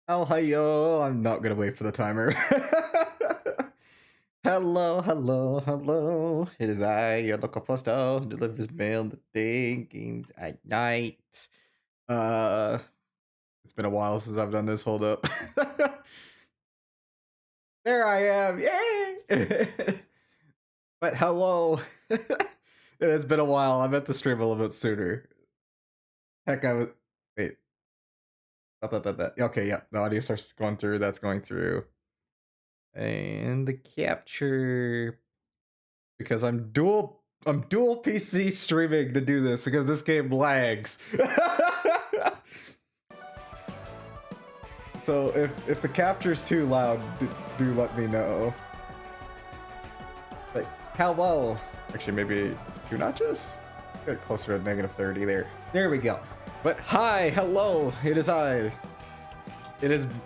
Oh, hiyo! I'm not gonna wait for the timer. Hello, hello, hello. It is I, your local postal, who delivers mail in the day, games at night. Uh, it's been a while since I've done this. Hold up. There I am! Yay! But hello. It has been a while. I meant to stream a little bit sooner. Heck, I was. Wait. Okay, yeah. The audio starts going through. That's going through. And the capture, because I'm dual PC streaming to do this because this game lags. So if the capture's too loud, do let me know. Like, hello. Actually, maybe 2 notches? Get closer to -30 there. There we go. But hi, hello. It is I.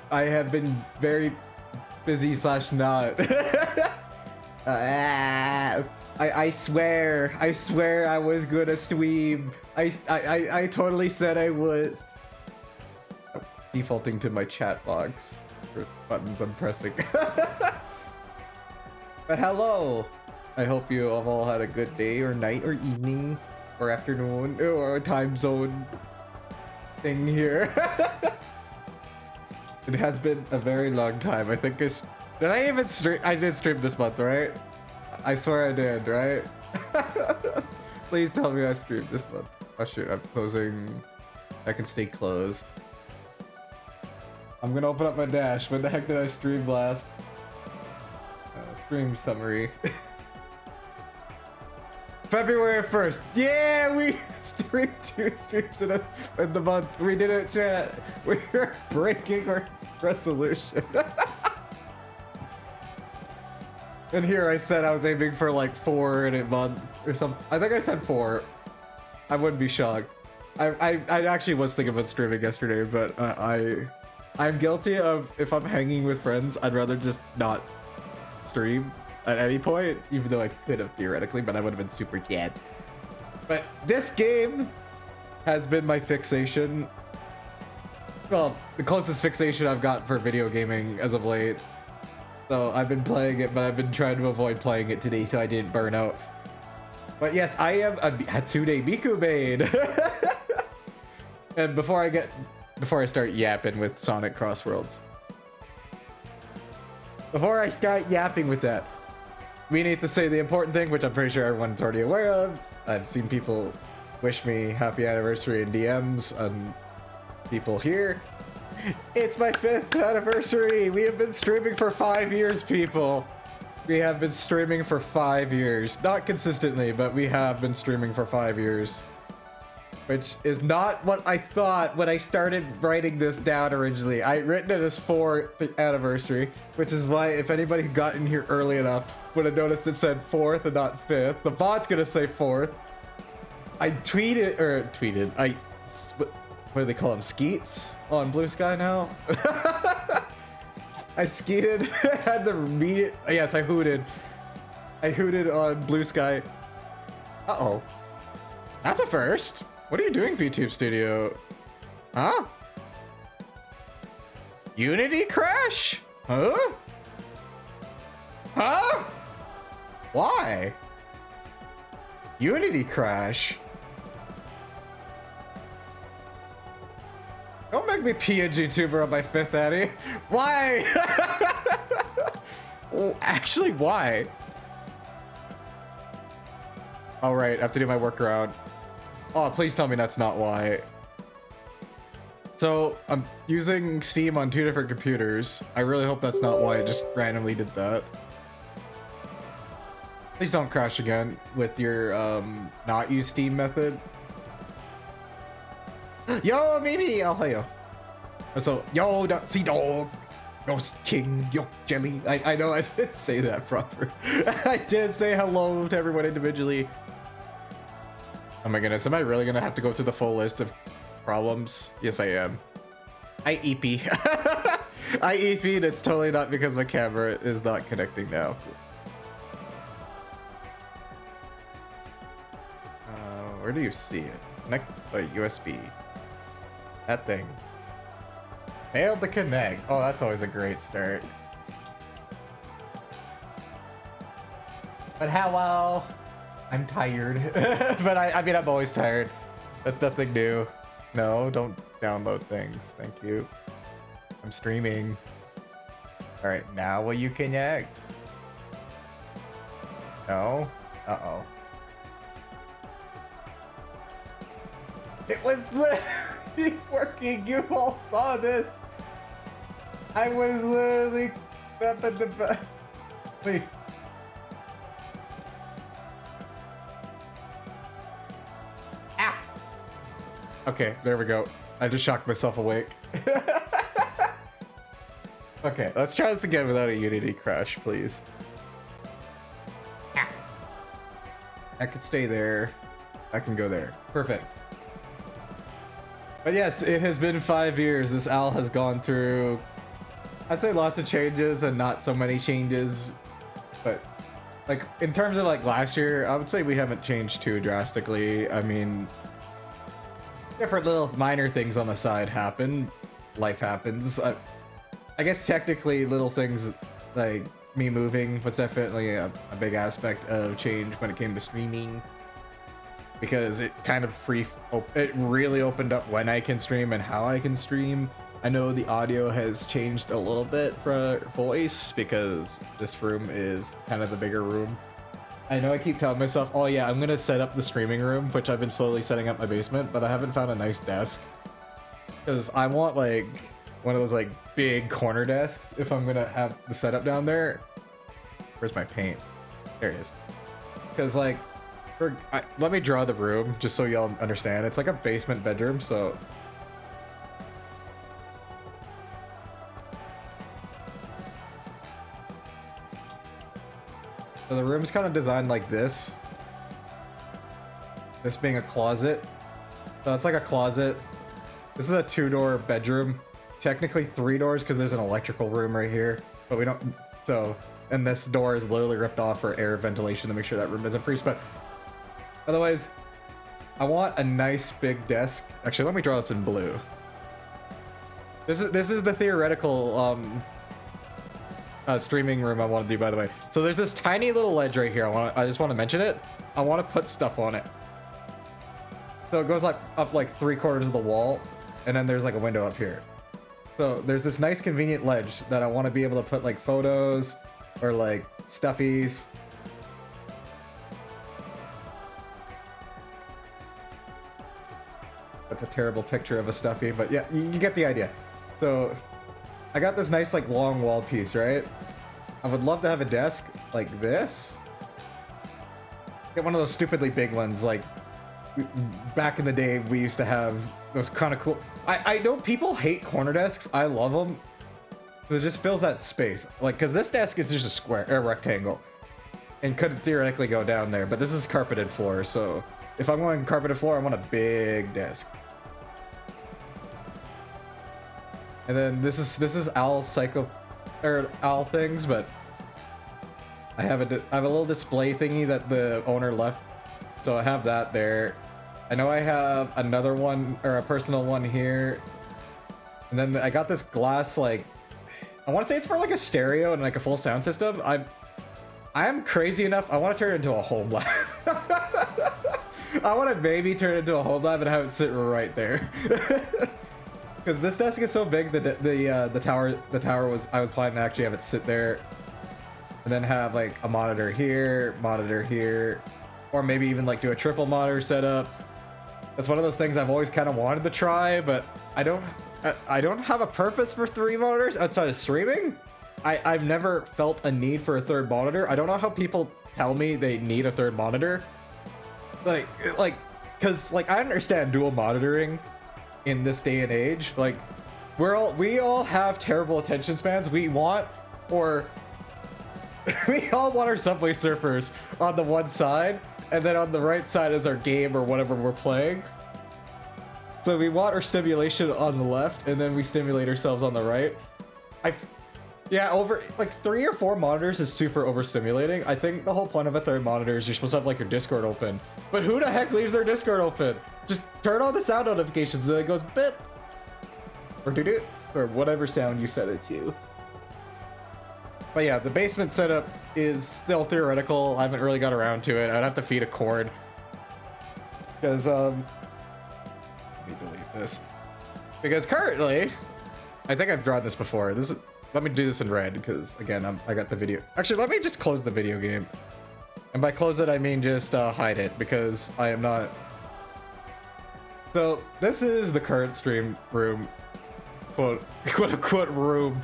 I have been very busy / not. I swear I was gonna stream. I totally said I was. Defaulting to my chat box for buttons I'm pressing. But hello. I hope you have all had a good day or night or evening or afternoon or time zone thing here. It has been a very long time. I think did I even stream? I did stream this month, right? I swear I did, right? Please tell me I streamed this month. Oh shoot, I'm closing. I can stay closed. I'm gonna open up my dash. When the heck did I stream last? Stream summary. February 1st. Yeah, we streamed 2 streams in the month. We did it, chat. We're breaking our resolution. And here I said I was aiming for like 4 in a month or something. I think I said 4. I wouldn't be shocked. I actually was thinking about streaming yesterday, but I'm guilty of, if I'm hanging with friends, I'd rather just not stream at any point, even though I could have theoretically, but I would have been super dead. But this game has been my fixation. Well, the closest fixation I've got for video gaming as of late. So I've been playing it, but I've been trying to avoid playing it today so I didn't burn out. But yes, I am a Hatsune Miku main. And before I start yapping with Sonic CrossWorlds. Before I start yapping with that, we need to say the important thing, which I'm pretty sure everyone's already aware of. I've seen people wish me happy anniversary in DMs and people here. It's my 5th anniversary. We have been streaming for 5 years, people. We have been streaming for 5 years. Not consistently, but we have been streaming for 5 years. Which is not what I thought when I started writing this down originally. I written it as 4th anniversary, which is why if anybody got in here early enough would have noticed it said 4th and not 5th. The bot's gonna say 4th. I tweeted, what do they call them? Skeets on Blue Sky now? I skeeted, had to read it. Yes, I hooted. I hooted on Blue Sky. Uh-oh. That's a first. What are you doing, VTube Studio? Huh? Unity crash? Huh? Huh? Why? Unity crash? Don't make me PNG tuber on my 5th Addy. Why? Well, actually, why? All right, I have to do my workaround. Oh, please tell me that's not why. So I'm using Steam on 2 different computers. I really hope that's not why it just randomly did that. Please don't crash again with your not use Steam method. Yo, Mimi! Oh, hey, yo. So, yo, sea dog. Ghost King, yo, jelly. I know I did say that proper. I did say hello to everyone individually. Oh my goodness, am I really gonna have to go through the full list of problems? Yes, I am. I EP. I EP'd, it's totally not because my camera is not connecting now. Where do you see it? Connect by USB. That thing. Failed to connect. Oh, that's always a great start. But hello. I'm tired. But I mean, I'm always tired. That's nothing new. No, don't download things. Thank you. I'm streaming. All right, now will you connect? No? Uh-oh. It was literally working. You all saw this. I was literally up at the back. Please. Ah. Okay, there we go. I just shocked myself awake. Okay, let's try this again without a Unity crash, please. Ah. I could stay there. I can go there. Perfect. But yes, it has been 5 years. This owl has gone through, I'd say, lots of changes and not so many changes. But like in terms of like last year, I would say we haven't changed too drastically. I mean, different little minor things on the side happen. Life happens. I guess technically little things like me moving was definitely a big aspect of change when it came to streaming. Because it kind of it really opened up when I can stream and how I can stream. I know the audio has changed a little bit for voice because this room is kind of the bigger room. I know I keep telling myself, oh yeah, I'm gonna set up the streaming room, which I've been slowly setting up my basement, but I haven't found a nice desk. Because I want like one of those like big corner desks if I'm gonna have the setup down there. Where's my paint? There it is. Because like, let me draw the room just so y'all understand. It's like a basement bedroom, so the room's kind of designed like this. This being a closet. So it's like a closet. This is a 2-door bedroom. Technically 3 doors because there's an electrical room right here, but we don't. So, and this door is literally ripped off for air ventilation to make sure that room doesn't freeze. But otherwise, I want a nice big desk. Actually, let me draw this in blue. This is the theoretical streaming room I want to do, by the way. So there's this tiny little ledge right here. I just want to mention it. I want to put stuff on it. So it goes like up like 3/4 of the wall, and then there's like a window up here. So there's this nice convenient ledge that I want to be able to put like photos or like stuffies. That's a terrible picture of a stuffy, but yeah, you get the idea. So I got this nice like long wall piece, right? I would love to have a desk like this. Get one of those stupidly big ones. Like back in the day, we used to have those kind of cool. I know people hate corner desks. I love them. It just fills that space. Like, cause this desk is just a square, a rectangle, and could theoretically go down there. But this is carpeted floor, so if I'm going carpeted floor, I want a big desk. And then this is Owl Psycho, or Owl things, but I have a little display thingy that the owner left, so I have that there. I know I have another one, or a personal one here, and then I got this glass, like, I want to say it's for like a stereo and like a full sound system. I'm crazy enough. I want to turn it into a home lab. I want to maybe turn it into a home lab and have it sit right there. Because this desk is so big that the tower was, I was planning to actually have it sit there, and then have like a monitor here, or maybe even like do a triple monitor setup. That's one of those things I've always kind of wanted to try, but I don't have a purpose for 3 monitors outside of streaming. I've never felt a need for a 3rd monitor. I don't know how people tell me they need a 3rd monitor. Like, cause like I understand dual monitoring in this day and age. Like, we all have terrible attention spans. We all want our Subway Surfers on the one side, and then on the right side is our game or whatever we're playing. So we want our stimulation on the left, and then we stimulate ourselves on the right. Yeah, over like 3 or 4 monitors is super overstimulating. I think the whole point of a 3rd monitor is you're supposed to have like your Discord open. But who the heck leaves their Discord open? Just turn on the sound notifications and it goes bip or doo-doo. or whatever sound you set it to. But yeah, the basement setup is still theoretical. I haven't really got around to it. I'd have to feed a cord. Because, let me delete this. Because currently, I think I've drawn this before. Let me do this in red, because again, I got the video. Actually, let me just close the video game. And by close it, I mean just hide it, because I am not... So, this is the current stream room. Quote unquote room.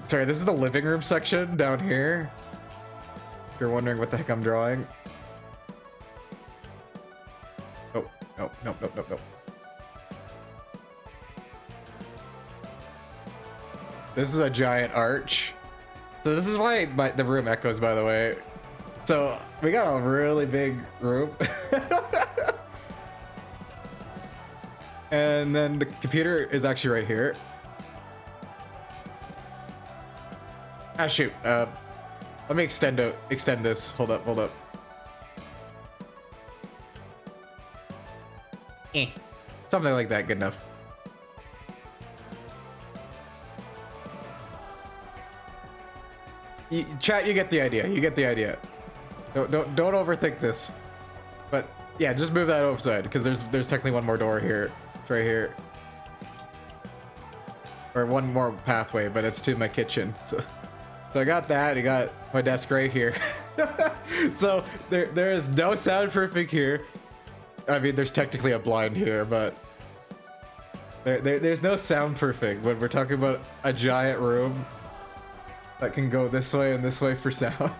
Sorry, this is the living room section down here. If you're wondering what the heck I'm drawing. Oh, no. This is a giant arch. So this is why the room echoes, by the way. So we got a really big room. And then the computer is actually right here. Ah, shoot. Let me extend this. Hold up. Something like that, good enough. Chat, you get the idea. Don't overthink this. But yeah, just move that outside, because there's technically one more door here. It's right here. Or one more pathway, but it's to my kitchen. So I got that. I got my desk right here. So there is no soundproofing here. I mean, there's technically a blind here, but there's no soundproofing when we're talking about a giant room that can go this way and this way for sound.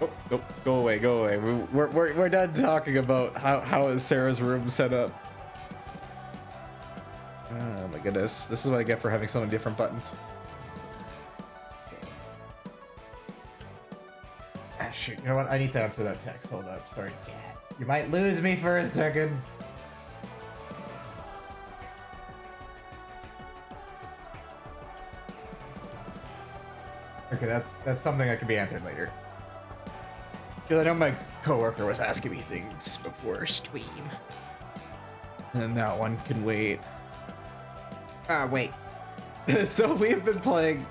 Oh, go away. We're done talking about how is Sarah's room set up. Oh my goodness, this is what I get for having so many different buttons. So. Ah, shoot, you know what? I need to answer that text. Hold up, sorry, cat. You might lose me for a second. Okay, that's something that can be answered later. Because I know my coworker was asking me things before stream. And that one can wait. Wait. So we've been playing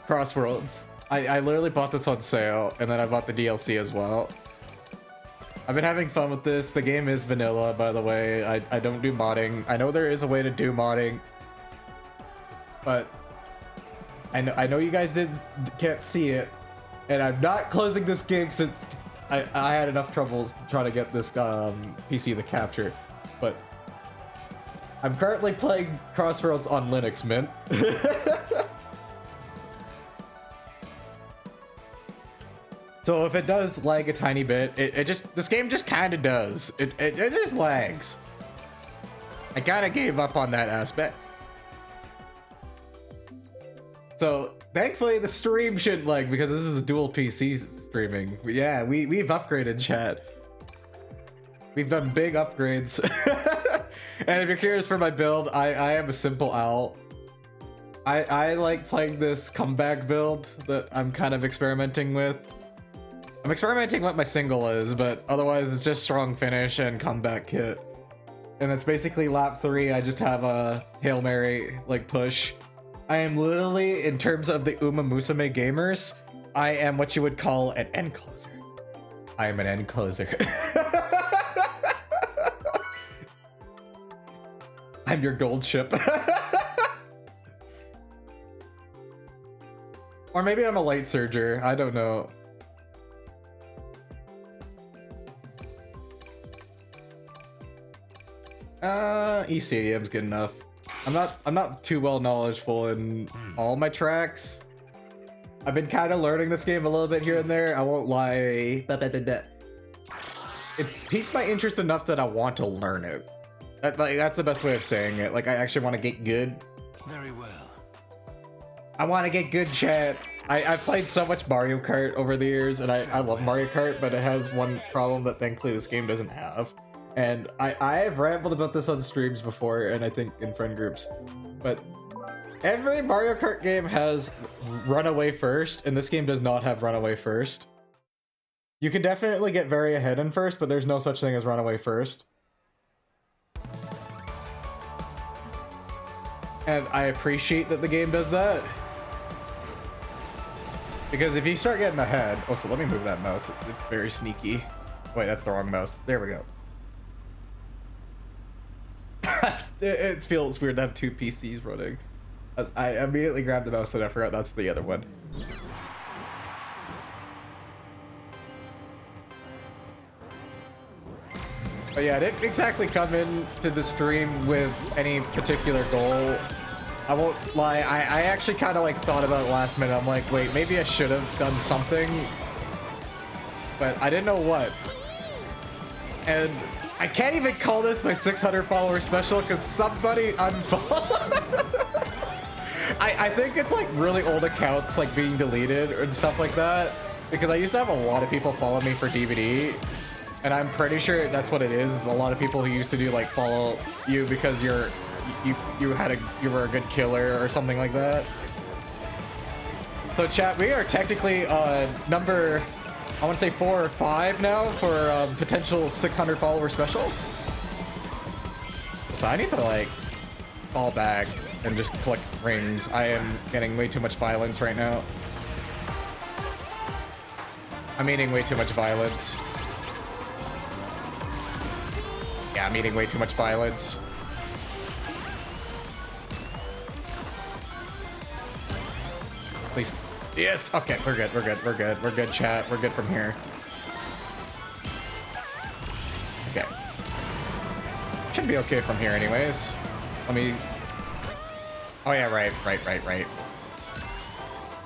CrossWorlds. I literally bought this on sale, and then I bought the DLC as well. I've been having fun with this. The game is vanilla, by the way. I don't do modding. I know there is a way to do modding, but I know you guys can't see it, and I'm not closing this game because I had enough troubles trying to get this PC to capture, but I'm currently playing CrossWorlds on Linux Mint. So if it does lag a tiny bit, this game just kind of does. It just lags. I kind of gave up on that aspect. So thankfully the stream shouldn't lag because this is dual PC streaming. Yeah, we've upgraded, chat. We've done big upgrades. And if you're curious for my build, I am a simple owl. I like playing this comeback build that I'm kind of experimenting with. I'm experimenting what my single is, but otherwise it's just strong finish and comeback kit. And it's basically lap 3, I just have a Hail Mary, like, push. I am literally, in terms of the Uma Musume gamers, I am what you would call an end closer. I am an end closer. I'm your gold ship. Or maybe I'm a light surger, I don't know. E-Stadium's good enough. I'm not too well knowledgeable in all my tracks. I've been kind of learning this game a little bit here and there, I won't lie. It's piqued my interest enough that I want to learn it. That's the best way of saying it. Like, I actually want to get good. Very well. I want to get good, chat. I've played so much Mario Kart over the years, and I love Mario Kart, but it has one problem that thankfully this game doesn't have. And I have rambled about this on streams before, and I think in friend groups. But Every Mario Kart game has runaway first, and this game does not have runaway first. You can definitely get very ahead in first, but there's no such thing as runaway first. And I appreciate that the game does that. Because if you start getting ahead... Oh, so let me move that mouse. It's very sneaky. Wait, that's the wrong mouse. There we go. It feels weird to have two PCs running. I immediately grabbed the mouse and I forgot that's the other one. But yeah, I didn't exactly come into the stream with any particular goal. I won't lie, I actually kind of like thought about it last minute. I'm like, wait, maybe I should have done something. But I didn't know what. And I can't even call this my 600 follower special because somebody unfollowed. I think it's like really old accounts like being deleted and stuff like that. Because I used to have a lot of people follow me for DVD. And I'm pretty sure that's what it is. A lot of people who used to do like follow you because you were a good killer or something like that. So chat, we are technically number, I want to say 4 or 5 now for potential 600 follower special. So I need to like fall back and just collect rings. I am getting way too much violence right now. I'm eating way too much violence. Yeah, I'm eating way too much violence. Please. Yes! Okay, we're good, we're good, we're good. We're good, chat. We're good from here. Okay. Should be okay from here anyways. Let me... Oh yeah, right.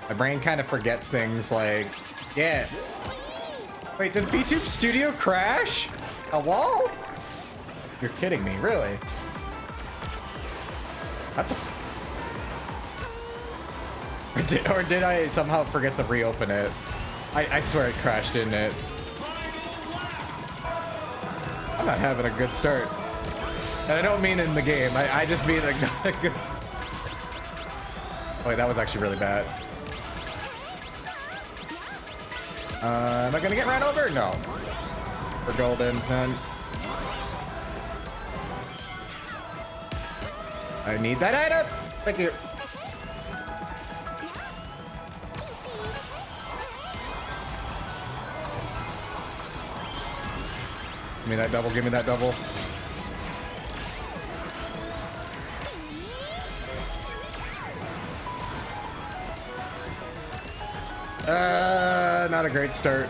My brain kind of forgets things like... Yeah. Wait, did VTube Studio crash? Hello? You're kidding me, really? That's a... Or did I somehow forget to reopen it? I swear it crashed, didn't it? I'm not having a good start. And I don't mean in the game, I just mean like... Oh, wait, that was actually really bad. Am I gonna get ran over? No. We're golden, then. I need that item! Thank you. Give me that double, give me that double. Not a great start.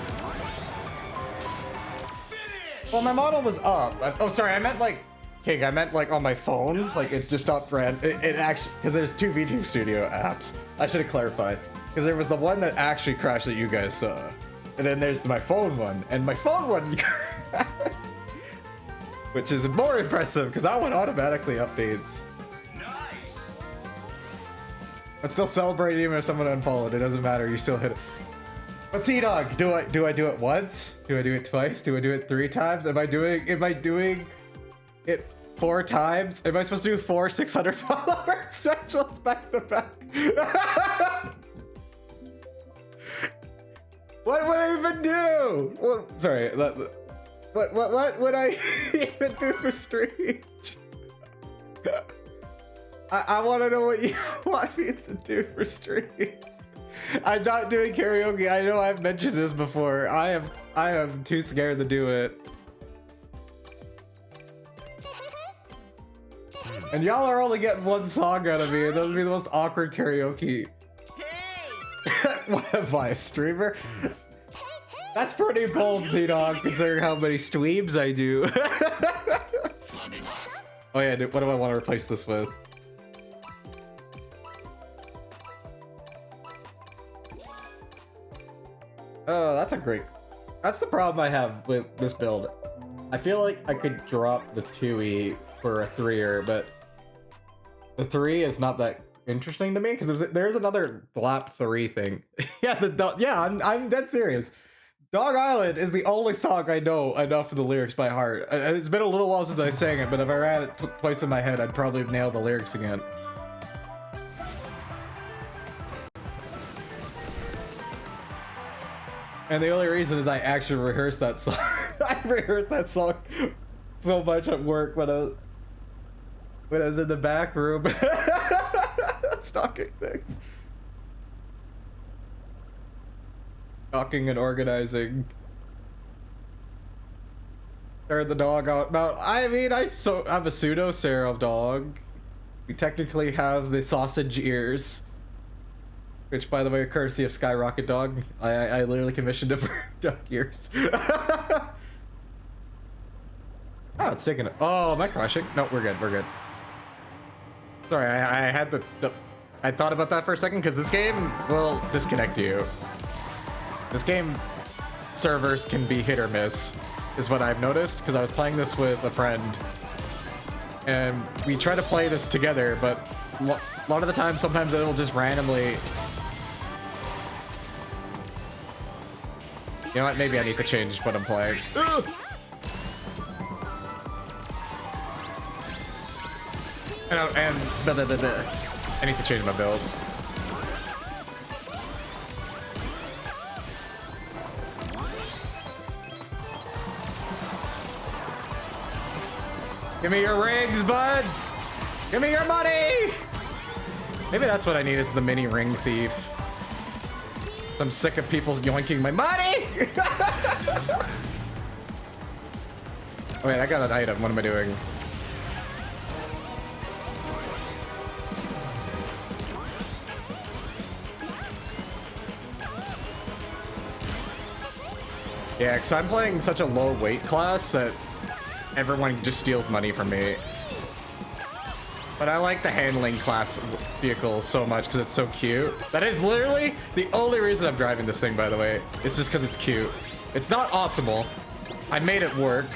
Well, my model was up. Oh, sorry, I meant like... King, I meant like on my phone. Like, it just stopped ran. It actually... Because there's 2 VTube Studio apps. I should have clarified. Because there was the one that actually crashed that you guys saw. And then there's my phone one. And my phone one crashed. Which is more impressive, because that one automatically updates. Nice. But still celebrate even if someone unfollowed. It doesn't matter. You still hit it. But Sea-Dog, do I do it once? Do I do it twice? Do I do it 3 times? Am I doing it 4 times? Am I supposed to do 4 600 follower specials back to back? What would I even do? Well, sorry. What would I even do for stream? I want to know what you want me to do for stream. I'm not doing karaoke. I know I've mentioned this before. I am too scared to do it. And y'all are only getting 1 song out of me. That would be the most awkward karaoke. What am I, a streamer? That's pretty bold, Sea-Dog, considering how many streams I do. Oh yeah, what do I want to replace this with? Oh, that's the problem I have with this build. I feel like I could drop the 2E for a 3er, but the 3 is not that interesting to me because there's another Glap 3 thing. Yeah, I'm dead serious. Dog Island is the only song I know enough of the lyrics by heart. It's been a little while since I sang it, but if I ran it twice in my head, I'd probably nail the lyrics again. And the only reason is I actually rehearsed that song. I rehearsed that song so much at work when I was in the back room stalking things. Stalking and organizing. Turn the dog out. No, I mean I'm a pseudo Sarah dog. We technically have the sausage ears. Which, by the way, courtesy of Skyrocket Dog. I literally commissioned it for dog ears. Oh, it's taking it. Oh, am I crashing? No, we're good. We're good. Sorry, I had I thought about that for a second because this game will disconnect you. This game servers can be hit or miss, is what I've noticed, because I was playing this with a friend, and we try to play this together, but a lot of the time, sometimes it'll just randomly. You know what? Maybe I need to change what I'm playing. Ugh! And I need to change my build. Give me your rigs, bud! Give me your money! Maybe that's what I need, is the mini ring thief. I'm sick of people yoinking my money! Wait, I got an item. What am I doing? Yeah, because I'm playing such a low weight class that everyone just steals money from me. But I like the handling class vehicle so much because it's so cute. That is literally the only reason I'm driving this thing, by the way. It's just because it's cute. It's not optimal. I made it work.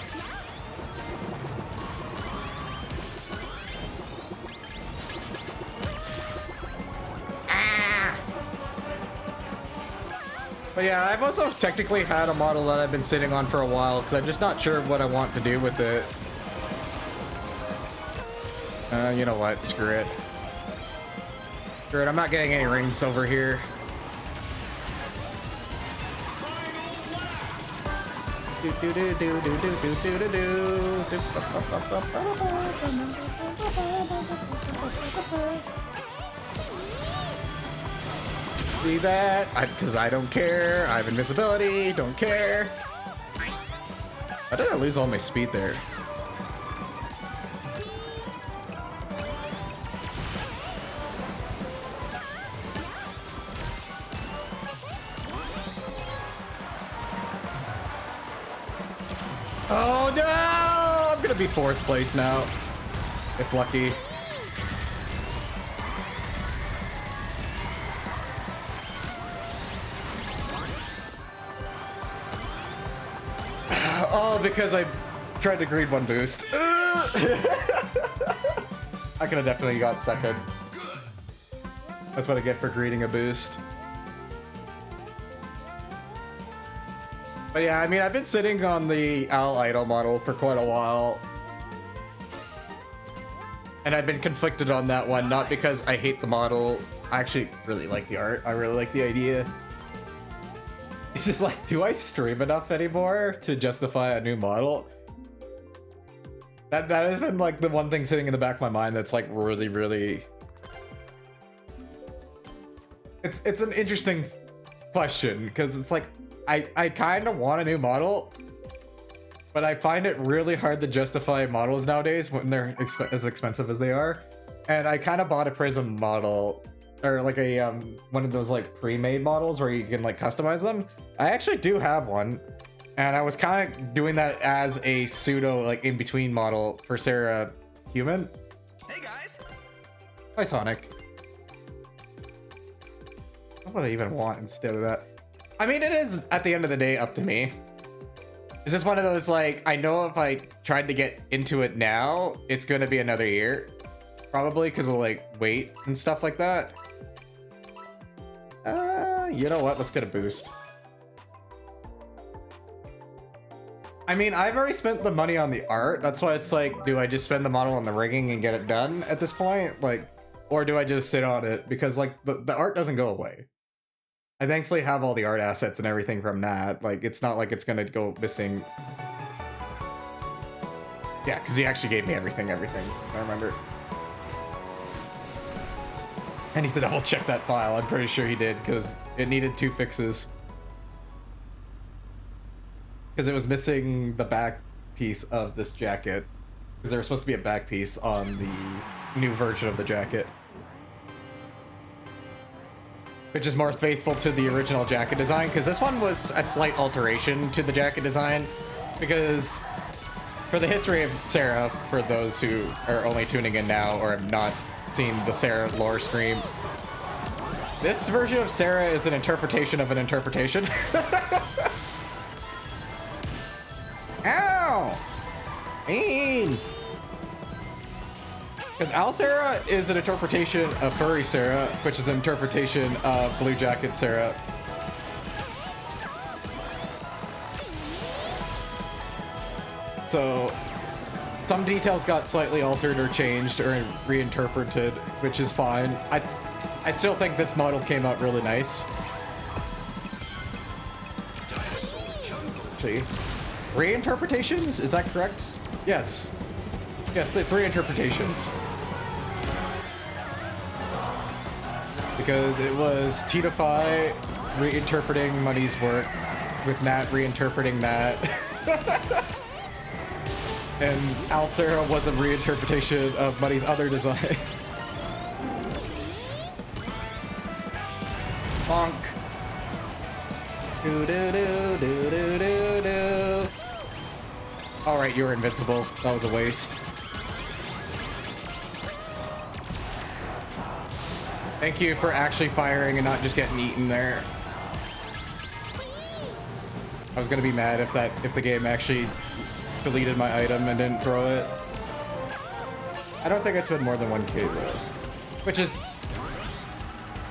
But yeah, I've also technically had a model that I've been sitting on for a while because I'm just not sure what I want to do with it. You know what? Screw it. Screw it. I'm not getting any rings over here. See that? Because I don't care. I have invincibility. Don't care. How did I lose all my speed there? Oh no! I'm gonna be 4th place now, if lucky. All because I tried to greed one boost. I could have definitely got 2nd. That's what I get for greeting a boost. But yeah, I mean, I've been sitting on the Al Idol model for quite a while. And I've been conflicted on that one, not because I hate the model. I actually really like the art. I really like the idea. It's just like, do I stream enough anymore to justify a new model? That has been like the one thing sitting in the back of my mind that's like really... It's an interesting question, because it's like, I kind of want a new model, but I find it really hard to justify models nowadays when they're as expensive as they are. And I kind of bought a Prism model, or like a one of those like pre-made models where you can like customize them. I actually do have one, and I was kind of doing that as a pseudo like in-between model for Sarah Human. Hey guys! Hi Sonic. What would I even want instead of that? I mean, it is, at the end of the day, up to me. It's just one of those, like, I know if I tried to get into it now, it's going to be another year. Probably because of, like, weight and stuff like that. You know what? Let's get a boost. I mean, I've already spent the money on the art. That's why it's like, do I just spend the model on the rigging and get it done at this point? Like, or do I just sit on it? Because, like, the art doesn't go away. I thankfully have all the art assets and everything from that. Like, it's not like it's gonna go missing. Yeah, because he actually gave me everything, I remember. I need to double check that file. I'm pretty sure he did, because it needed 2 fixes. Because it was missing the back piece of this jacket. Because there was supposed to be a back piece on the new version of the jacket. Which is more faithful to the original jacket design, because this one was a slight alteration to the jacket design. Because for the history of Sarah, for those who are only tuning in now or have not seen the Sarah lore stream, this version of Sarah is an interpretation of an interpretation. Ow! Mean! Because Al Sarah is an interpretation of Furry Sarah, which is an interpretation of Blue Jacket Sarah. So, some details got slightly altered or changed or reinterpreted, which is fine. I still think this model came out really nice. Actually, reinterpretations? Is that correct? Yes. Yes, the 3 interpretations. Because it was Tito-Fi reinterpreting Money's work, with Nat reinterpreting that. And Al Sarah was a reinterpretation of Money's other design. Bonk. Do do do do do do do. Alright, you were invincible. That was a waste. Thank you for actually firing and not just getting eaten there. I was gonna be mad if the game actually deleted my item and didn't throw it. I don't think it's been more than 1K though. Which is...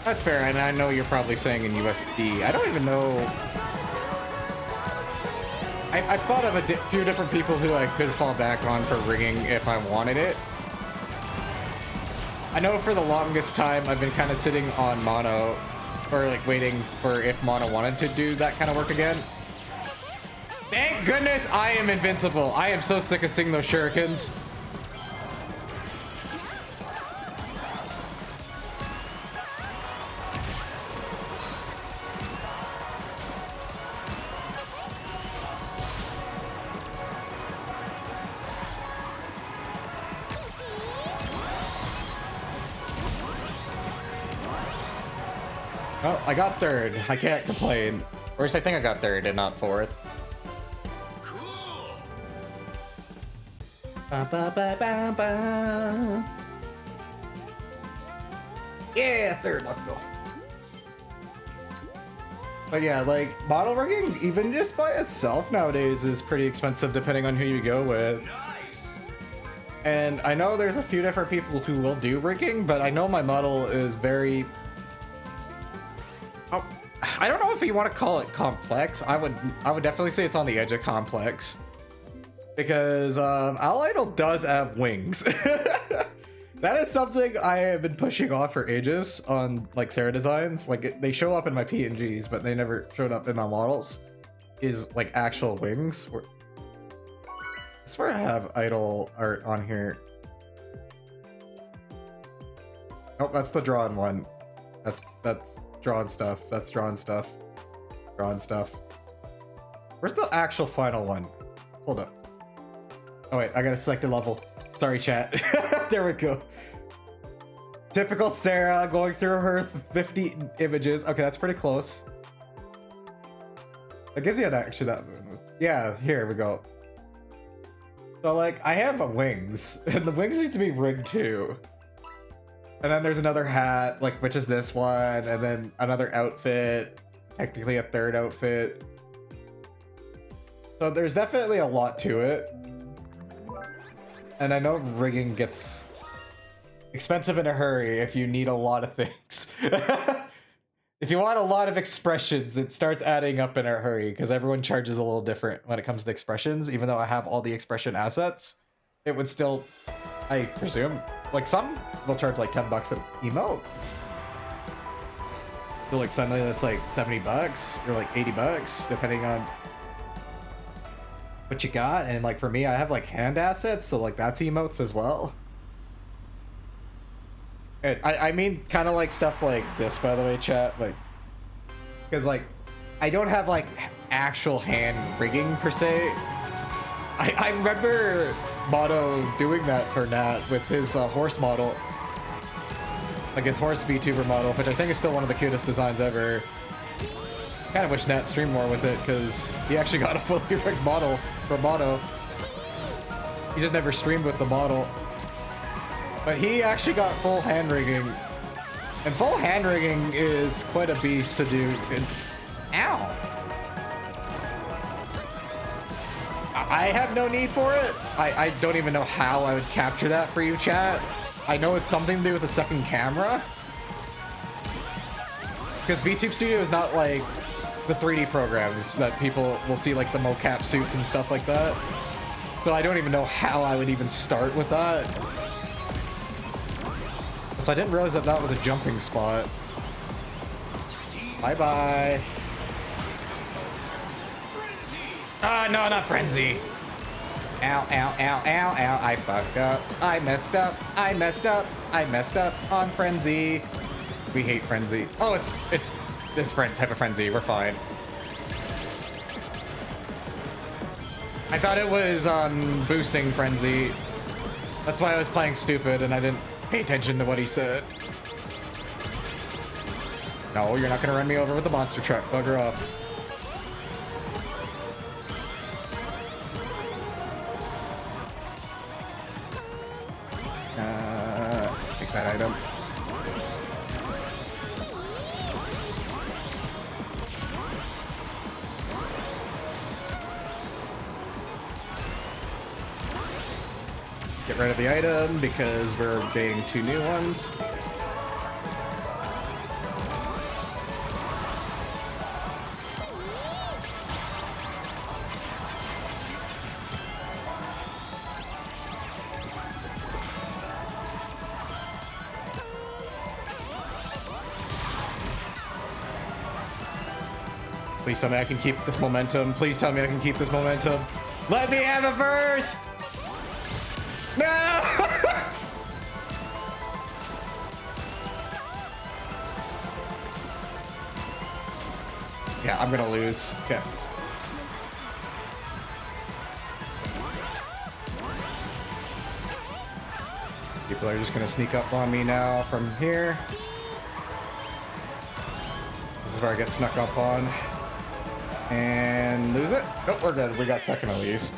That's fair, and I know you're probably saying in USD. I don't even know... I've thought of a few different people who I could fall back on for rigging if I wanted it. I know for the longest time I've been kind of sitting on mono, or like waiting for if mono wanted to do that kind of work again. Thank goodness I am invincible. I am so sick of seeing those shurikens. Oh, I got 3rd. I can't complain. Or at least I think I got 3rd and not 4th. Ba, ba, ba, ba, ba. Yeah, 3rd. Let's go. But yeah, like, model rigging, even just by itself nowadays, is pretty expensive depending on who you go with. And I know there's a few different people who will do rigging, but I know my model is very... Oh, I don't know if you want to call it complex. I would definitely say it's on the edge of complex. Because Al Idol does have wings. That is something I have been pushing off for ages on like Sarah designs. Like they show up in my PNGs, but they never showed up in my models. Is like actual wings. I swear I have Idol art on here. Oh, that's the drawn one. That's drawn stuff. That's drawn stuff. Drawn stuff. Where's the actual final one? Hold up. Oh wait, I gotta select a level. Sorry, chat. There we go. Typical Sarah going through her 50 images. Okay, that's pretty close. It gives you actually that. Yeah, here we go. So like, I have wings, and the wings need to be rigged too. And then there's another hat, like which is this one, and then another outfit, technically a 3rd outfit. So there's definitely a lot to it. And I know rigging gets expensive in a hurry if you need a lot of things. If you want a lot of expressions, it starts adding up in a hurry because everyone charges a little different when it comes to expressions. Even though I have all the expression assets, it would still, I presume, like some will charge like $10 an emote. So like suddenly that's like $70 or like $80, depending on what you got. And like for me, I have like hand assets, so like that's emotes as well. And I mean kind of like stuff like this, by the way, chat, like, because like I don't have like actual hand rigging per se. I remember Moto doing that for Nat with his horse model, like his horse VTuber model, which I think is still one of the cutest designs ever. Kind of wish Nat streamed more with it, because he actually got a fully rigged model for Moto. He just never streamed with the model. But he actually got full hand rigging. And full hand rigging is quite a beast to do. Ow! I have no need for it. I don't even know how I would capture that for you, chat. I know it's something to do with the second camera. Because VTube Studio is not like the 3D programs that people will see, like the mocap suits and stuff like that. So I don't even know how I would even start with that. So I didn't realize that that was a jumping spot. Bye-bye. Ah, no, not Frenzy. Ow, ow, ow, ow, ow. I fucked up. I messed up. I messed up. I messed up on Frenzy. We hate Frenzy. Oh, it's this type of Frenzy. We're fine. I thought it was boosting Frenzy. That's why I was playing stupid and I didn't pay attention to what he said. No, you're not gonna run me over with the monster truck. Bugger off. Take that item. Get rid of the item because we're getting 2 new ones. Please tell me I can keep this momentum. Please tell me I can keep this momentum. Let me have it first! No! Yeah, I'm gonna lose. Okay. People are just gonna sneak up on me now from here. This is where I get snuck up on. And lose it? Nope, we're good. We got second at least.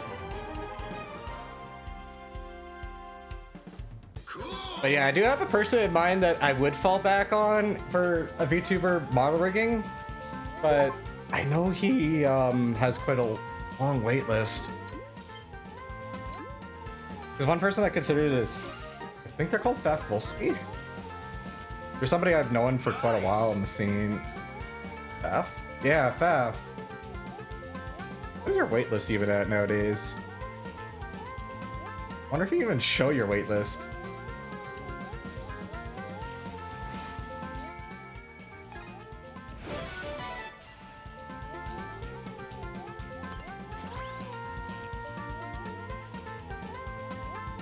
But yeah, I do have a person in mind that I would fall back on for a VTuber model rigging, but I know he has quite a long wait list. There's one person I consider is, I think they're called Faf Volsky. There's somebody I've known for quite a while in the scene. Faf? Yeah, Faf. What is your waitlist even at nowadays? I wonder if you even show your waitlist.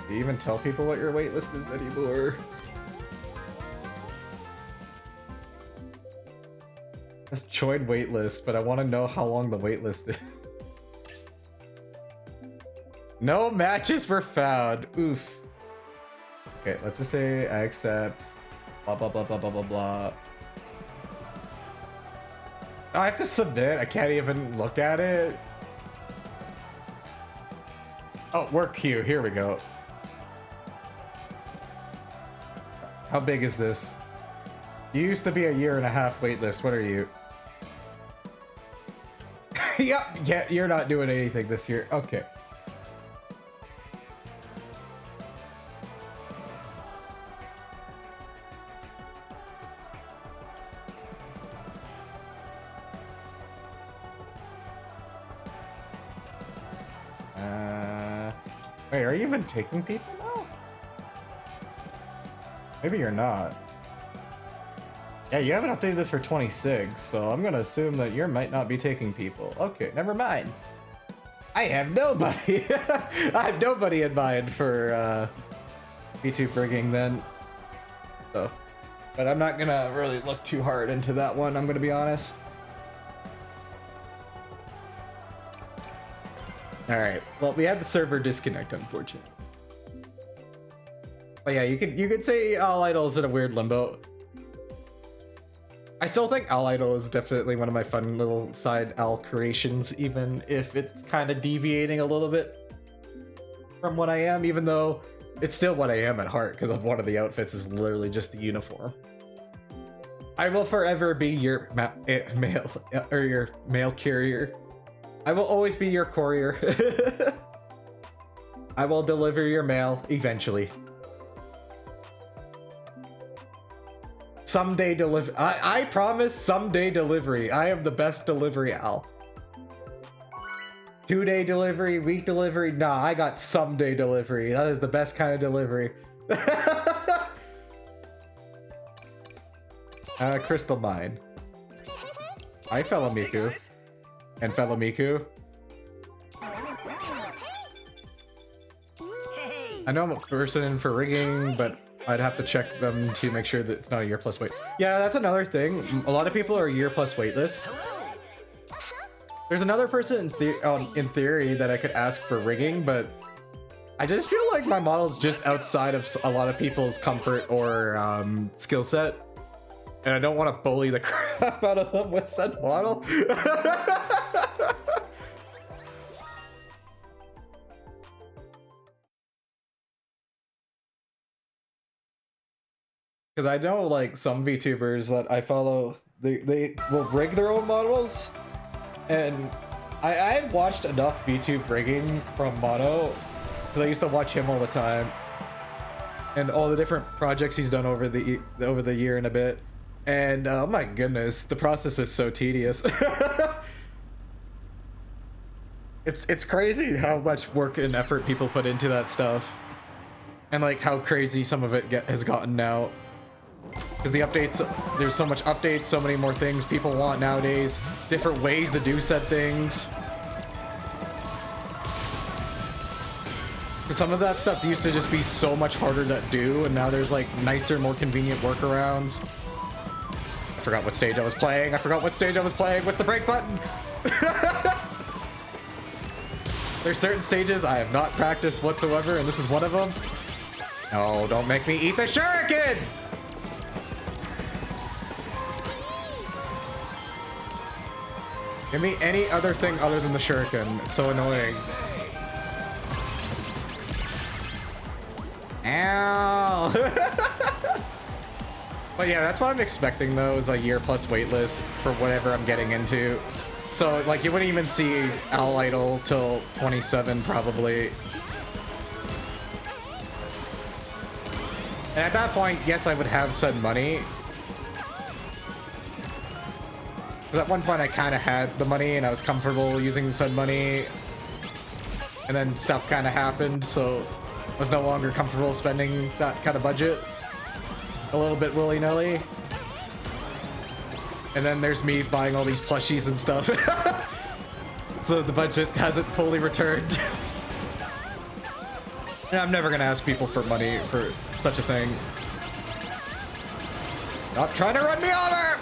Do you even tell people what your waitlist is anymore? Just join waitlist, but I want to know how long the waitlist is. No matches were found. Oof. Okay, let's just say I accept. Blah blah blah blah blah blah blah. Oh, I have to submit. I can't even look at it. Oh, work queue. Here we go. How big is this? You used to be a 1.5 year waitlist. What are you? Yep. Yeah, you're not doing anything this year. Okay. Wait, are you even taking people now? Maybe you're not. Yeah, you haven't updated this for 26, so I'm gonna assume that you might not be taking people. Okay, never mind. I have nobody. I have nobody in mind for V2 frigging then. So, but I'm not gonna really look too hard into that one, I'm gonna be honest. Alright, well, we had the server disconnect, unfortunately. But yeah, you could say All Idol's in a weird limbo. I still think Al Idol is definitely one of my fun little side Al creations, even if it's kind of deviating a little bit from what I am, even though it's still what I am at heart, because of one of the outfits is literally just the uniform. I will forever be your mail or your mail carrier. I will always be your courier. I will deliver your mail eventually. Someday deliver. I promise someday delivery. I am the best delivery Al. 2-day delivery, week delivery. Nah, I got someday delivery. That is the best kind of delivery. Crystal Mine. Hi, fellow Miku. And fellow Miku. I know I'm a person in for rigging, but I'd have to check them to make sure that it's not a year plus wait. Yeah, that's another thing. A lot of people are a year plus waitlist. There's another person in theory that I could ask for rigging, but I just feel like my model's just outside of a lot of people's comfort or skill set. And I don't want to bully the crap out of them with said model. Because I know, like, some VTubers that I follow, they will rig their own models, and I've watched enough VTube rigging from Mono, because I used to watch him all the time, and all the different projects he's done over the year and a bit, and oh my goodness, the process is so tedious. It's crazy how much work and effort people put into that stuff, and like how crazy some of it has gotten now. Because the updates, there's so much updates, so many more things people want nowadays, different ways to do said things. Some of that stuff used to just be so much harder to do, and now there's like nicer, more convenient workarounds. I forgot what stage I was playing. What's the break button? There's certain stages I have not practiced whatsoever, and this is one of them. No, don't make me eat the shuriken! Give me any other thing other than the shuriken. It's so annoying. Ow! But yeah, that's what I'm expecting though, is a year plus waitlist for whatever I'm getting into. So like you wouldn't even see Al Idol till 27 probably. And at that point, yes, I would have said money. Because at one point I kind of had the money and I was comfortable using said money. And then stuff kind of happened, so I was no longer comfortable spending that kind of budget. A little bit willy-nilly. And then there's me buying all these plushies and stuff. So the budget hasn't fully returned. And I'm never gonna ask people for money for such a thing. Stop trying to run me over!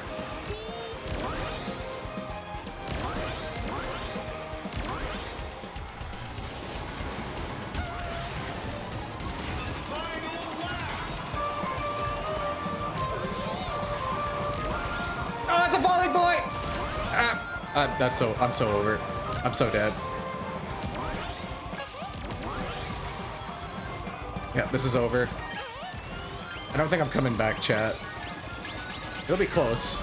Oh, that's a falling boy! I'm so over. I'm so dead. Yeah, this is over. I don't think I'm coming back, chat. It'll be close.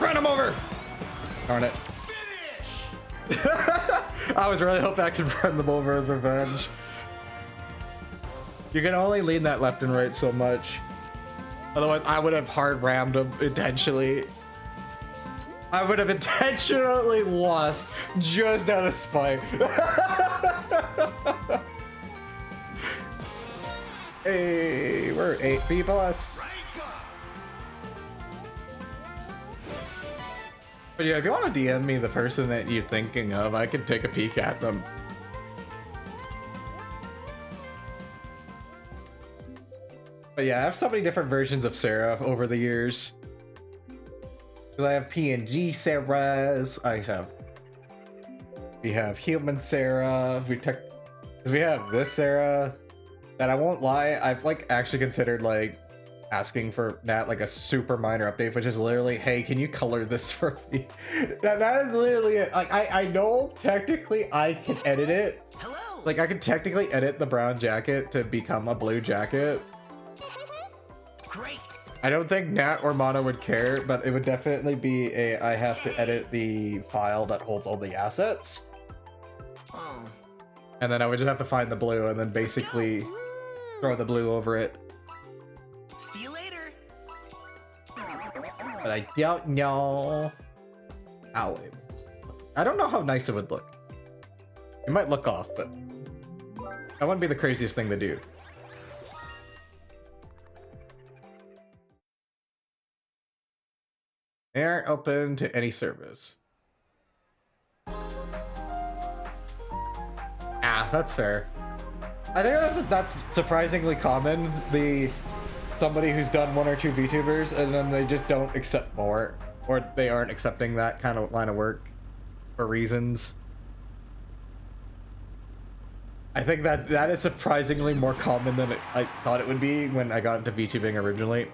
Run him over! Darn it. I was really hoping I could run them over as revenge. You can only lean that left and right so much. Otherwise, I would have hard rammed him intentionally. I would have intentionally lost just out of spite. Hey, we're 8B plus. But yeah, if you want to DM me the person that you're thinking of, I could take a peek at them. But yeah, I have so many different versions of Sarah over the years. I have PNG Sarahs. We have human Sarah. Because we have this Sarah. That I won't lie, I've like actually considered like asking for Nat like a super minor update, which is literally, hey, can you color this for me? that is literally it. Like I know technically I can edit it. Hello. Like I can technically edit the brown jacket to become a blue jacket. Great. I don't think Nat or Mono would care, but it would definitely be I have to edit the file that holds all the assets. Oh. And then I would just have to find the blue and then basically throw the blue over it. See you later. But I don't know how it would. I don't know how nice it would look. It might look off, but that wouldn't be the craziest thing to do. They aren't open to any service. Ah, that's fair. I think that's surprisingly common. Somebody who's done 1 or 2 VTubers and then they just don't accept more, or they aren't accepting that kind of line of work for reasons. I think that is surprisingly more common than I thought it would be when I got into VTubing originally.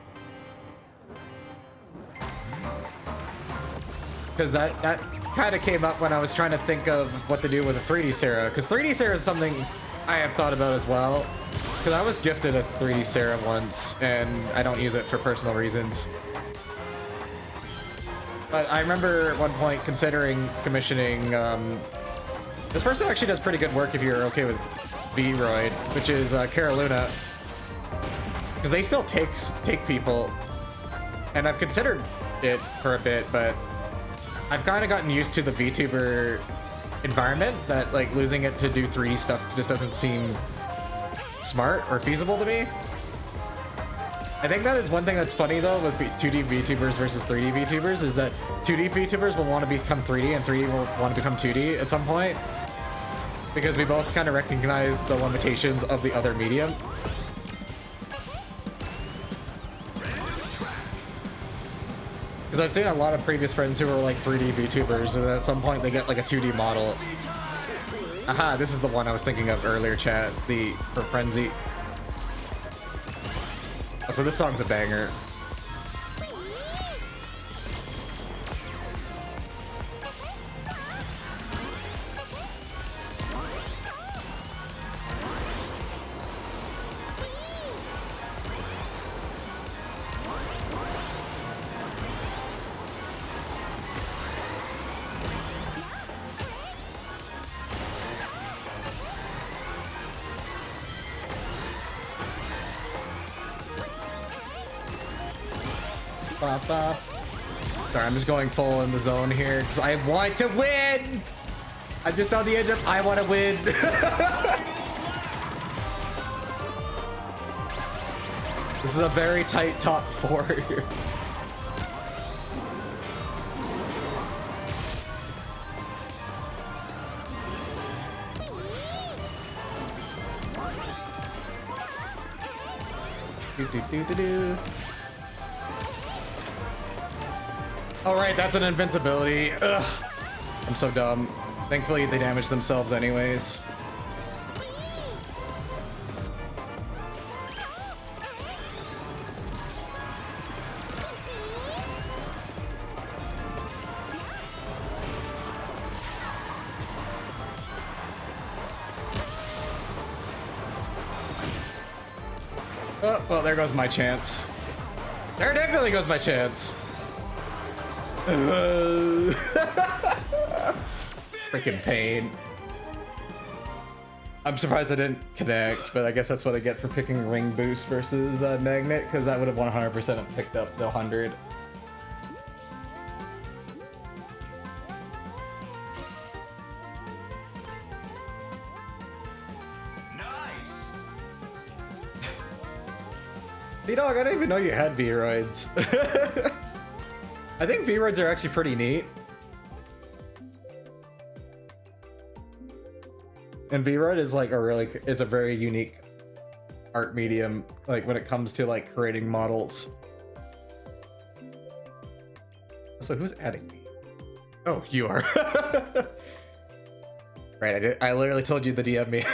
Because that kind of came up when I was trying to think of what to do with a 3D Sarah. Because 3D Sarah is something I have thought about as well. Because I was gifted a 3D Sarah once, and I don't use it for personal reasons. But I remember at one point considering commissioning... this person actually does pretty good work if you're okay with V-Roid, which is Cara Luna. Because they still take people. And I've considered it for a bit, but... I've kind of gotten used to the VTuber environment that like losing it to do 3D stuff just doesn't seem smart or feasible to me. I think that is one thing that's funny though with 2D VTubers versus 3D VTubers is that 2D VTubers will want to become 3D and 3D will want to become 2D at some point because we both kind of recognize the limitations of the other medium. Because I've seen a lot of previous friends who were like 3D VTubers, and at some point they get like a 2D model. Aha, this is the one I was thinking of earlier, chat. For Frenzy. Oh, so this song's a banger. Sorry, I'm just going full in the zone here because I want to win. I'm just on the edge of I want to win. This is a very tight top 4 here. Do. Oh right, that's an invincibility. Ugh. I'm so dumb. Thankfully they damage themselves anyways. Oh, well, there goes my chance. There definitely goes my chance. Freaking pain. I'm surprised I didn't connect, but I guess that's what I get for picking Ring Boost versus Magnet, because that would have 100% picked up the 100. Nice. B-Dog, I didn't even know you had V-Roids. I think V-Roids are actually pretty neat. And V-Roid is like it's a very unique art medium, like when it comes to like creating models. So who's adding me? Oh, you are. Right, I literally told you to DM me.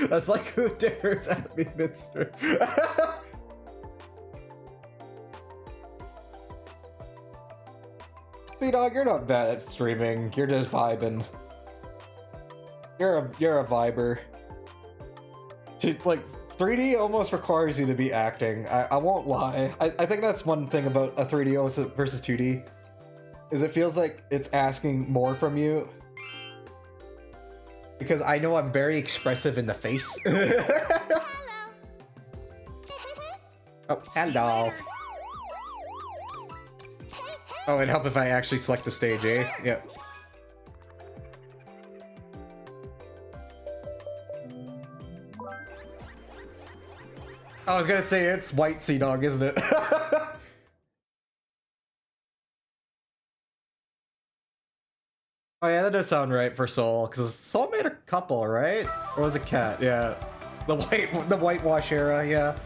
That's like, who dares at me, Minster? See, dog, you're not bad at streaming. You're just vibing. You're a viber. Like 3D almost requires you to be acting. I won't lie. I think that's one thing about a 3D versus 2D, is it feels like it's asking more from you. Because I know I'm very expressive in the face. Oh, hello. Oh, it'd help if I actually select the stage, eh? Yep. I was gonna say it's White Sea Dog, isn't it? Oh yeah, that does sound right for Soul, because Soul made a couple, right? Or was it Cat? Yeah, the whitewash era, yeah.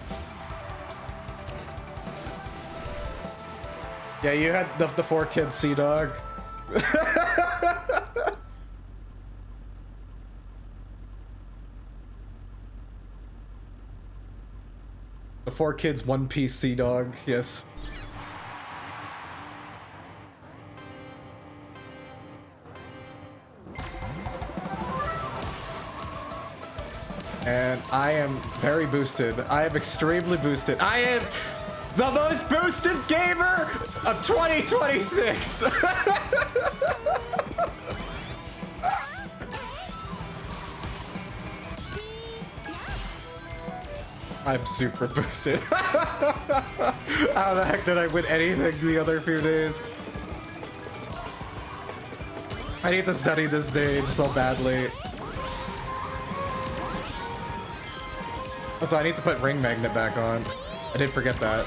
Yeah, you had the 4 kids Sea Dog. The 4 kids, One Piece Sea Dog, yes. And I am very boosted. I am extremely boosted. I am the most boosted gamer of 2026! I'm super boosted. How the heck did I win anything the other few days? I need to study this stage so badly. Also, I need to put Ring Magnet back on. I did forget that.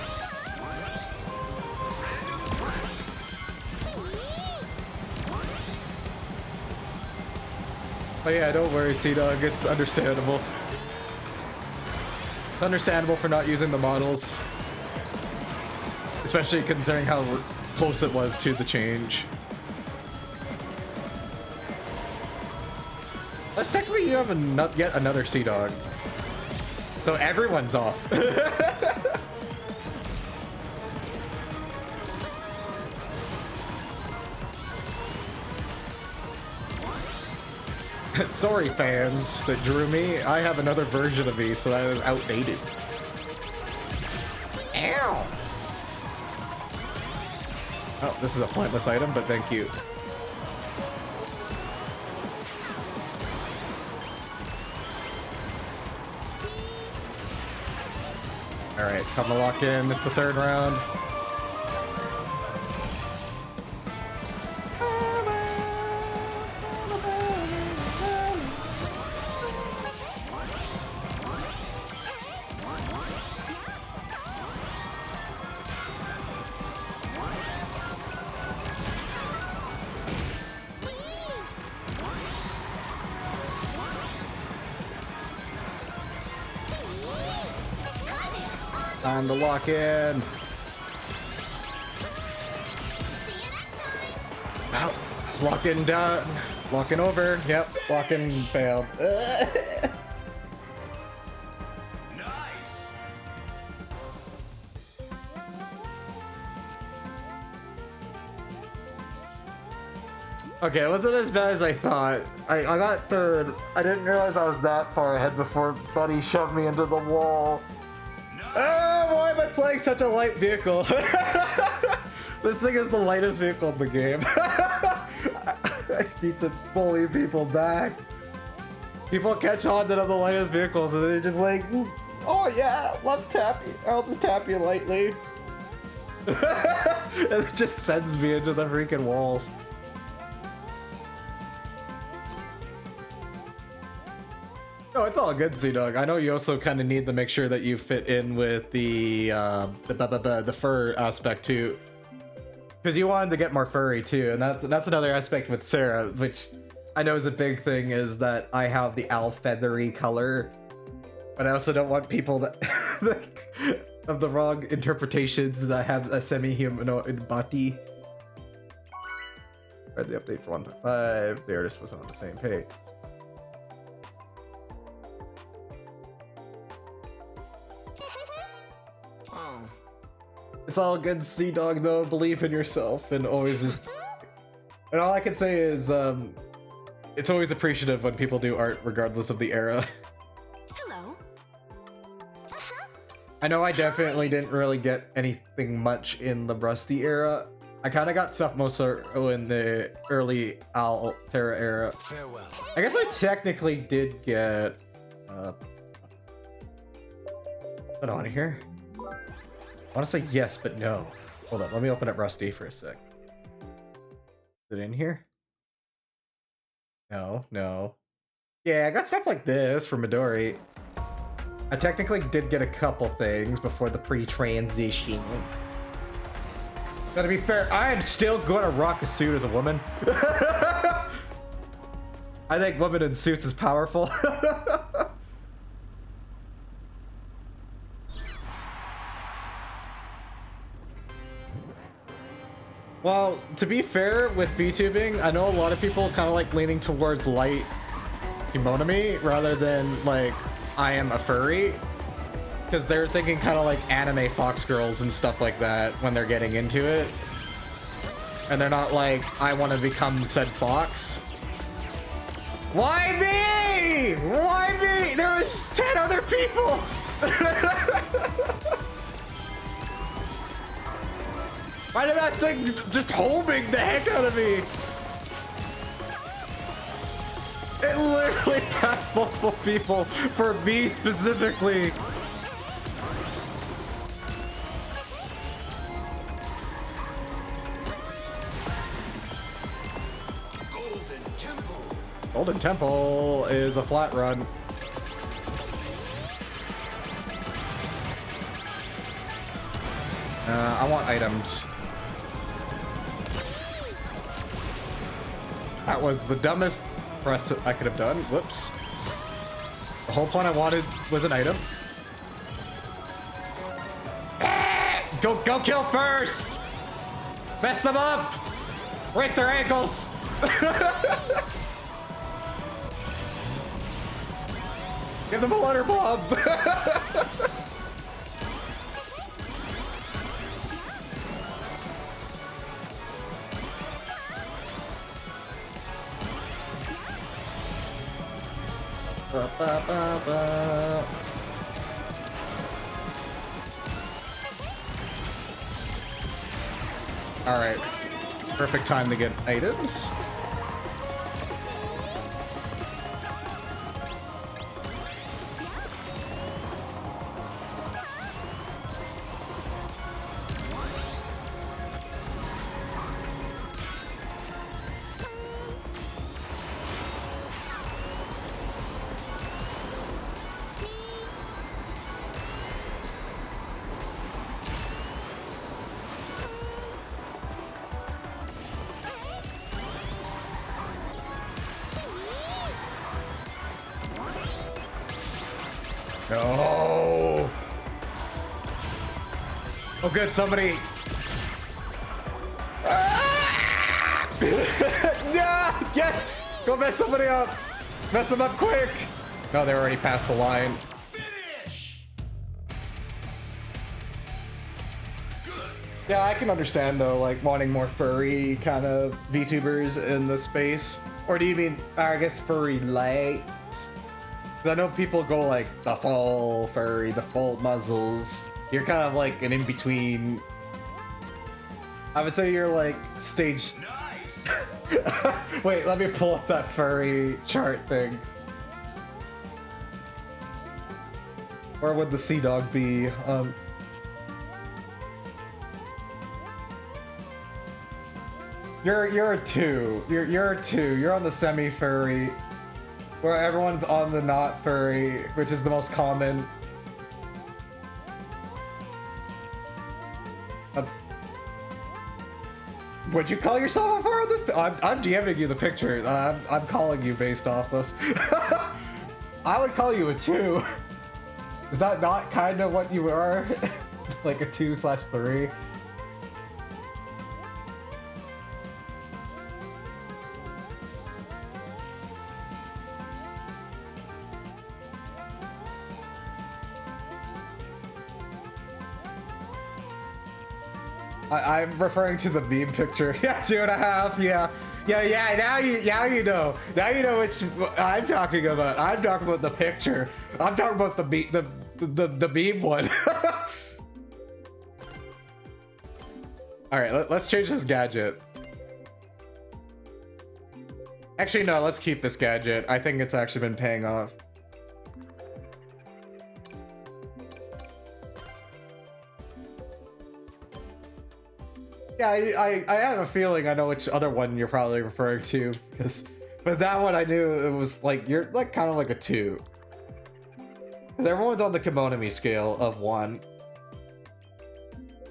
Oh yeah, don't worry, Sea-Dog, it's understandable. It's understandable for not using the models. Especially considering how close it was to the change. Let's technically you have yet another Sea-Dog. So everyone's off. Sorry, fans that drew me. I have another version of me, so that is outdated. Ow! Oh, this is a pointless item, but thank you. Alright, come to lock in. It's the 3rd round. Time to lock in. Out. Locking down. Locking over. Yep. Locking failed. Nice. Okay, it wasn't as bad as I thought. I got 3rd. I didn't realize I was that far ahead before Buddy shoved me into the wall. Oh, why am I playing such a light vehicle? This thing is the lightest vehicle in the game. I need to bully people back. People catch on to the lightest vehicles and they're just like, oh yeah, love tap you. I'll just tap you lightly. And it just sends me into the freaking walls. No, it's all good, Sea-Dog. I know you also kind of need to make sure that you fit in with the fur aspect too. Because you wanted to get more furry too, and that's another aspect with Sarah, which I know is a big thing, is that I have the owl feathery color, but I also don't want people that of the wrong interpretations. I have a semi-humanoid body. Read the update for 1.5. The artist wasn't on the same page. It's all good, Sea-Dog, though. Believe in yourself and always just... And all I can say is, it's always appreciative when people do art, regardless of the era. Hello. I know I definitely didn't really get anything much in the Rusty era. I kind of got stuff most in the early Al Sarah era. Farewell. I guess I technically did get... Put on here. I want to say yes, but no. Hold up, let me open up Rusty for a sec. Is it in here? No, no. Yeah, I got stuff like this for Midori. I technically did get a couple things before the pre-transition. Now, to be fair, I am still gonna rock a suit as a woman. I think women in suits is powerful. Well, to be fair with VTubing, I know a lot of people kind of like leaning towards light kimonomi rather than like I am a furry, because they're thinking kind of like anime fox girls and stuff like that when they're getting into it, and they're not like, I want to become said fox. Why me? Why me? There was 10 other people. Why did that thing just homing the heck out of me? It literally passed multiple people for me specifically. Golden Temple. Golden Temple is a flat run. I want items. That was the dumbest press I could have done. Whoops. The whole point I wanted was an item. Go kill first! Mess them up! Break their ankles! Give them a letter bomb! Alright. Perfect time to get items. No. Oh, good. Somebody. Ah! No! Yes. Go mess somebody up. Mess them up quick. No, they're already past the line. Finish. Good. Yeah, I can understand though, like wanting more furry kind of VTubers in the space. Or do you mean, I guess, furry light? I know people go like the full furry, the full muzzles. You're kind of like an in-between. I would say you're like stage... Nice. Wait, let me pull up that furry chart thing. Where would the sea dog be? You're a 2. You're a 2. You're on the semi-furry, where everyone's on the not furry, which is the most common. Would you call yourself a 4 on this? I'm DMing you the picture. I'm calling you based off of. I would call you a 2. Is that not kind of what you are? Like a 2/3? I'm referring to the meme picture. Yeah, 2.5. Yeah. Now you know. Now you know which I'm talking about. I'm talking about the picture. I'm talking about the meme one. All right, let's change this gadget. Actually, no. Let's keep this gadget. I think it's actually been paying off. Yeah, I have a feeling I know which other one you're probably referring to, but that one I knew it was like, you're like kind of like a 2. Because everyone's on the Kimonomi scale of 1.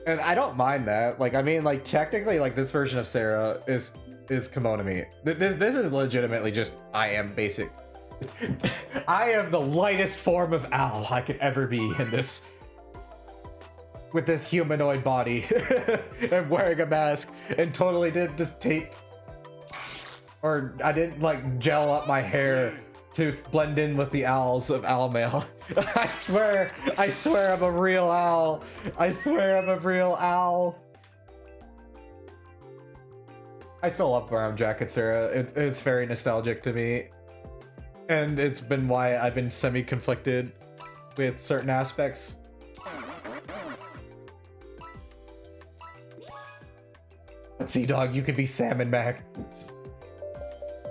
And I don't mind that. Like, I mean, like, technically, like, this version of Sarah is Kimonomi. This is legitimately just, I am basic. I am the lightest form of owl I could ever be in this. With this humanoid body and wearing a mask and totally did just tape, or I didn't like gel up my hair to blend in with the owls of owl mail. I swear I'm a real owl. I swear I'm a real owl. I still love Brown Jacket Sarah. It's very nostalgic to me, and it's been why I've been semi-conflicted with certain aspects. But Sea Dog, you could be Salmon Max.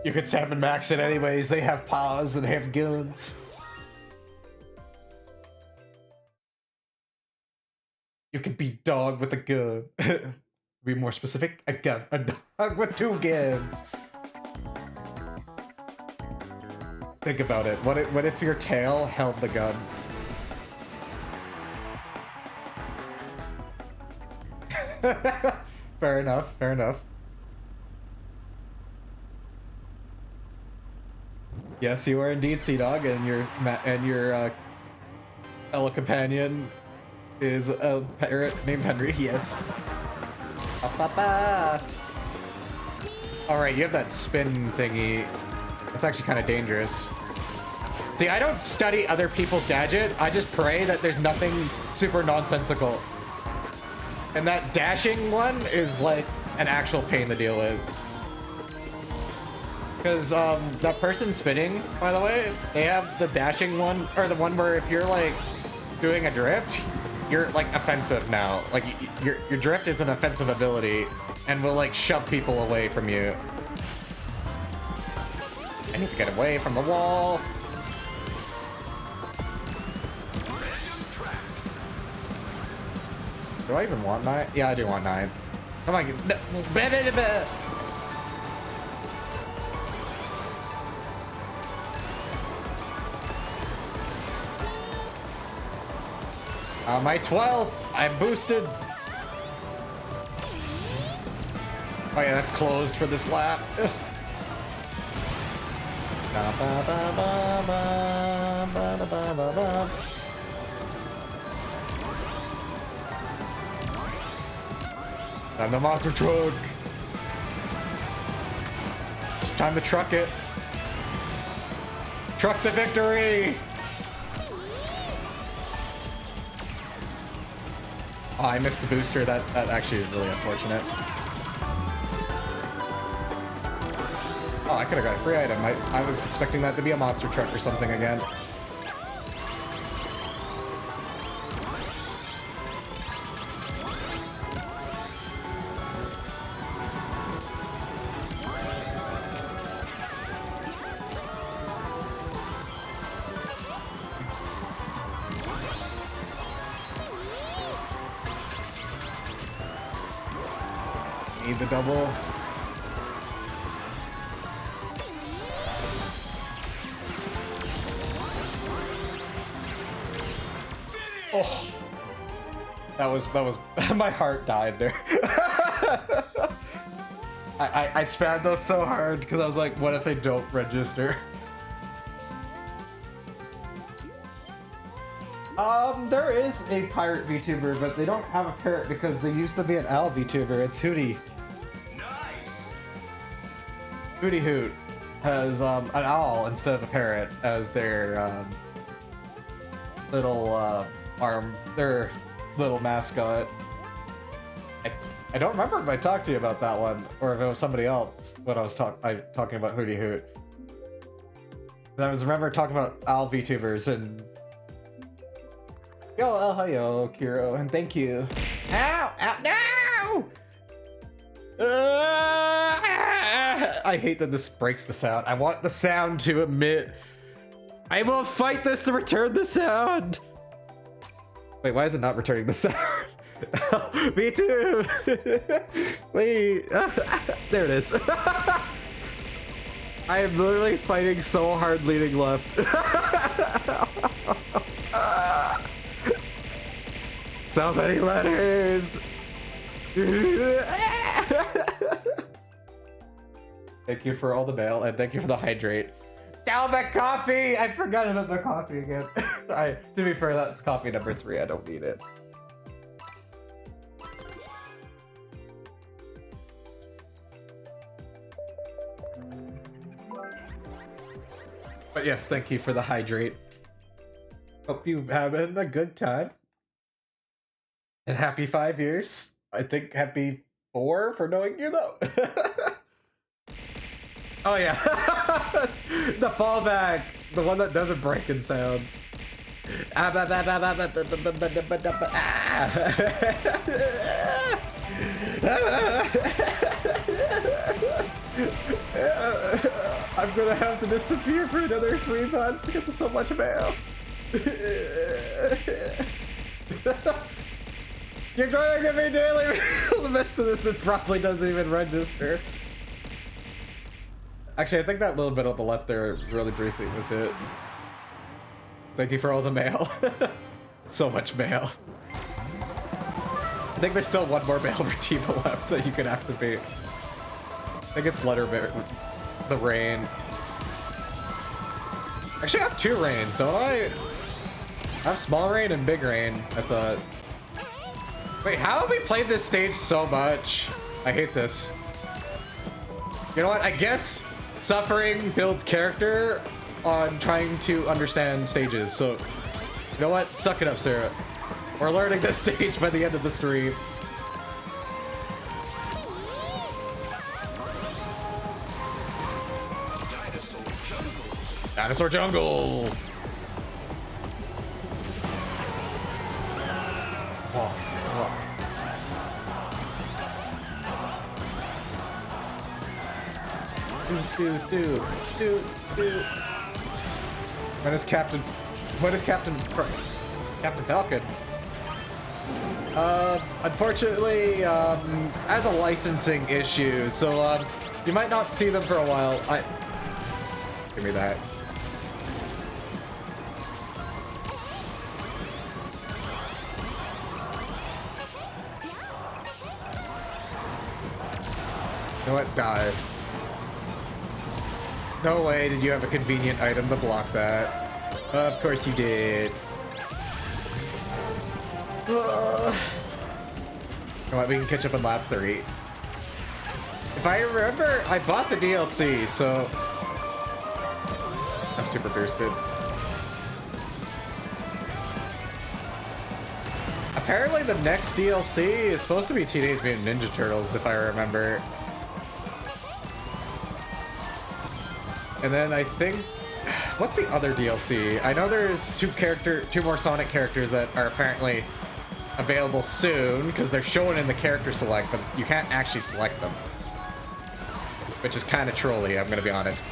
You could Salmon Max it anyways. They have paws and they have guns. You could be Dog with a gun. Be more specific, a dog with 2 guns. Think about it. What if your tail held the gun? Fair enough, fair enough. Yes, you are indeed Sea Dog, and your fellow companion is a parrot named Henry. Yes. All right, you have that spin thingy. That's actually kind of dangerous. See, I don't study other people's gadgets. I just pray that there's nothing super nonsensical. And that dashing one is like an actual pain to deal with. Because that person spinning, by the way, they have the dashing one, or the one where if you're like doing a drift, you're like offensive now. Like your drift is an offensive ability and will like shove people away from you. I need to get away from the wall. Do I even want 9? Yeah, I do want 9. Come on. My 12th. I'm boosted. Oh yeah, that's closed for this lap. I'm the monster truck. It's time to truck it. Truck the victory. Oh, I missed the booster. That actually is really unfortunate. Oh, I could have got a free item. I was expecting that to be a monster truck or something again. Need the double. Oh, that was my heart died there. I spammed those so hard because I was like, what if they don't register? There is a pirate VTuber, but they don't have a parrot because they used to be an owl VTuber. It's Hootie. Nice. Hootie Hoot has an owl instead of a parrot as their little their little mascot. I don't remember if I talked to you about that one or if it was somebody else when I was talking about Hootie Hoot. I remember talking about owl VTubers and yo, El Hayo, Kiro, and thank you. Ow! Ow! No! I hate that this breaks the sound. I want the sound to emit. I will fight this to return the sound. Wait, why is it not returning the sound? Me too. Wait. There it is. I am literally fighting so hard leaning left. So many letters. Thank you for all the mail and thank you for the hydrate. Down the coffee! I forgot about the coffee again. To be fair, that's coffee number 3. I don't need it. But yes, thank you for the hydrate. Hope you're having a good time. And happy 5 years. I think happy 4 for knowing you though. Oh yeah. The fallback. The one that doesn't break in sounds. I'm gonna have to disappear for another 3 months to get to so much mail. You're trying to give me daily mail. The best of this, it probably doesn't even register. Actually, I think that little bit on the left there really briefly was it. Thank you for all the mail. So much mail. I think there's still one more mail Vertiba left that you can activate. I think it's letter bear, the rain. Actually, I have 2 rains, don't I? I have small rain and big rain, I thought. Wait, how have we played this stage so much? I hate this. You know what? I guess suffering builds character on trying to understand stages. So, you know what? Suck it up, Sarah. We're learning this stage by the end of the stream. Dinosaur jungle. Oh. Do. When is Captain Falcon? Unfortunately, has a licensing issue, so you might not see them for a while. Give me that. You know what? Die. No way did you have a convenient item to block that. Of course you did. You know what? We can catch up in lap 3. If I remember, I bought the DLC, so I'm super boosted. Apparently the next DLC is supposed to be Teenage Mutant Ninja Turtles, if I remember. And then I think, what's the other DLC? I know there's 2 more Sonic characters that are apparently available soon because they're shown in the character select, but you can't actually select them, which is kind of trolly, I'm gonna be honest.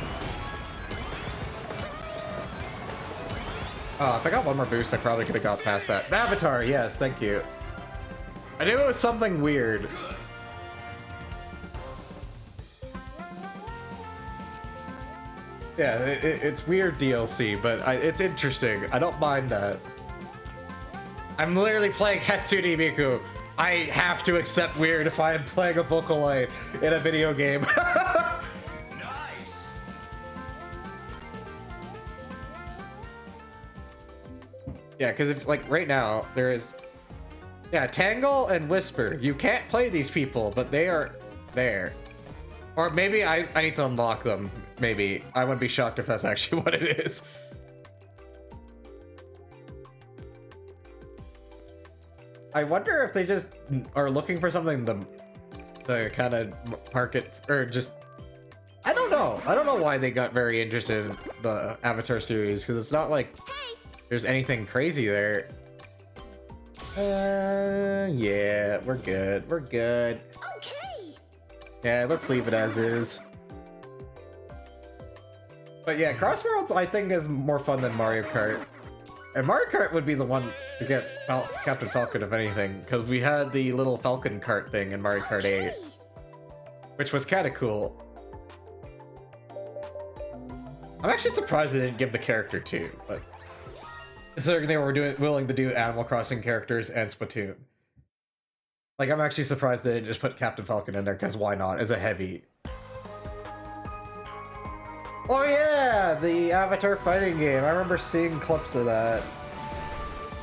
If I got one more boost, I probably could have got past that. Avatar, yes, thank you. I knew it was something weird. Yeah, it's weird DLC, but it's interesting. I don't mind that. I'm literally playing Hatsune Miku. I have to accept weird if I am playing a Vocaloid in a video game. Nice. Yeah, because if like right now there is, yeah, Tangle and Whisper. You can't play these people, but they are there. Or maybe I need to unlock them. Maybe I wouldn't be shocked if that's actually what it is. I wonder if they just are looking for something to kind of market, or just, I don't know. I don't know why they got very interested in the Avatar series, because it's not like there's anything crazy there. Yeah, we're good. We're good. Okay. Yeah, let's leave it as is. But yeah, CrossWorlds I think is more fun than Mario Kart. And Mario Kart would be the one to get Captain Falcon, if anything, because we had the little Falcon cart thing in Mario Kart 8, which was kind of cool. I'm actually surprised they didn't give the character too, but considering they were willing to do Animal Crossing characters and Splatoon. Like, I'm actually surprised they didn't just put Captain Falcon in there, because why not, as a heavy. Oh yeah, the Avatar fighting game. I remember seeing clips of that.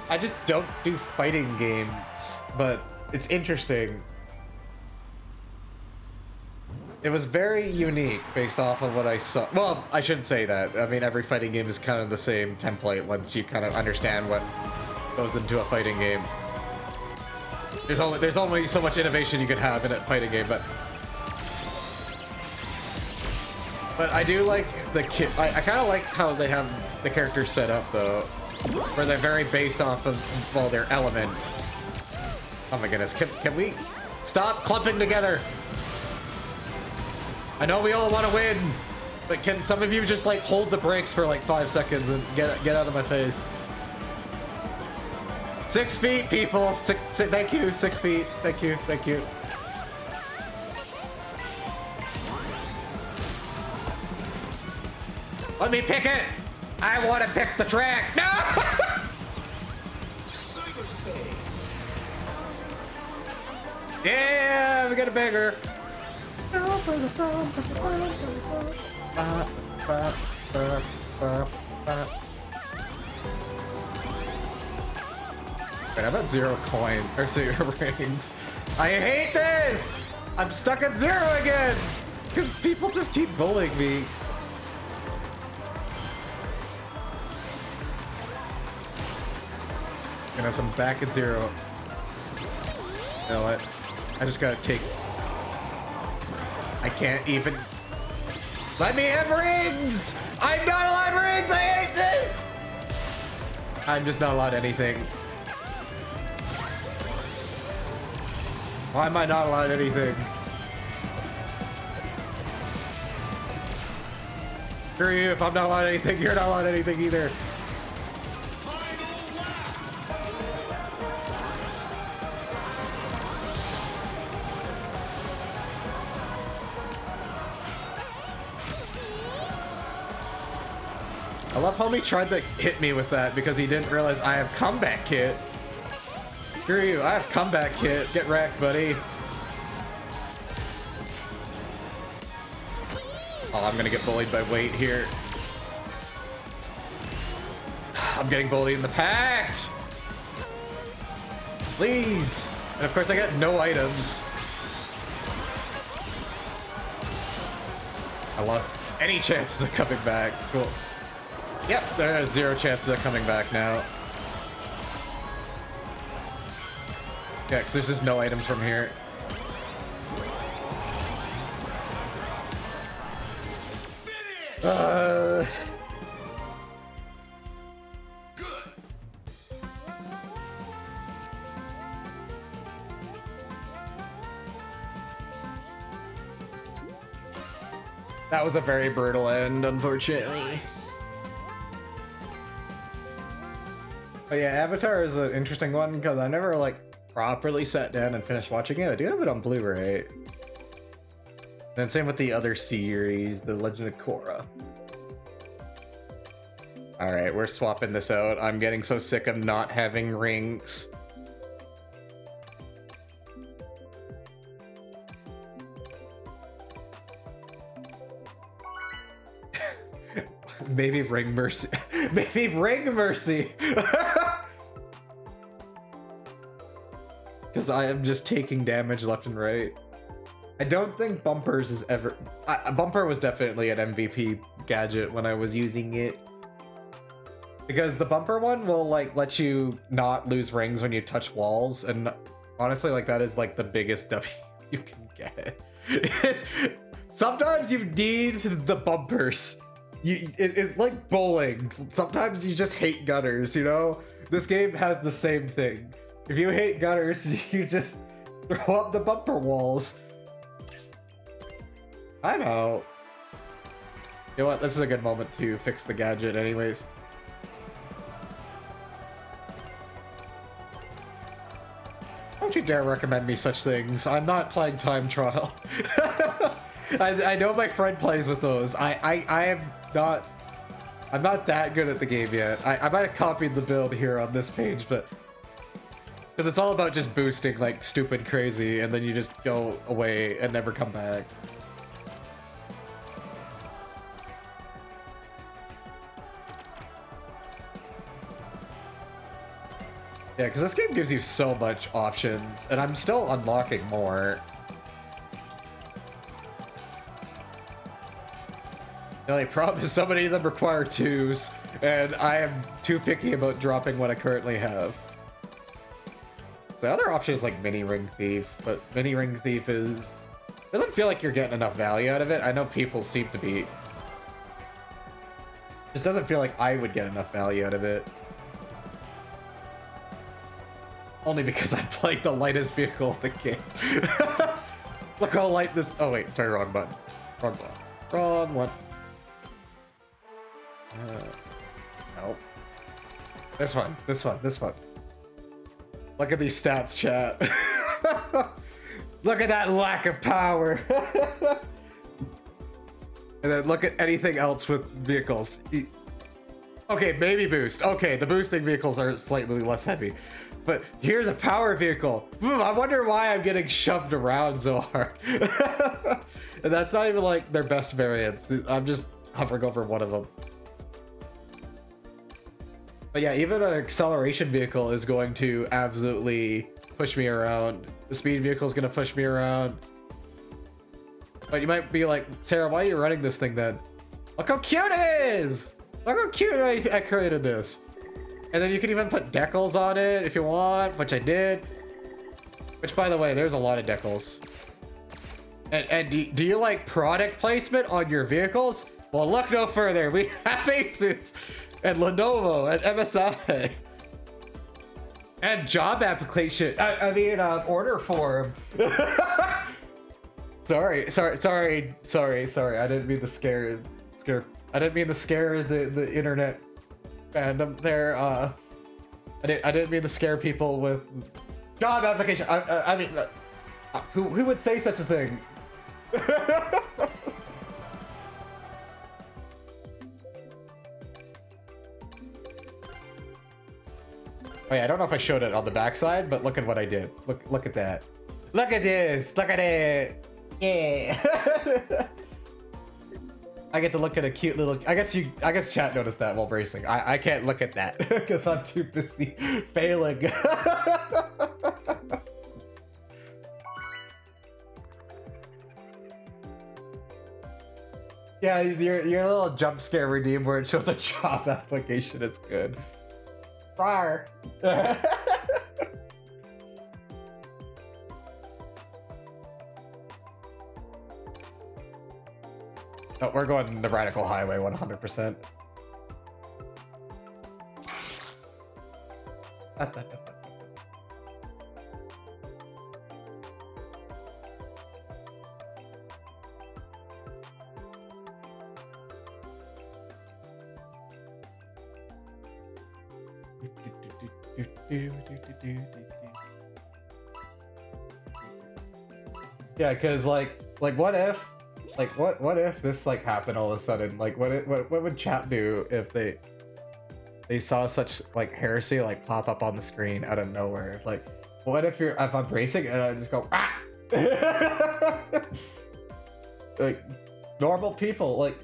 I just don't do fighting games, but it's interesting. It was very unique based off of what I saw. Well, I shouldn't say that. I mean, every fighting game is kind of the same template once you kind of understand what goes into a fighting game. There's only so much innovation you can have in a fighting game, but I do like the kit. I kind of like how they have the characters set up, though, where they're very based off of, well, their element. Oh my goodness, can we stop clumping together? I know we all want to win, but can some of you just like hold the brakes for like 5 seconds and get out of my face? 6 feet, people. Thank you. 6 feet. Thank you. Thank you. Let me pick it! I want to pick the track! No! Cyberspace. Yeah, we got a bigger. Wait, I'm at 0 coin, or 0 rings. I hate this! I'm stuck at 0 again! Because people just keep bullying me. Goodness, I'm back at 0. You know what? I just gotta take... I can't even... Let me have rings! I'm not allowed rings! I hate this! I'm just not allowed anything. Why am I not allowed anything? Screw you, if I'm not allowed anything, you're not allowed anything either. I love how he tried to hit me with that because he didn't realize I have comeback kit. Screw you, I have comeback kit. Get wrecked, buddy. Oh, I'm gonna get bullied by weight here. I'm getting bullied in the pact. Please. And of course I got no items. I lost any chances of coming back. Cool. Yep, there are 0 chances of coming back now. Yeah, because there's just no items from here. Good. That was a very brutal end, unfortunately. Nice. But yeah, Avatar is an interesting one because I never like properly sat down and finished watching it. I do have it on Blu-ray. And same with the other series, The Legend of Korra. All right, we're swapping this out. I'm getting so sick of not having rings. Maybe ring mercy. Maybe ring mercy. Because I am just taking damage left and right. I don't think bumpers is ever... bumper was definitely an MVP gadget when I was using it. Because the bumper one will like let you not lose rings when you touch walls, and honestly, like that is like the biggest W you can get. Sometimes you need the bumpers. It's like bowling. Sometimes you just hate gutters, you know? This game has the same thing. If you hate gutters, you just throw up the bumper walls. I'm out. You know what? This is a good moment to fix the gadget anyways. Don't you dare recommend me such things. I'm not playing Time Trial. I know my friend plays with those. I'm not that good at the game yet. I might have copied the build here on this page, but because it's all about just boosting like stupid crazy, and then you just go away and never come back. Yeah, because this game gives you so much options, and I'm still unlocking more. The only problem is so many of them require 2s, and I am too picky about dropping what I currently have. The other option is like Mini Ring Thief, but Mini Ring Thief doesn't feel like you're getting enough value out of it. I know people seem to be. Just doesn't feel like I would get enough value out of it. Only because I played the lightest vehicle in the game. Look how light this... Oh wait, sorry, wrong button. Wrong button. Wrong one. Nope. This one, this one, this one. Look at these stats, chat. Look at that lack of power. And then look at anything else with vehicles. Okay, maybe boost. Okay, the boosting vehicles are slightly less heavy. But here's a power vehicle. I wonder why I'm getting shoved around so hard. And that's not even like their best variants. I'm just hovering over one of them. But yeah, even an acceleration vehicle is going to absolutely push me around. The speed vehicle is going to push me around. But you might be like, Sarah, why are you running this thing then? Look how cute it is! Look how cute I created this. And then you can even put decals on it if you want, which I did. Which, by the way, there's a lot of decals. And do you like product placement on your vehicles? Well, look no further. We have Asus and Lenovo and MSI and job application. I mean, order form. Sorry. I didn't mean to scare. I didn't mean to scare the internet fandom there. I didn't mean to scare people with job application. I mean, who would say such a thing? Oh yeah, I don't know if I showed it on the backside, but look at what I did. Look at that. Look at this. Look at it. Yeah. I get to look at a cute little. I guess chat noticed that while racing. I can't look at that because I'm too busy failing. Yeah, your little jump scare redeem where it shows a job application is good. Fire. Oh, we're going the radical highway 100%. Yeah, because like what if what if this like happened all of a sudden? Like what would chat do if they they saw such like heresy like pop up on the screen out of nowhere. Like, what if I'm racing and I just go ah? Like normal people, like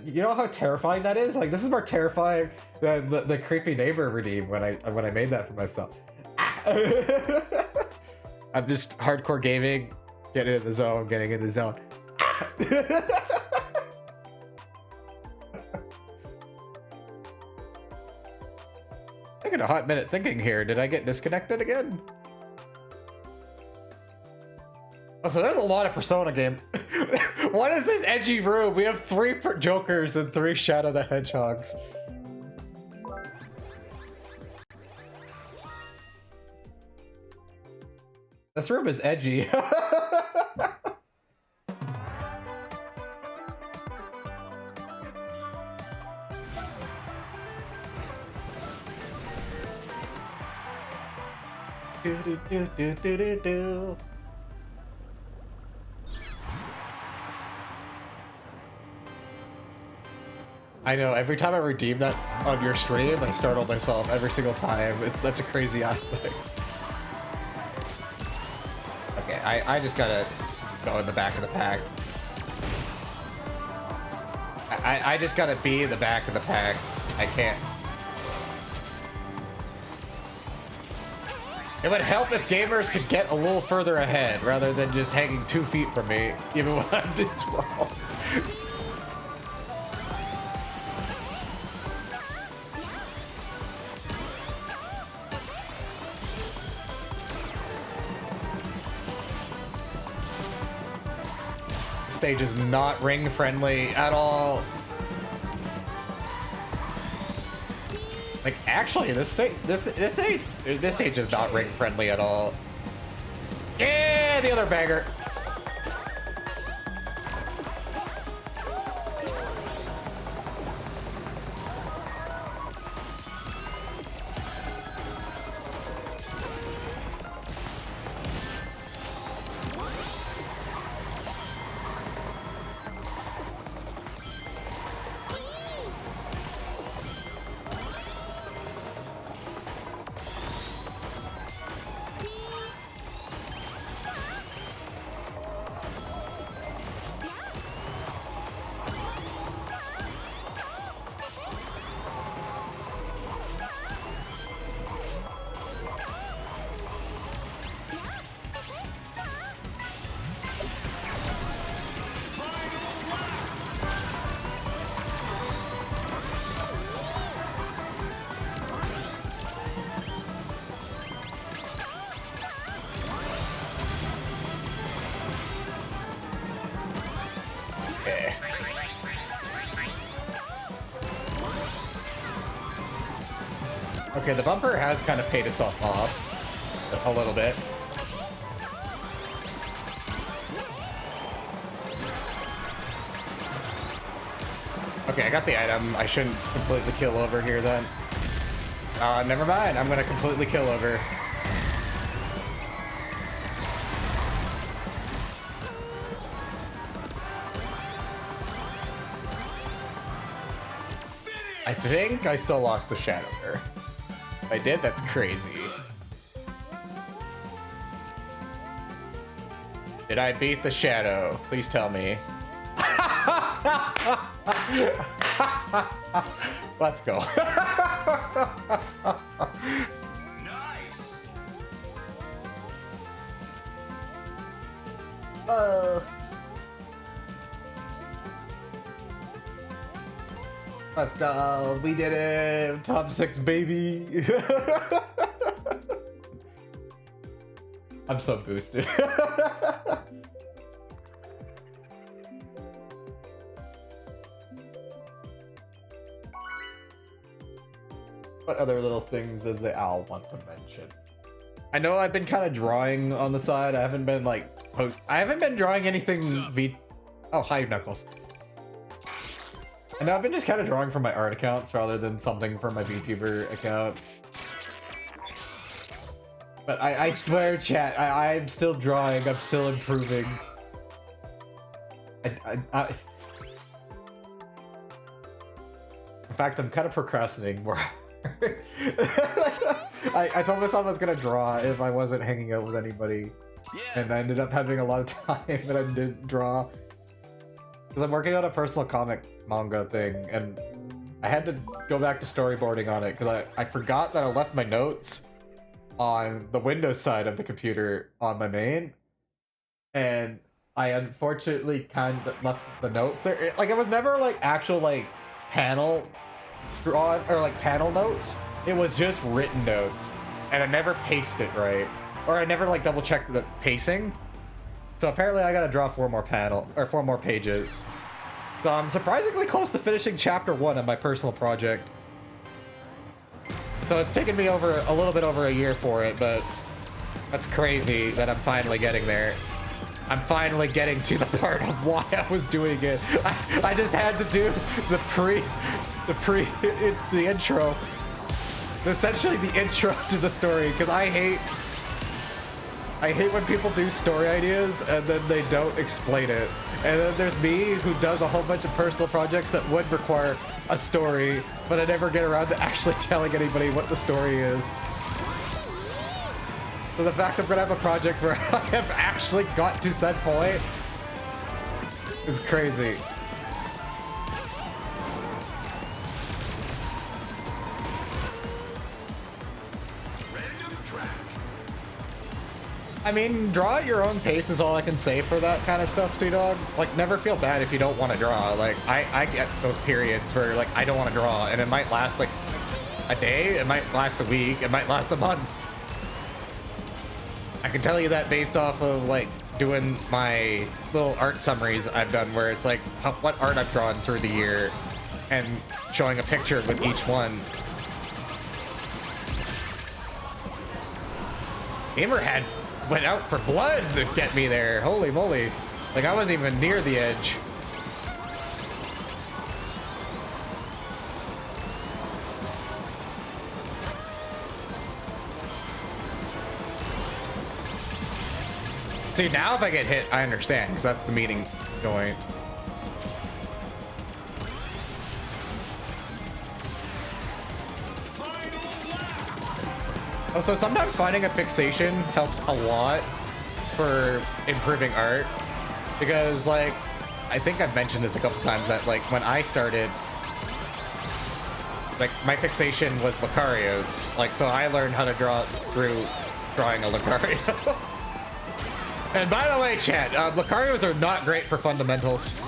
you know how terrifying that is? Like this is more terrifying than the creepy neighbor redeem when I made that for myself. Ah! I'm just hardcore gaming, getting in the zone, getting in the zone. Ah! Taking a hot minute thinking here. Did I get disconnected again? Oh, so there's a lot of Persona game. What is this edgy room? We have 3 Jokers and 3 Shadow the Hedgehogs. This room is edgy. Do, do, do, do, do, do. I know, every time I redeem that on your stream, I startle myself every single time. It's such a crazy aspect. Okay, I just gotta go in the back of the pack. I just gotta be in the back of the pack. I can't. It would help if gamers could get a little further ahead rather than just hanging 2 feet from me, even when I'm in 12. Stage is not ring friendly at all. Like actually this stage is not ring friendly at all. Yeah, the other bagger. Okay, the bumper has kind of paid itself off a little bit. Okay, I got the item. I shouldn't completely kill over here then. Never mind. I'm gonna completely kill over. I think I still lost the shadow there. If I did, that's crazy. Did I beat the shadow? Please tell me. Let's go. Nice. Let's go. We did it. Top 6, baby. I'm so boosted. What other little things does the owl want to mention? I know I've been kind of drawing on the side. I haven't been like I haven't been drawing anything Oh, hi Knuckles. I know I've been just kind of drawing from my art accounts rather than something from my VTuber account. But I swear, chat, I'm still drawing. I'm still improving. fact, I'm kind of procrastinating more. I told myself I was gonna draw if I wasn't hanging out with anybody, and I ended up having a lot of time, and I didn't draw because I'm working on a personal comic manga thing, and I had to go back to storyboarding on it because I forgot that I left my notes on the Windows side of the computer on my main, and I unfortunately kind of left the notes there. It was never like actual like panel drawn or like panel notes. It was just written notes, and I never pasted it right, or I never like double checked the pacing. So apparently I gotta draw 4 more pages. So I'm surprisingly close to finishing chapter 1 of my personal project. So it's taken me a little bit over a year for it, but that's crazy that I'm finally getting there. I'm finally getting to the part of why I was doing it. I just had to do the intro. Essentially the intro to the story, because I hate when people do story ideas and then they don't explain it. And then there's me who does a whole bunch of personal projects that would require a story, but I never get around to actually telling anybody what the story is. So the fact I'm gonna have a project where I have actually got to said point is crazy. I mean, draw at your own pace is all I can say for that kind of stuff, Sea Dog. Like, never feel bad if you don't want to draw. Like, I get those periods where, like, I don't want to draw, and it might last, like, a day, it might last a week, it might last a month. I can tell you that based off of, like, doing my little art summaries I've done, where it's like, what art I've drawn through the year, and showing a picture with each one. Gamerhead went out for blood to get me there. Holy moly. Like, I wasn't even near the edge. See, now if I get hit, I understand, because that's the meeting joint. Oh, so sometimes finding a fixation helps a lot for improving art, because, like, I think I've mentioned this a couple times that, like, when I started, like, my fixation was Lucario's. Like, so I learned how to draw through drawing a Lucario. And by the way, chat, Lucarios are not great for fundamentals.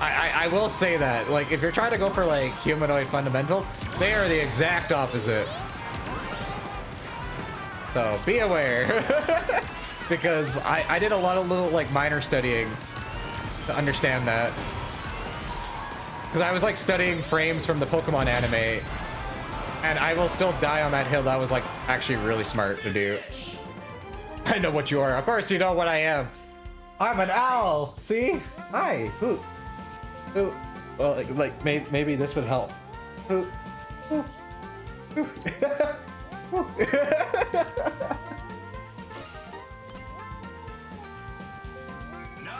I will say that. Like, if you're trying to go for, like, humanoid fundamentals, they are the exact opposite. So be aware. Because I did a lot of little, like, minor studying to understand that. Because I was, like, studying frames from the Pokemon anime, and I will still die on that hill. That was, like, actually really smart to do. I know what you are. Of course you know what I am. I'm an owl. See? Hi. Hoot. Hoot. Well, like maybe this would help. Hoot. Hoot. Hoot. Hoot.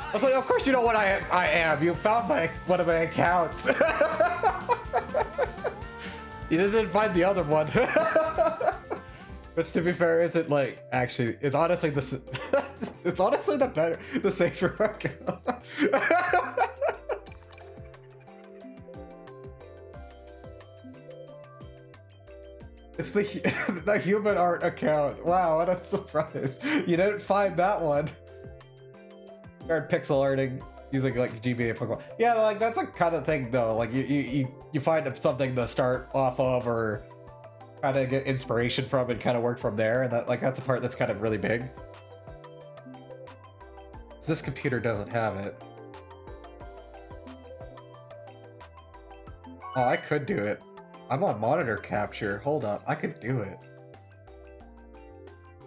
I was like, of course you know what I am. You found one of my accounts. You just didn't find the other one. Which, to be fair, isn't, like, actually, it's honestly it's honestly the safer account. It's the human art account. Wow, what a surprise. You didn't find that one. Start pixel arting using, like, GBA Pokemon. Yeah, like, that's a kind of thing, though. Like, you find something to start off of, or kind of get inspiration from and kind of work from there, and that's a part that's kind of really big. This computer doesn't have it. Oh, I could do it. I'm on monitor capture. Hold up, I could do it.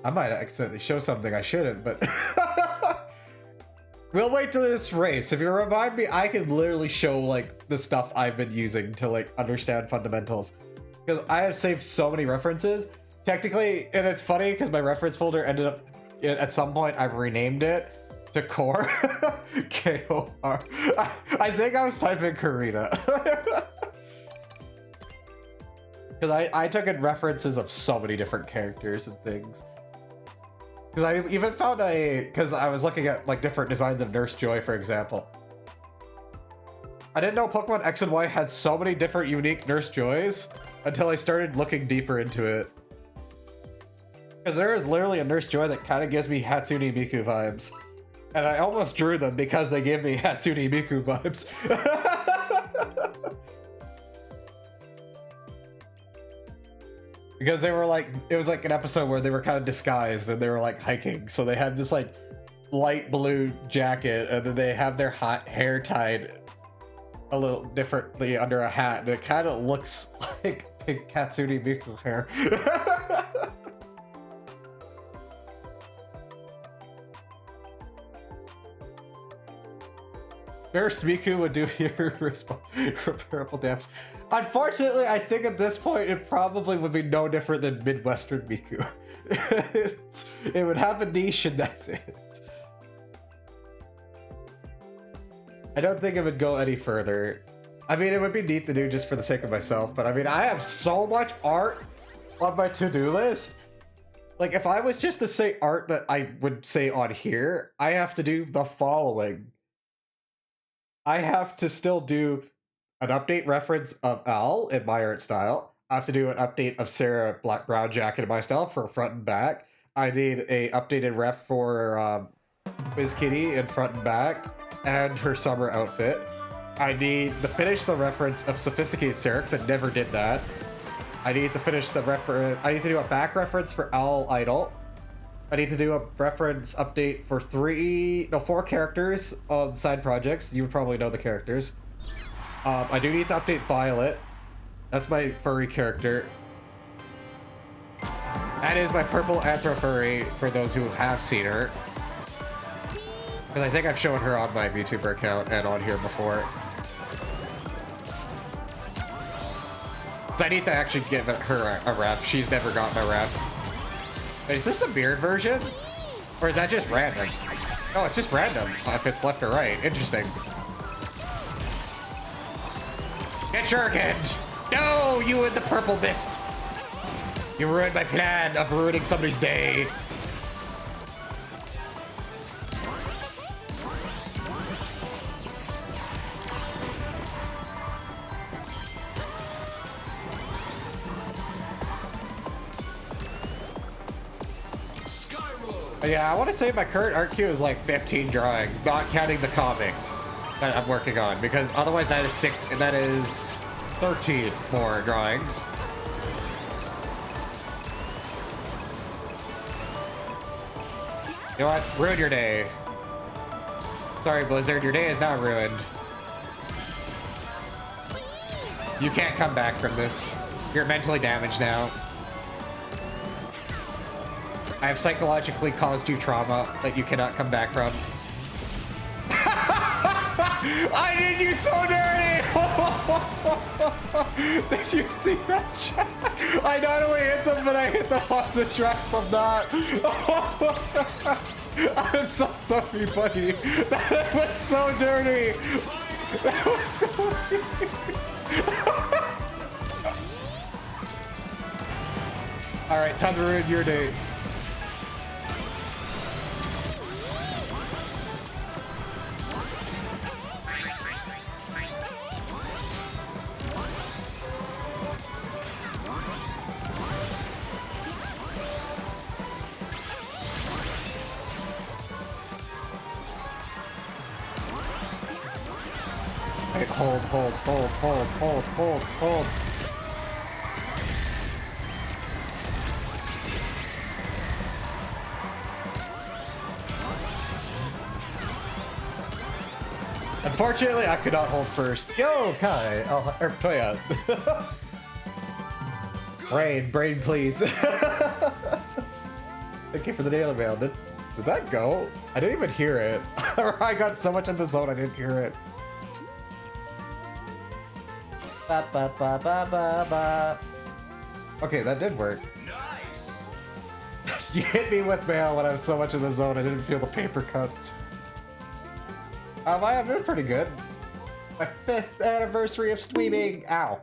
I might accidentally show something I shouldn't, but we'll wait till this race. If you remind me, I can literally show, like, the stuff I've been using to, like, understand fundamentals. Because I have saved so many references. Technically, and it's funny because my reference folder ended up, at some point, I've renamed it to Core. K-O-R. I think I was typing Karina. Because I took in references of so many different characters and things. Because I even found because I was looking at like different designs of Nurse Joy, for example. I didn't know Pokemon X and Y had so many different unique Nurse Joys until I started looking deeper into it. Because there is literally a Nurse Joy that kind of gives me Hatsune Miku vibes. And I almost drew them because they give me Hatsune Miku vibes. Because they were like, it was like an episode where they were kind of disguised and they were like hiking. So they had this like light blue jacket and then they have their hair tied a little differently under a hat. And it kind of looks like pink Hatsune Miku hair. Nurse Miku would do repairable damage. Unfortunately, I think at this point it probably would be no different than Midwestern Miku. It would have a niche and that's it. I don't think it would go any further. I mean, it would be neat to do just for the sake of myself, but I mean, I have so much art on my to-do list. Like, if I was just to say art that I would say on here, I have to do the following. I have to still do an update reference of Al in my art style. I have to do an update of Sarah Brown Jacket in my style for front and back. I need a updated ref for Wiz Kitty in front and back and her summer outfit. I need to finish the reference of Sophisticated Sarah because I never did that. I need to finish the reference. I need to do a back reference for Owl Idol. I need to do a reference update for 4 characters on side projects. You would probably know the characters. I do need to update Violet. That's my furry character. That is my purple Anthro furry for those who have seen her. Because I think I've shown her on my VTuber account and on here before. So I need to actually give her a ref. She's never gotten a ref. Wait, is this the beard version? Or is that just random? Oh, it's just random if it's left or right. Interesting. Get shurikened! No, you and the purple mist! You ruined my plan of ruining somebody's day. Yeah, I want to say my current art queue is like 15 drawings, not counting the comic that I'm working on, because otherwise that is 13 more drawings. You know what? Ruin your day. Sorry, Blizzard, your day is not ruined. You can't come back from this. You're mentally damaged now. I have psychologically caused you trauma that you cannot come back from. I did you so dirty! Did you see that shot? I not only hit them, but I hit them off the track from that. I'm so sorry, buddy. That was so dirty. That was so dirty. All right, time to ruin your day. Hold. Unfortunately, I could not hold first. Yo, Kai. Oh, or Toya. Brain, please. Thank you for the daily mail. Did that go? I didn't even hear it. I got so much in the zone, I didn't hear it. Ba, ba, ba, ba, ba, ba. Okay, that did work. Nice. You hit me with mail when I was so much in the zone, I didn't feel the paper cuts. I'm doing pretty good. My 5th anniversary of streaming. Ow.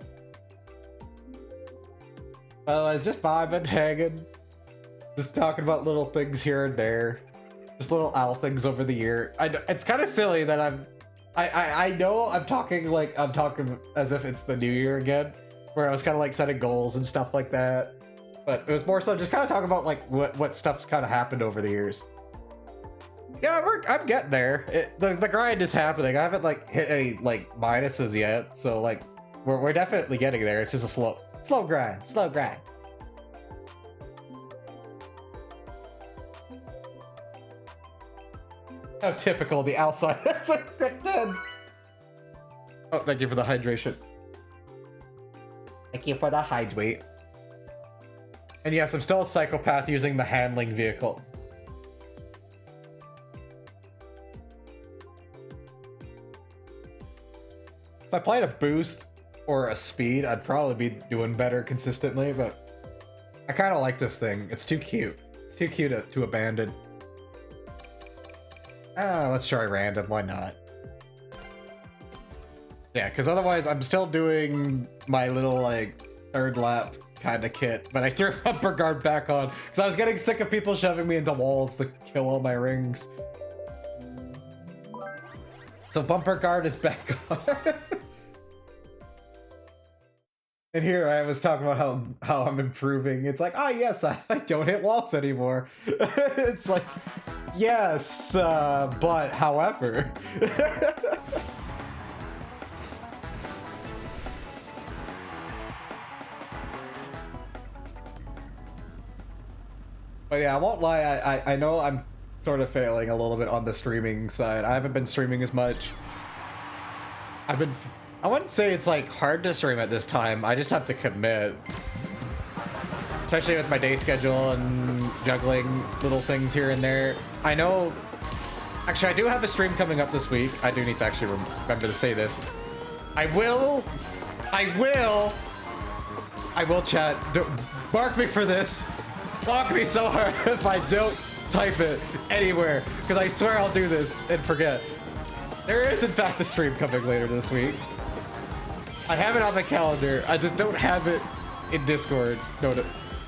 Otherwise, just vibing, hanging, just talking about little things here and there, just little owl things over the year. It's kind of silly that I know I'm talking as if it's the new year again, where I was kind of like setting goals and stuff like that. But it was more so just kind of talking about like what stuff's kind of happened over the years. Yeah, I'm getting there. The grind is happening. I haven't like hit any like minuses yet, so like we're definitely getting there. It's just a slow grind. Slow grind. How typical the outside. Oh, thank you for the hydration. Thank you for the hydrate. And yes, I'm still a psychopath using the handling vehicle. If I played a boost or a speed, I'd probably be doing better consistently, but I kind of like this thing. It's too cute. It's too cute to abandon. Let's try random. Why not? Yeah, because otherwise I'm still doing my little, like, third lap kind of kit, but I threw bumper guard back on because I was getting sick of people shoving me into walls to kill all my rings. So bumper guard is back on. And here I was talking about how I'm improving. It's like, yes, I don't hit walls anymore. It's like, yes, but however. But yeah, I won't lie, I know I'm sort of failing a little bit on the streaming side. I haven't been streaming as much. I wouldn't say it's like hard to stream at this time. I just have to commit. Especially with my day schedule and juggling little things here and there. I know, actually I do have a stream coming up this week. I do need to actually remember to say this. I will chat. Mark me for this. Block me so hard if I don't type it anywhere, because I swear I'll do this and forget. There is in fact a stream coming later this week. I have it on my calendar. I just don't have it in Discord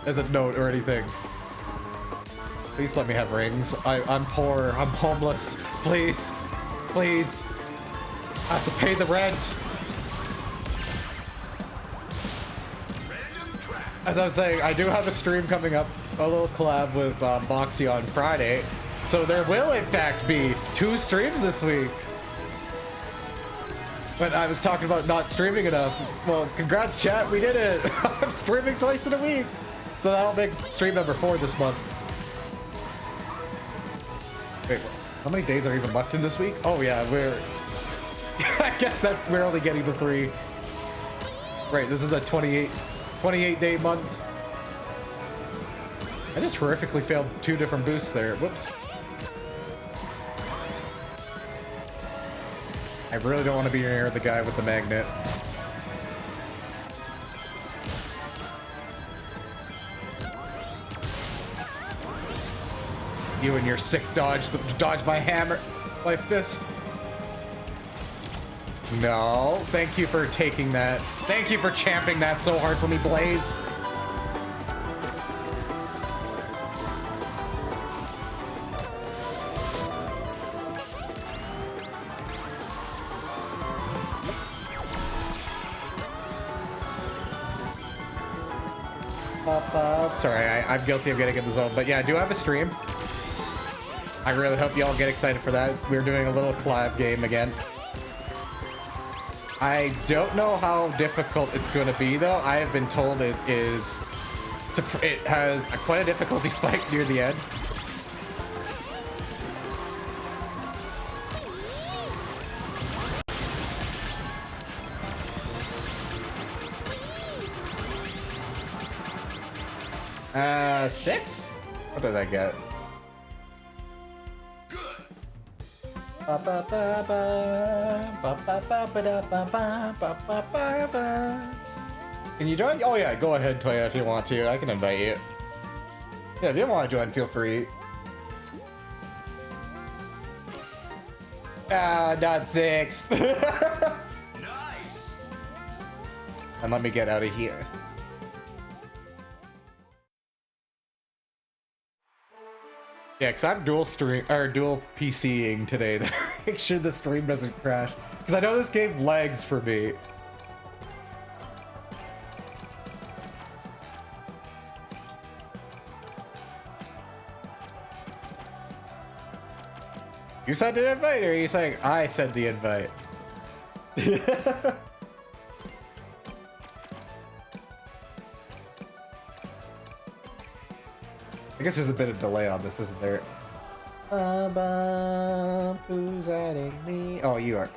as a note or anything. Please let me have rings. I'm poor. I'm homeless. Please. Please. I have to pay the rent. As I was saying, I do have a stream coming up, a little collab with Moxie on Friday. So there will in fact be 2 streams this week. But I was talking about not streaming enough. Well, congrats chat, we did it. I'm streaming twice in a week. So that'll make stream number 4 this month. Wait, how many days are even left in this week? Oh yeah, I guess that we're only getting the 3. Right, this is a 28 day month. I just horrifically failed 2 different boosts there. Whoops. I really don't want to be near the guy with the magnet. You and your sick dodge my hammer, my fist. No, thank you for taking that. Thank you for champing that so hard for me, Blaze. Sorry, I'm guilty of getting in the zone, but yeah, I do have a stream. I really hope you all get excited for that. We're doing a little collab game again. I don't know how difficult it's going to be, though. I have been told it has quite a difficulty spike near the end. Six? What did I get? Can you join? Oh yeah, go ahead, Toya, if you want to. I can invite you. Yeah, if you want to join, feel free. Not 6. Nice. And let me get out of here. Yeah, because I'm dual stream or dual PCing today to make sure the stream doesn't crash. Because I know this game lags for me. You sent an invite, or are you saying I sent the invite? I guess there's a bit of delay on this, isn't there? Who's adding me? Oh, you are.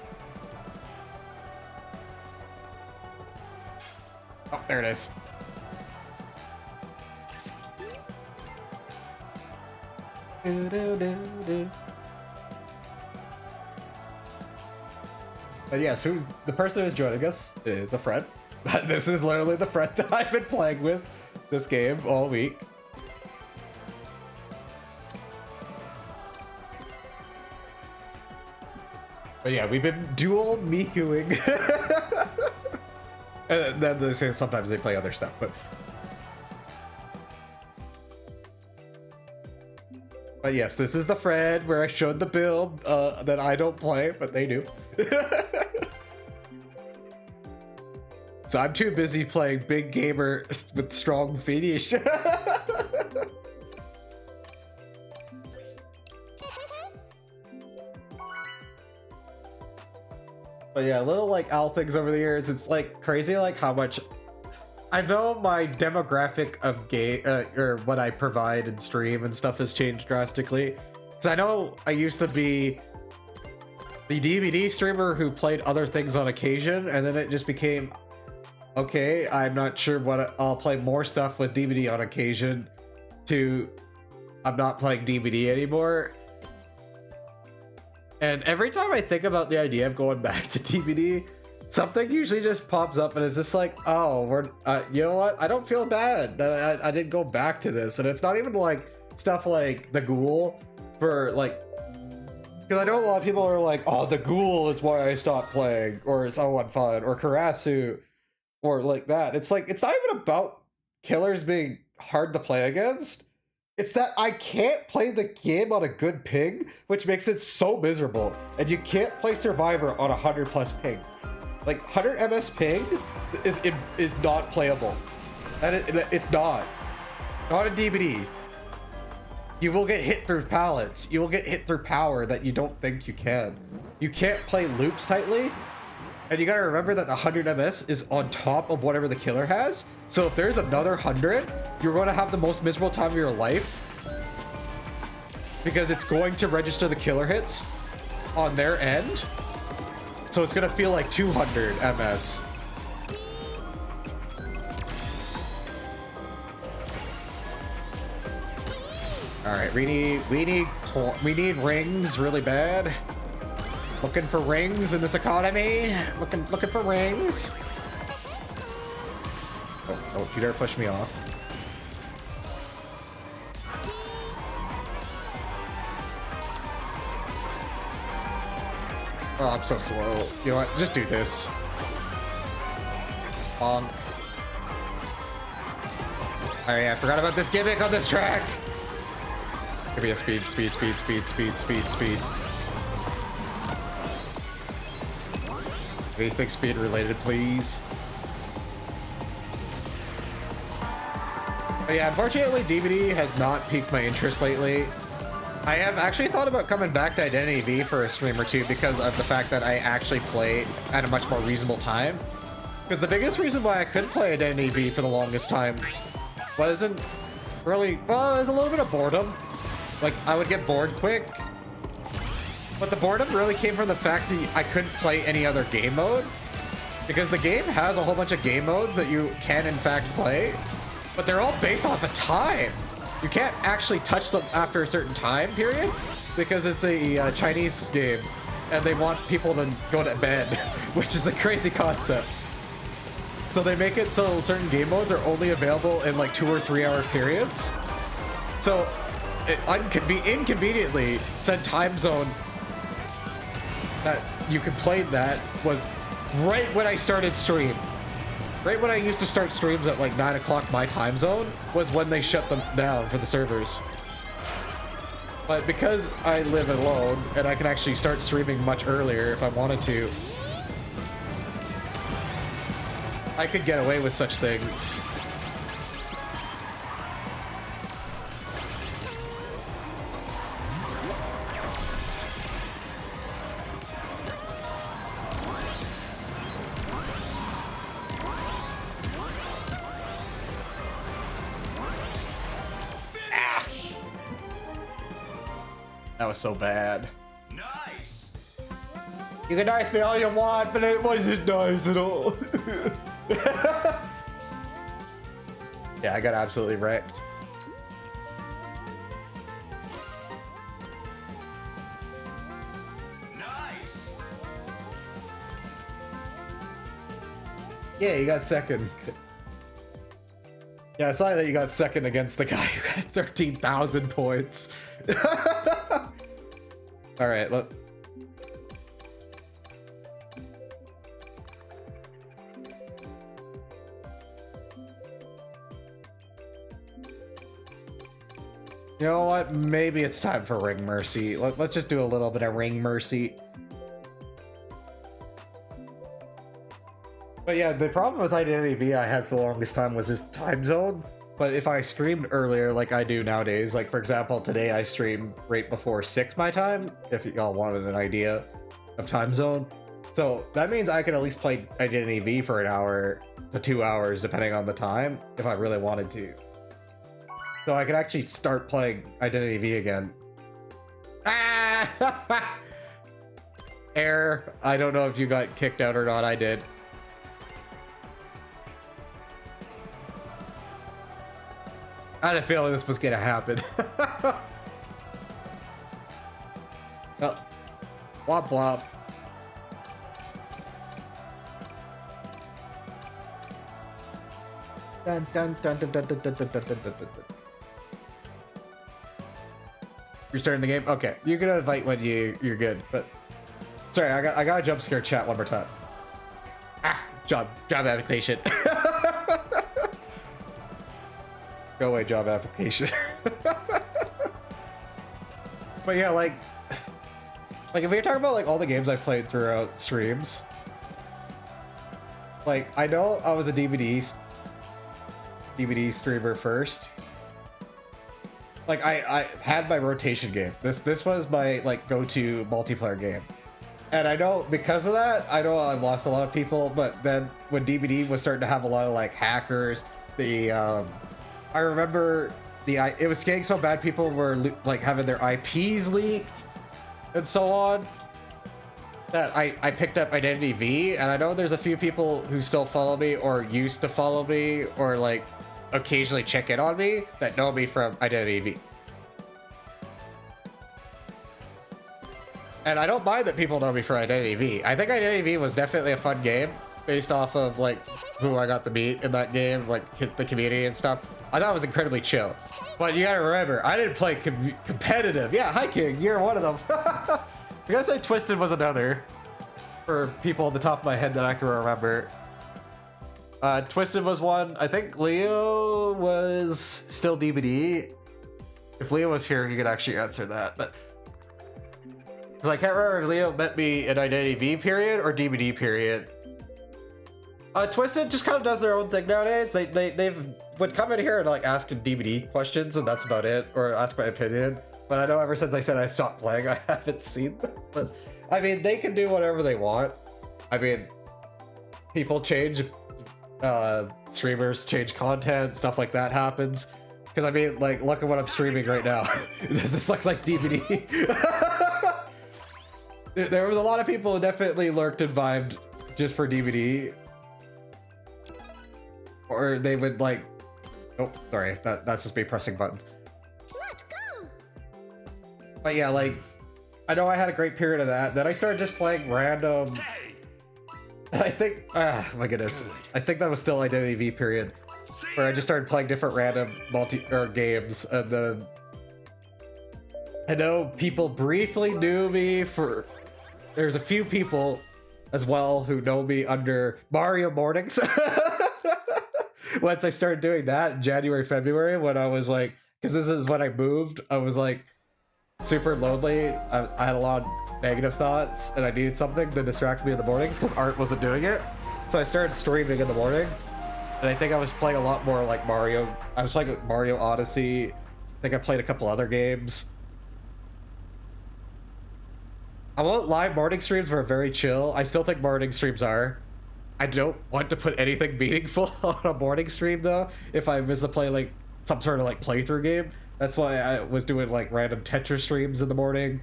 Oh, there it is. But yes, who's the person who's joining us is a friend. This is literally the friend that I've been playing with this game all week. But yeah, we've been dual Mikuing. And then they say sometimes they play other stuff, but yes, this is the Fred where I showed the build that I don't play, but they do. So I'm too busy playing big gamer with strong finish. But yeah, little like owl things over the years. It's like crazy, like how much I know my demographic of game or what I provide and stream and stuff has changed drastically. Because I know I used to be the DVD streamer who played other things on occasion, and then it just became, okay, I'm not sure what I'll play more stuff with DVD on occasion to I'm not playing DVD anymore. And every time I think about the idea of going back to DVD, something usually just pops up and it's just like, oh, you know what? I don't feel bad that I didn't go back to this. And it's not even like stuff like the Ghoul for like, because I know a lot of people are like, oh, the Ghoul is why I stopped playing, or it's so unfun, or Karasu, or like that. It's like, it's not even about killers being hard to play against. It's that I can't play the game on a good ping, which makes it so miserable. And you can't play Survivor on 100+ ping. Like 100 ms ping is not playable. And it's not a DVD. You will get hit through pallets. You will get hit through power that you don't think you can. You can't play loops tightly. And you gotta remember that the 100 ms is on top of whatever the killer has. So if there's another 100, you're going to have the most miserable time of your life. Because it's going to register the killer hits on their end. So it's going to feel like 200 ms. Alright, we need rings really bad. Looking for rings in this economy. Looking for rings. Oh, you dare push me off. Oh, I'm so slow. You know what? Just do this. Oh yeah, I forgot about this gimmick on this track. Give me a speed. Anything speed related, please. But yeah, unfortunately, DVD has not piqued my interest lately. I have actually thought about coming back to Identity V for a stream or two because of the fact that I actually play at a much more reasonable time. Because the biggest reason why I couldn't play Identity V for the longest time wasn't really, well, it was a little bit of boredom. Like, I would get bored quick. But the boredom really came from the fact that I couldn't play any other game mode. Because the game has a whole bunch of game modes that you can in fact play, but they're all based off of time. You can't actually touch them after a certain time period because it's a Chinese game and they want people to go to bed, which is a crazy concept. So they make it so certain game modes are only available in like 2 or 3 hour periods. So it inconveniently said time zone that you could play that was right when I started stream. Right when I used to start streams at like 9 o'clock my time zone was when they shut them down for the servers. But because I live alone and I can actually start streaming much earlier if I wanted to, I could get away with such things. That was so bad. Nice. You can nice me all you want, but it wasn't nice at all. Yeah, I got absolutely wrecked. Nice. Yeah, you got second. Yeah, I saw that you got second against the guy who got 13,000 points. All right, look. You know what? Maybe it's time for Ring Mercy. Let's just do a little bit of Ring Mercy. But yeah, the problem with Identity V I had for the longest time was this time zone. But if I streamed earlier like I do nowadays, like for example, today I streamed right before 6 my time, if y'all wanted an idea of time zone. So that means I could at least play Identity V for an hour to 2 hours, depending on the time, if I really wanted to. So I could actually start playing Identity V again. Ah! Error. I don't know if you got kicked out or not. I did. I had a feeling this was gonna happen. Oh. Womp womp. Dun, dun, dun, dun, dun, dun, dun, dun, dun, dun, dun, dun. You're starting the game? Okay. You can invite when you're good, but sorry, I got a jump scare chat one more time. Ah, job application. Go away, job application. But yeah, like if you're talking about like all the games I've played throughout streams, like I know I was a DVD streamer first. Like I had my rotation game. This was my like go-to multiplayer game. And I know because of that, I know I've lost a lot of people, but then when DVD was starting to have a lot of like hackers, I remember it was getting so bad people were like having their IPs leaked and so on, that I picked up Identity V, and I know there's a few people who still follow me or used to follow me or like occasionally check in on me that know me from Identity V. And I don't mind that people know me for Identity V. I think Identity V was definitely a fun game based off of like who I got to meet in that game, like the community and stuff. I thought it was incredibly chill. But you gotta remember, I didn't play competitive. Yeah, hi King, you're one of them. I guess I Twisted was another. For people at the top of my head that I can remember. Twisted was one. I think Leo was still DVD. If Leo was here, he could actually answer that. But because I can't remember if Leo met me in Identity V period or DVD period. Twisted just kind of does their own thing nowadays. They've would come in here and like ask DVD questions, and that's about it, or ask my opinion. But I know ever since I said I stopped playing, I haven't seen them. But I mean, they can do whatever they want. I mean, people change, streamers change content, stuff like that happens. Because I mean, like, look at what I'm streaming right now. Does this look like DVD? There was a lot of people who definitely lurked and vibed just for DVD. Or they would like, oh, sorry, that's just me pressing buttons. Let's go. But yeah, like, I know I had a great period of that. Then I started just playing random. And I think, my goodness, I think that was still Identity V period, where I just started playing different random games, and then I know people briefly knew me for. There's a few people as well who know me under Mario Mornings. Once I started doing that in January, February, when I was like, because this is when I moved, I was like, super lonely. I had a lot of negative thoughts, and I needed something to distract me in the mornings because art wasn't doing it. So I started streaming in the morning, and I think I was playing a lot more like Mario. I was playing Mario Odyssey. I think I played a couple other games. I won't lie, morning streams were very chill. I still think morning streams are. I don't want to put anything meaningful on a morning stream though. If I miss to play like some sort of like playthrough game, that's why I was doing like random Tetris streams in the morning.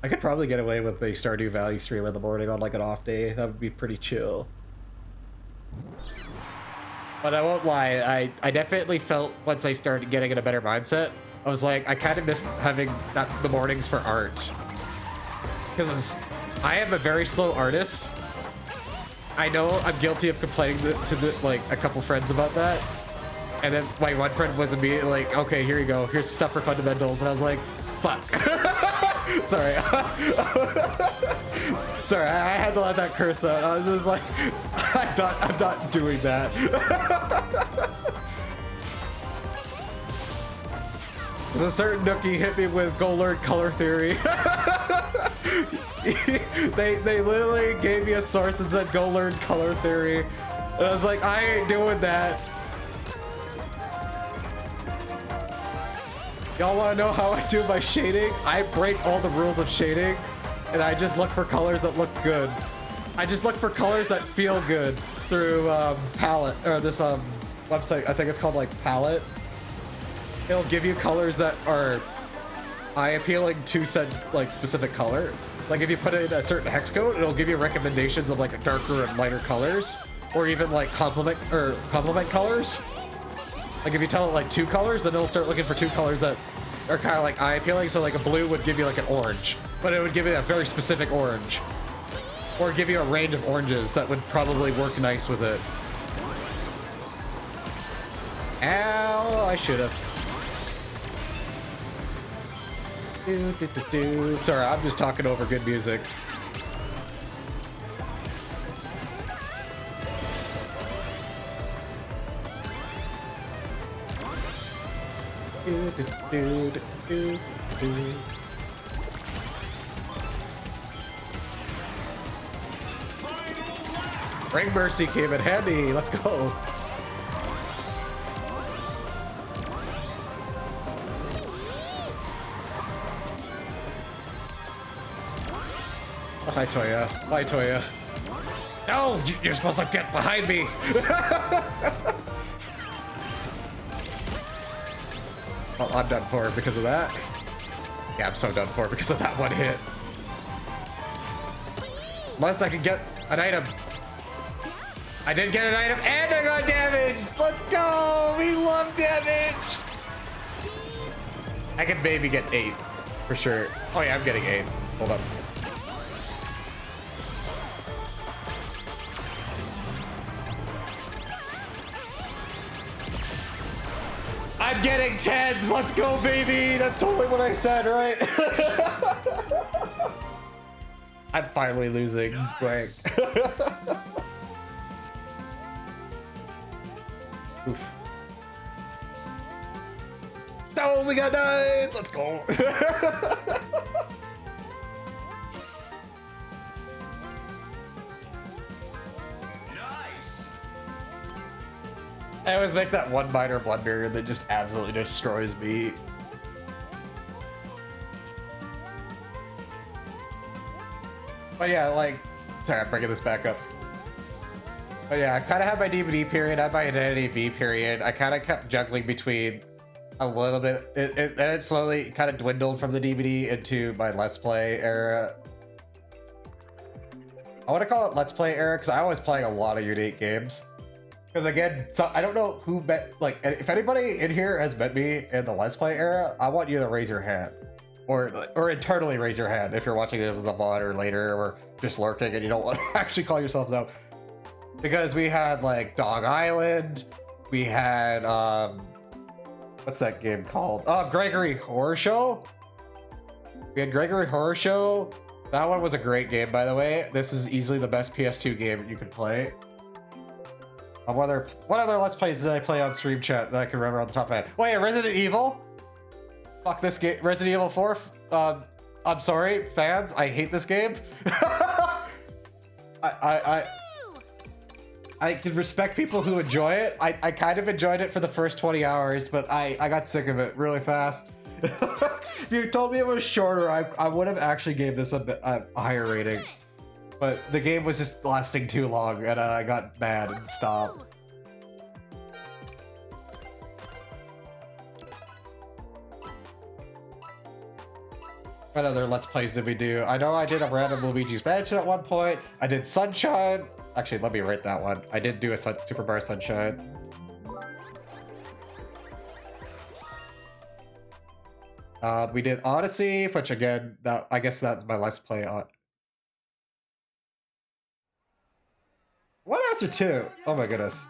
I could probably get away with a Stardew Valley stream in the morning on like an off day. That would be pretty chill. But I won't lie, I definitely felt once I started getting in a better mindset, I was like, I kind of missed having the mornings for art. Because I am a very slow artist. I know I'm guilty of complaining to like a couple friends about that. And then my one friend was immediately like, okay, here you go. Here's stuff for fundamentals. And I was like, fuck. Sorry. Sorry, I had to let that curse out. I was just like, I'm not doing that. There's a certain nookie hit me with go learn color theory. they literally gave me a source and said go learn color theory. And I was like, I ain't doing that. Y'all want to know how I do my shading? I break all the rules of shading, and I just look for colors that look good. I just look for colors that feel good through palette, or this website. I think it's called like Palette. It'll give you colors that are eye appealing to said like specific color. Like if you put in a certain hex code, it'll give you recommendations of like a darker and lighter colors, or even like complement colors. Like if you tell it like 2 colors, then it'll start looking for 2 colors that are kind of like eye appealing. So like a blue would give you like an orange, but it would give you a very specific orange, or give you a range of oranges that would probably work nice with it. Ow, I should have. Sorry, I'm just talking over good music. Ring Mercy came in handy. Let's go. Hi, Toya. Hi, Toya. No, you're supposed to get behind me. Well, I'm done for because of that. Yeah, I'm so done for because of that one hit. Unless I can get an item. I did get an item and I got damage. Let's go. We love damage. I could maybe get 8 for sure. Oh yeah, I'm getting 8. Hold up. I'm getting 10s. Let's go, baby. That's totally what I said, right? I'm finally losing. Nice. Oof. Oh, we got 9. Let's go. I always make that one minor blunder that just absolutely destroys me. But yeah, like, sorry, I'm bringing this back up. But yeah, I kind of had my DVD period, I had my Identity V period. I kind of kept juggling between a little bit, and it slowly kind of dwindled from the DVD into my Let's Play era. I want to call it Let's Play era because I was playing a lot of unique games. Because again, so I don't know who met, like, if anybody in here has met me in the Let's Play era, I want you to raise your hand. Or internally raise your hand if you're watching this as a VOD or later, or just lurking and you don't want to actually call yourselves out. Because we had, like, Dog Island, we had, what's that game called? Oh, Gregory Horror Show? We had Gregory Horror Show. That one was a great game, by the way. This is easily the best PS2 game you could play. What other Let's Plays did I play on Stream Chat that I can remember on the top of my head? Wait, Resident Evil? Fuck this game. Resident Evil 4. I'm sorry, fans. I hate this game. I can respect people who enjoy it. I kind of enjoyed it for the first 20 hours, but I got sick of it really fast. If you told me it was shorter, I would have actually gave this a higher rating. But the game was just lasting too long, and I got mad and stopped. What other Let's Plays did we do? I know I did a random Luigi's Mansion at one point. I did Sunshine. Actually, let me write that one. I did do a Super Mario Sunshine. We did Odyssey, which again, I guess that's my Let's Play on. What answer 2? Oh my goodness.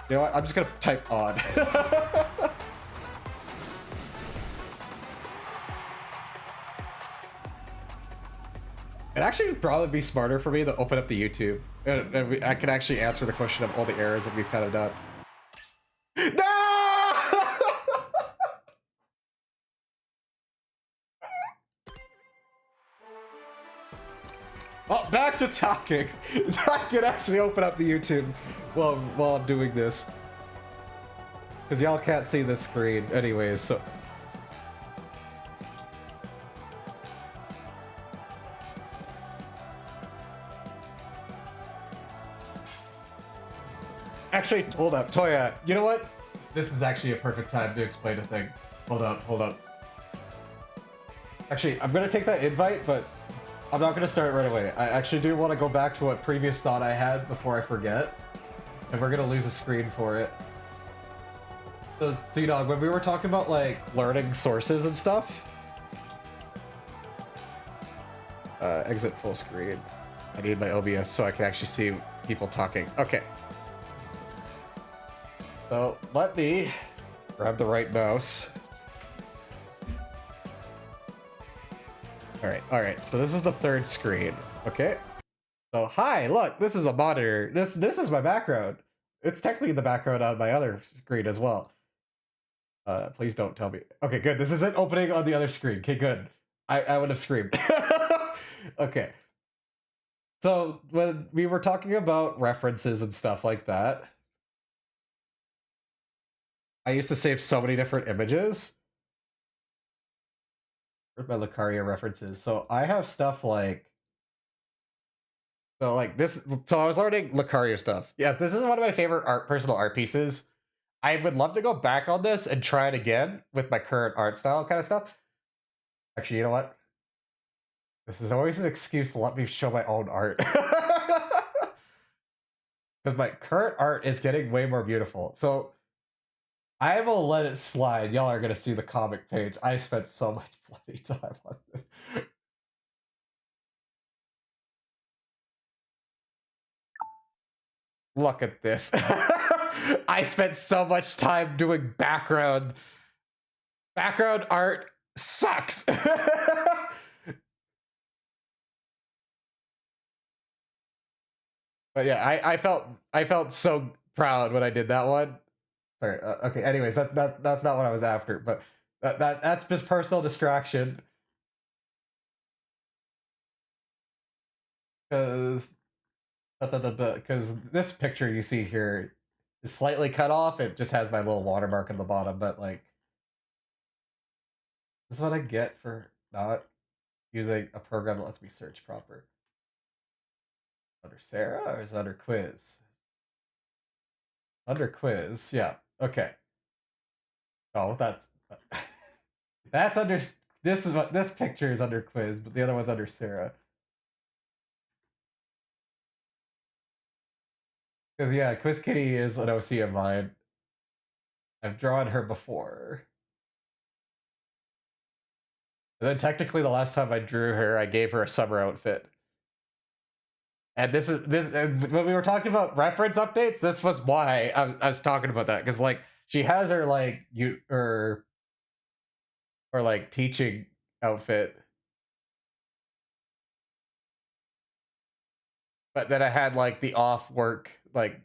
You know what? I'm just gonna type on. It actually would probably be smarter for me to open up the YouTube. And I can actually answer the question of all the errors that we've kind of done. No! Well, back to talking. I can actually open up the YouTube while I'm doing this. Because y'all can't see the screen anyways, so... Actually, hold up, Toya, you know what? This is actually a perfect time to explain a thing. Hold up. Actually, I'm gonna take that invite, but I'm not gonna start right away. I actually do want to go back to a previous thought I had before I forget. And we're gonna lose a screen for it. So you know, when we were talking about, like, learning sources and stuff... exit full screen. I need my OBS so I can actually see people talking. Okay. So, let me grab the right mouse. Alright, so this is the third screen, okay? So, hi, look, this is a monitor. This is my background. It's technically the background on my other screen as well. Please don't tell me. Okay, good, this isn't opening on the other screen. Okay, good. I would have screamed. Okay. So, when we were talking about references and stuff like that, I used to save so many different images. Where's my Lucario references? So I have stuff like... So like this... So I was learning Lucario stuff. Yes, this is one of my favorite personal art pieces. I would love to go back on this and try it again with my current art style kind of stuff. Actually, you know what? This is always an excuse to let me show my own art. Because my current art is getting way more beautiful. So... I will let it slide. Y'all are gonna see the comic page. I spent so much bloody time on this. Look at this. I spent so much time doing background. Background art sucks. But yeah, I felt so proud when I did that one. Sorry. Okay. Anyways, that's not what I was after, but that's just personal distraction. Because this picture you see here is slightly cut off. It just has my little watermark on the bottom, but like, this is what I get for not using a program that lets me search proper. Under Sarah or is it under quiz? Under quiz, yeah. Okay. Oh, that's under. This is what this picture is under quiz, but the other one's under Sarah. Because yeah, Quiz Kitty is an OC of mine. I've drawn her before. And then technically the last time I drew her, I gave her a summer outfit. And this when we were talking about reference updates, this was why I was talking about that. Because like she has her like or like teaching outfit. But then I had like the off work like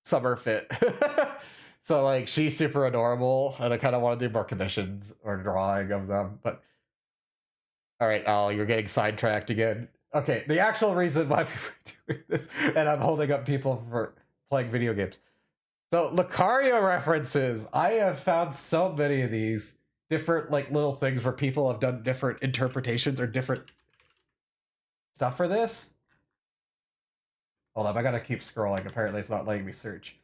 summer fit. So like she's super adorable, and I kind of want to do more commissions or drawing of them. But all right, Al, you're getting sidetracked again. Okay, the actual reason why we're doing this, and I'm holding up people for playing video games. So Lucario references. I have found so many of these different like little things where people have done different interpretations or different stuff for this. Hold up, I gotta keep scrolling. Apparently, it's not letting me search.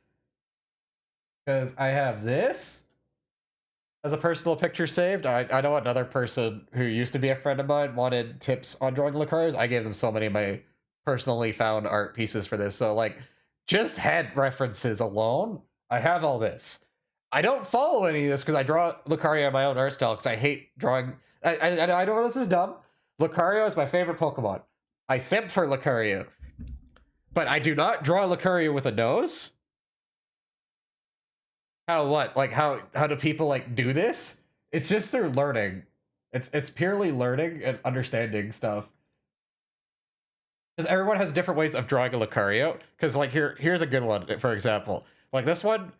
Because I have this as a personal picture saved. I know another person who used to be a friend of mine wanted tips on drawing Lucarios. I gave them so many of my personally found art pieces for this. So, like, just head references alone, I have all this. I don't follow any of this because I draw Lucario in my own art style because I hate drawing. I know this is dumb. Lucario is my favorite Pokemon. I simp for Lucario. But I do not draw Lucario with a nose. How what? Like how do people like do this? It's just through learning. It's purely learning and understanding stuff. Because everyone has different ways of drawing a Lucario. Because like here's a good one, for example. Like this one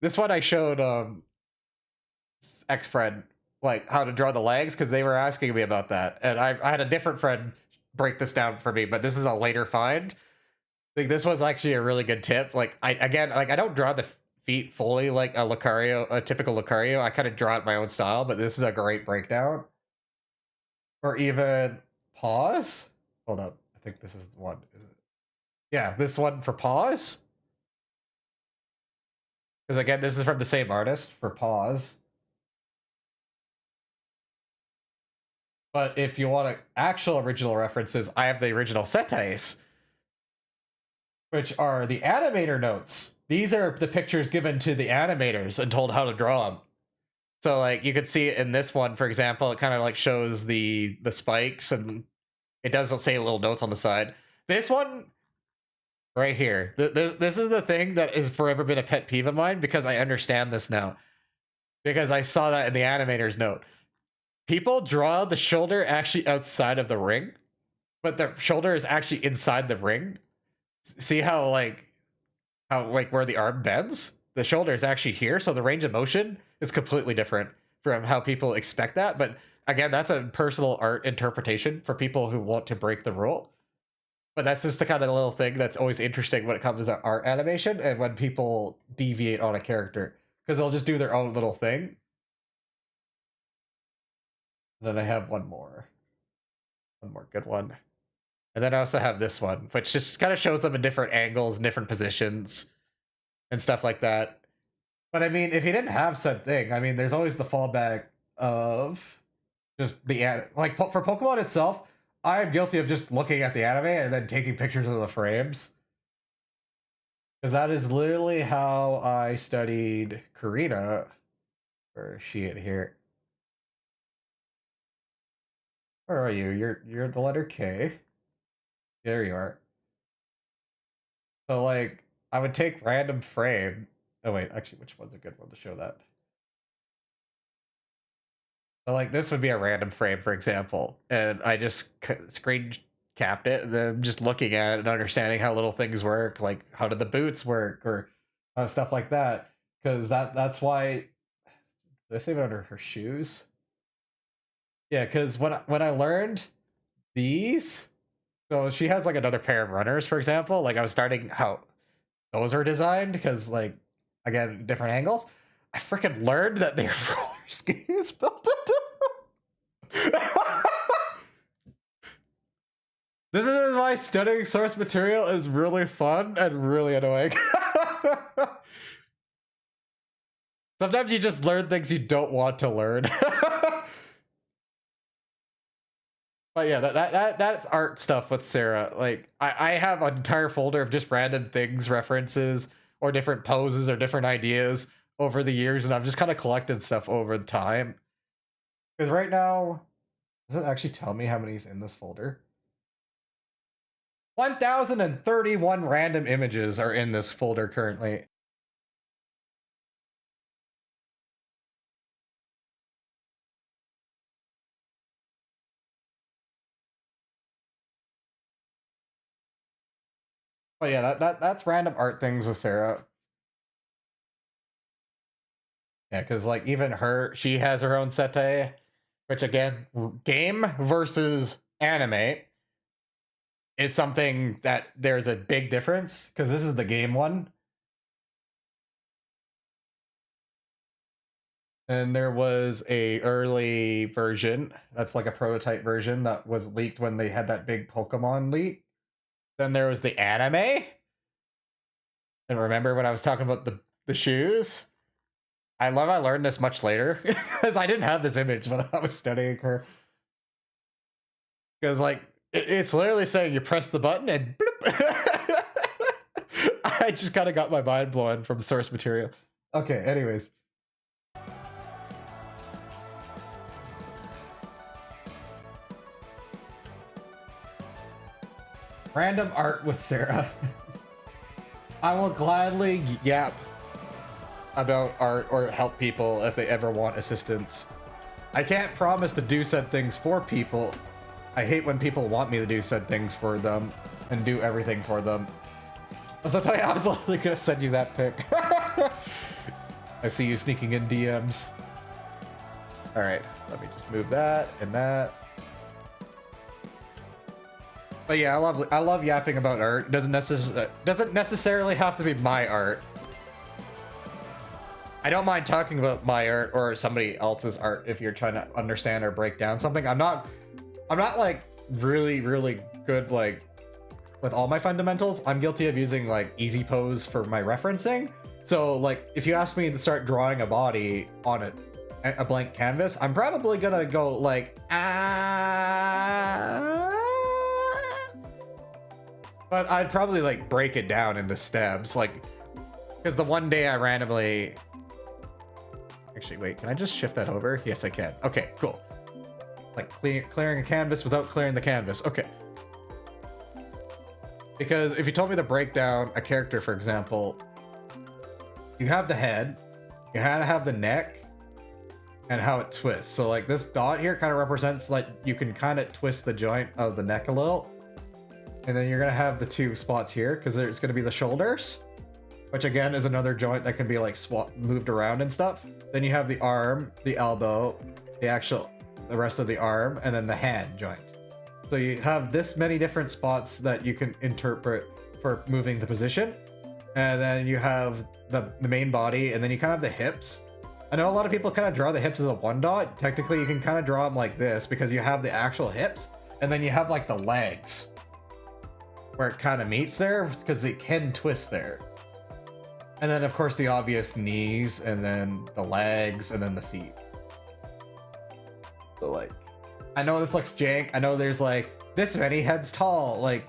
I showed ex-friend like how to draw the legs because they were asking me about that. And I had a different friend break this down for me, but this is a later find. Like this was actually a really good tip. Like I don't draw the feet fully like a Lucario, a typical Lucario. I kind of draw it my own style, but this is a great breakdown. Or even pause. Hold up, I think this is one. Is it? Yeah, this one for pause. Because again, this is from the same artist for pause. But if you want actual original references, I have the original setais, which are the animator notes. These are the pictures given to the animators and told how to draw them. So like you could see it in this one, for example, it kind of like shows the spikes and it does say little notes on the side. This one right here, this is the thing that has forever been a pet peeve of mine because I understand this now. Because I saw that in the animator's note. People draw the shoulder actually outside of the ring, but the shoulder is actually inside the ring. See how where the arm bends? The shoulder is actually here, so the range of motion is completely different from how people expect that. But again, that's a personal art interpretation for people who want to break the rule. But that's just the kind of little thing that's always interesting when it comes to art animation and when people deviate on a character. Because they'll just do their own little thing. And then I have one more good one. And then I also have this one, which just kind of shows them in different angles, different positions, and stuff like that. But I mean, if you didn't have said thing, I mean, there's always the fallback of just the like for Pokemon itself. I am guilty of just looking at the anime and then taking pictures of the frames, because that is literally how I studied Karina. Or she in here? Where are you? You're the letter K. There you are. So like, I would take random frame. Oh wait, actually, which one's a good one to show that? So like this would be a random frame, for example, and I just screen capped it, and then I'm just looking at it and understanding how little things work, like how do the boots work, or stuff like that. Because that's why. Did I save it under her shoes? Yeah, because when I learned these, so she has like another pair of runners, for example. Like I was starting how those are designed because like again different angles. I freaking learned that they're roller skates built into. This is why studying source material is really fun and really annoying. Sometimes you just learn things you don't want to learn. But yeah, that's art stuff with Sarah. Like I have an entire folder of just random things, references, or different poses or different ideas over the years, and I've just kind of collected stuff over the time. Because right now, does it actually tell me how many's in this folder? 1,031 random images are in this folder currently. But yeah, that's random art things with Sarah. Yeah, because like even she has her own sete, which again, game versus anime is something that there's a big difference, because this is the game one. And there was a early version that's like a prototype version that was leaked when they had that big Pokemon leak. Then there was the anime. And remember when I was talking about the shoes? I learned this much later because I didn't have this image when I was studying her. Because like it's literally saying you press the button and bloop. I just kind of got my mind blown from source material. Okay, anyways. Random art with Sarah. I will gladly yap about art or help people if they ever want assistance. I can't promise to do said things for people. I hate when people want me to do said things for them and do everything for them. So I tell you, I was literally gonna send you that pic. I see you sneaking in DMs. All right, let me just move that and that. But yeah, I love yapping about art. Doesn't necessarily have to be my art. I don't mind talking about my art or somebody else's art if you're trying to understand or break down something. I'm not like really good like with all my fundamentals. I'm guilty of using like easy pose for my referencing. So like if you ask me to start drawing a body on a blank canvas, I'm probably gonna go like but I'd probably like break it down into steps, like because the one day I randomly actually wait, can I just shift that over? Yes, I can. Okay, cool. Like clearing a canvas without clearing the canvas. Okay. Because if you told me to break down a character, for example, you have the head, you have the neck, and how it twists. So like this dot here kind of represents like you can kind of twist the joint of the neck a little. And then you're going to have the two spots here because there's going to be the shoulders, which again is another joint that can be like moved around and stuff. Then you have the arm, the elbow, the rest of the arm, and then the hand joint. So you have this many different spots that you can interpret for moving the position. And then you have the main body, and then you kind of have the hips. I know a lot of people kind of draw the hips as a one dot. Technically, you can kind of draw them like this because you have the actual hips, and then you have like the legs where it kind of meets there because they can twist there. And then of course the obvious knees, and then the legs, and then the feet. So like, I know this looks jank. I know there's like this many heads tall. Like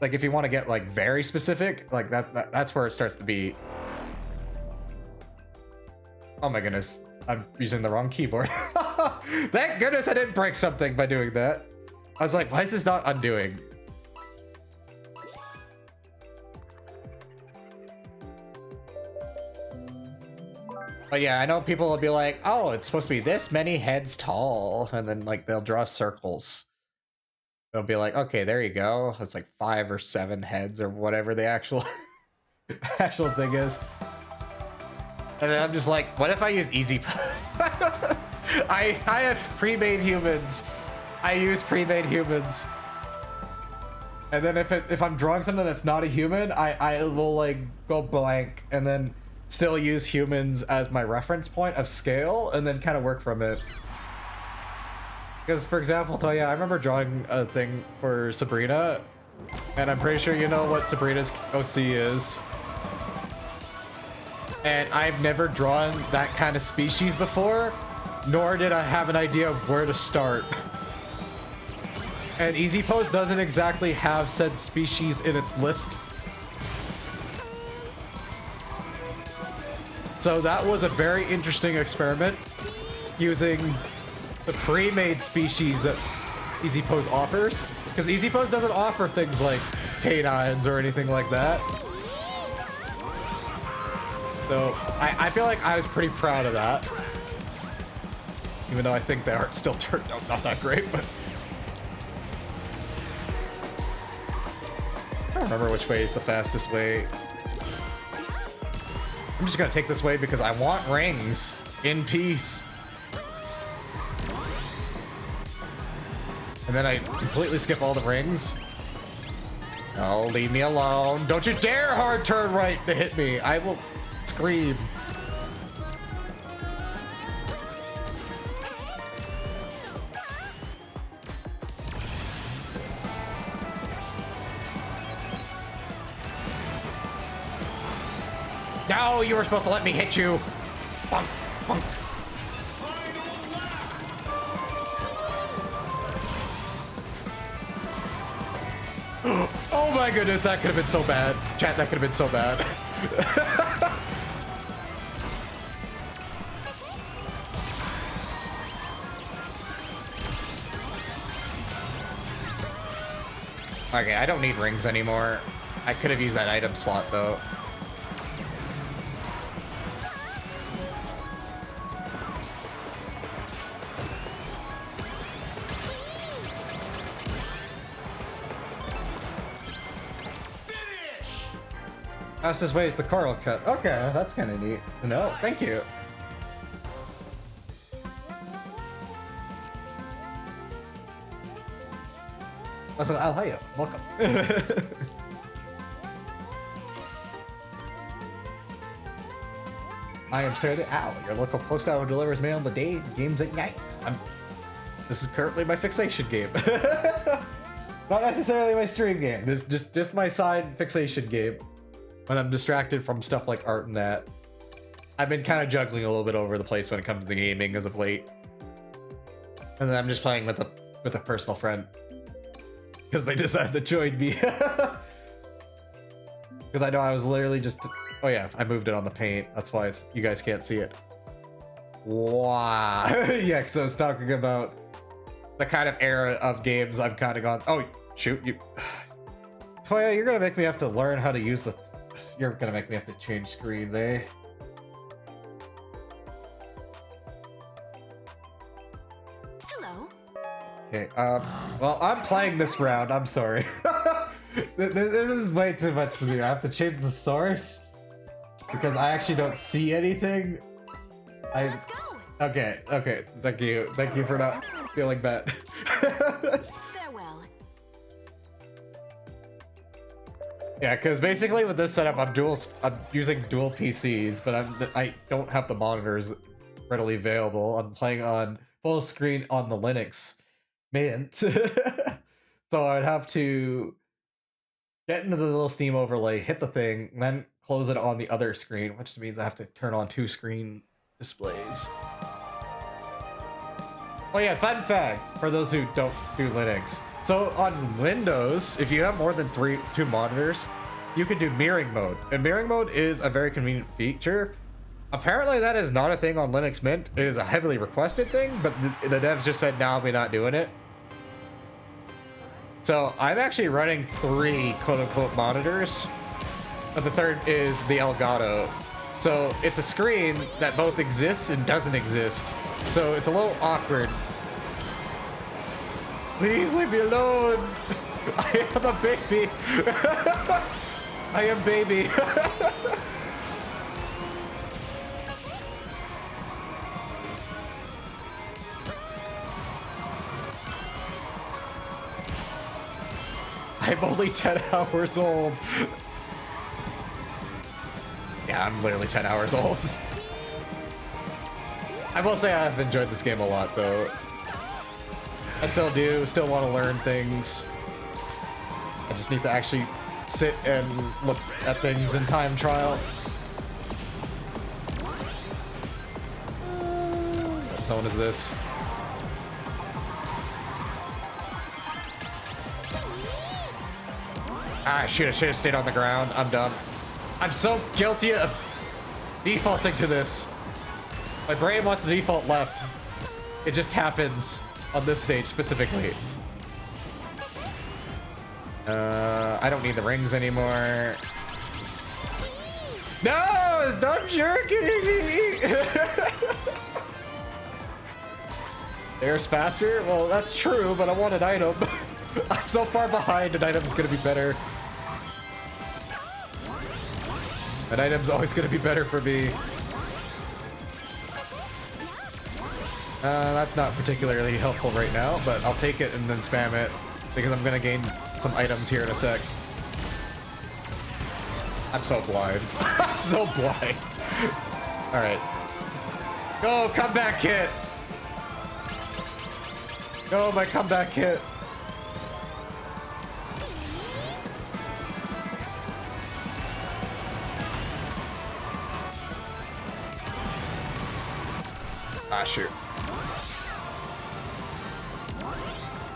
if you want to get like very specific, like that's where it starts to be. Oh my goodness, I'm using the wrong keyboard. Thank goodness I didn't break something by doing that. I was like, why is this not undoing? But yeah, I know people will be like, oh, it's supposed to be this many heads tall. And then like they'll draw circles. They'll be like, okay, there you go. It's like 5 or 7 heads or whatever the actual actual thing is. And then I'm just like, what if I use easy pose? I have pre-made humans. I use pre-made humans. And then if I'm drawing something that's not a human, I will like go blank and then still use humans as my reference point of scale and then kind of work from it. Because for example, I'll tell you, I remember drawing a thing for Sabrina, and I'm pretty sure you know what Sabrina's OC is. And I've never drawn that kind of species before, nor did I have an idea of where to start. And Easy Pose doesn't exactly have said species in its list. So that was a very interesting experiment, using the pre-made species that Easy Pose offers. Because Easy Pose doesn't offer things like canines or anything like that. So I feel like I was pretty proud of that. Even though I think the art still turned out not that great, but... I don't remember which way is the fastest way. I'm just gonna take this way because I want rings. In peace. And then I completely skip all the rings. Oh, leave me alone. Don't you dare hard turn right to hit me. I will scream. No, you were supposed to let me hit you. Bonk, bonk. Oh my goodness, that could have been so bad. Chat, that could have been so bad. Okay, I don't need rings anymore. I could have used that item slot though. Fastest way is the coral cut. Okay, that's kind of neat. No, thank you. Listen, I'll hi you. Welcome. I am Sarah the Owl. Your local post owl delivers mail in the day, games at night. This is currently my fixation game. Not necessarily my stream game. This just my side fixation game. When I'm distracted from stuff like art and that. I've been kind of juggling a little bit over the place when it comes to gaming as of late. And then I'm just playing with a personal friend. Because they decided to join me. Because I know I was literally just... Oh yeah, I moved it on the paint. That's why you guys can't see it. Wow. Yeah, because I was talking about the kind of era of games I've kind of gone... Oh, shoot. Toya, you're going to make me have to learn how to use the... You're gonna make me have to change screens, eh? Hello. Okay, well, I'm playing this round, I'm sorry. This is way too much to do. I have to change the source because I actually don't see anything. Let's go. Okay, thank you for not feeling bad. Farewell. Yeah, because basically with this setup, I'm using dual PCs, but I don't have the monitors readily available. I'm playing on full screen on the Linux Mint, so I'd have to get into the little Steam overlay, hit the thing, and then close it on the other screen, which means I have to turn on 2 screen displays. Oh yeah, fun fact for those who don't do Linux. So on Windows, if you have more than 2 monitors, you can do mirroring mode. And mirroring mode is a very convenient feature. Apparently that is not a thing on Linux Mint. It is a heavily requested thing, but the devs just said, nah, we're not doing it. So I'm actually running 3 quote-unquote monitors, but the third is the Elgato. So it's a screen that both exists and doesn't exist. So it's a little awkward. Please leave me alone. I am a baby. I am baby. I'm only 10 hours old. Yeah, I'm literally 10 hours old. I will say I've enjoyed this game a lot, though. I still want to learn things. I just need to actually sit and look at things in time trial. What zone is this? Ah, shoot, I should have stayed on the ground. I'm dumb. I'm so guilty of defaulting to this. My brain wants to default left. It just happens on this stage specifically. I don't need the rings anymore. No, stop jerking me! Air's faster? Well, that's true, but I want an item. I'm so far behind, an item's gonna be better. An item's always gonna be better for me. That's not particularly helpful right now, but I'll take it and then spam it because I'm gonna gain some items here in a sec. I'm so blind. I'm so blind. All right. Go, comeback kit. Go, my comeback kit. Ah, shoot.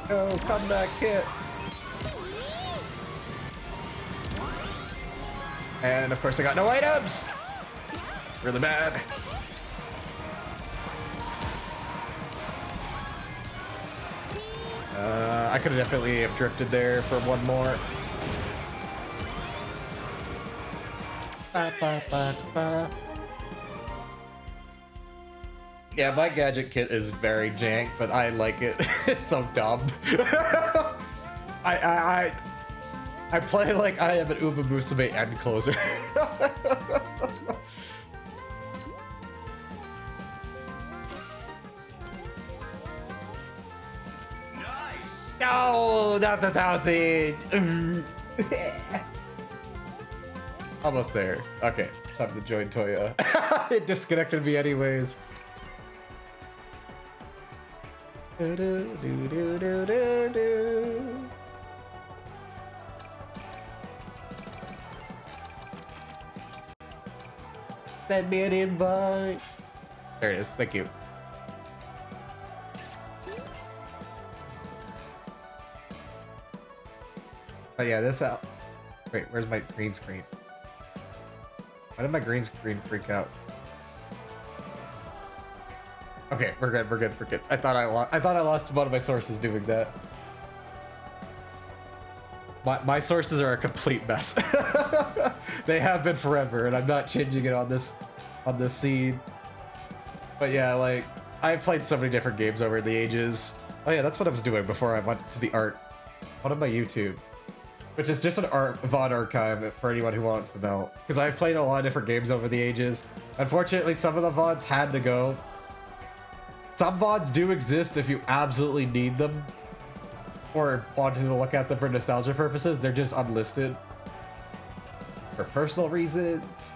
Go, comeback kit. And of course I got no items. It's really bad. I could have definitely have drifted there for one more. Ba, ba, ba, ba. Yeah, my gadget kit is very jank, but I like it. It's so dumb. I play like I am an Uma Musume end closer. Nice. No, not the 1,000. Almost there. Okay, time to join Toya. It disconnected me anyways. Do, do, do, do, do, do, do. Send me an invite. There it is. Thank you. Oh yeah, this out. Wait, where's my green screen? Why did my green screen freak out? Okay, we're good. We're good. We're good. I thought I lost one of my sources doing that. My sources are a complete mess. They have been forever, and I'm not changing it on this scene. But yeah, like I've played so many different games over the ages. Oh yeah, that's what I was doing before I went to the art. One of my YouTube, which is just an VOD archive for anyone who wants to know. Because I've played a lot of different games over the ages. Unfortunately, some of the VODs had to go. Some VODs do exist if you absolutely need them or wanted to look at them for nostalgia purposes. They're just unlisted for personal reasons.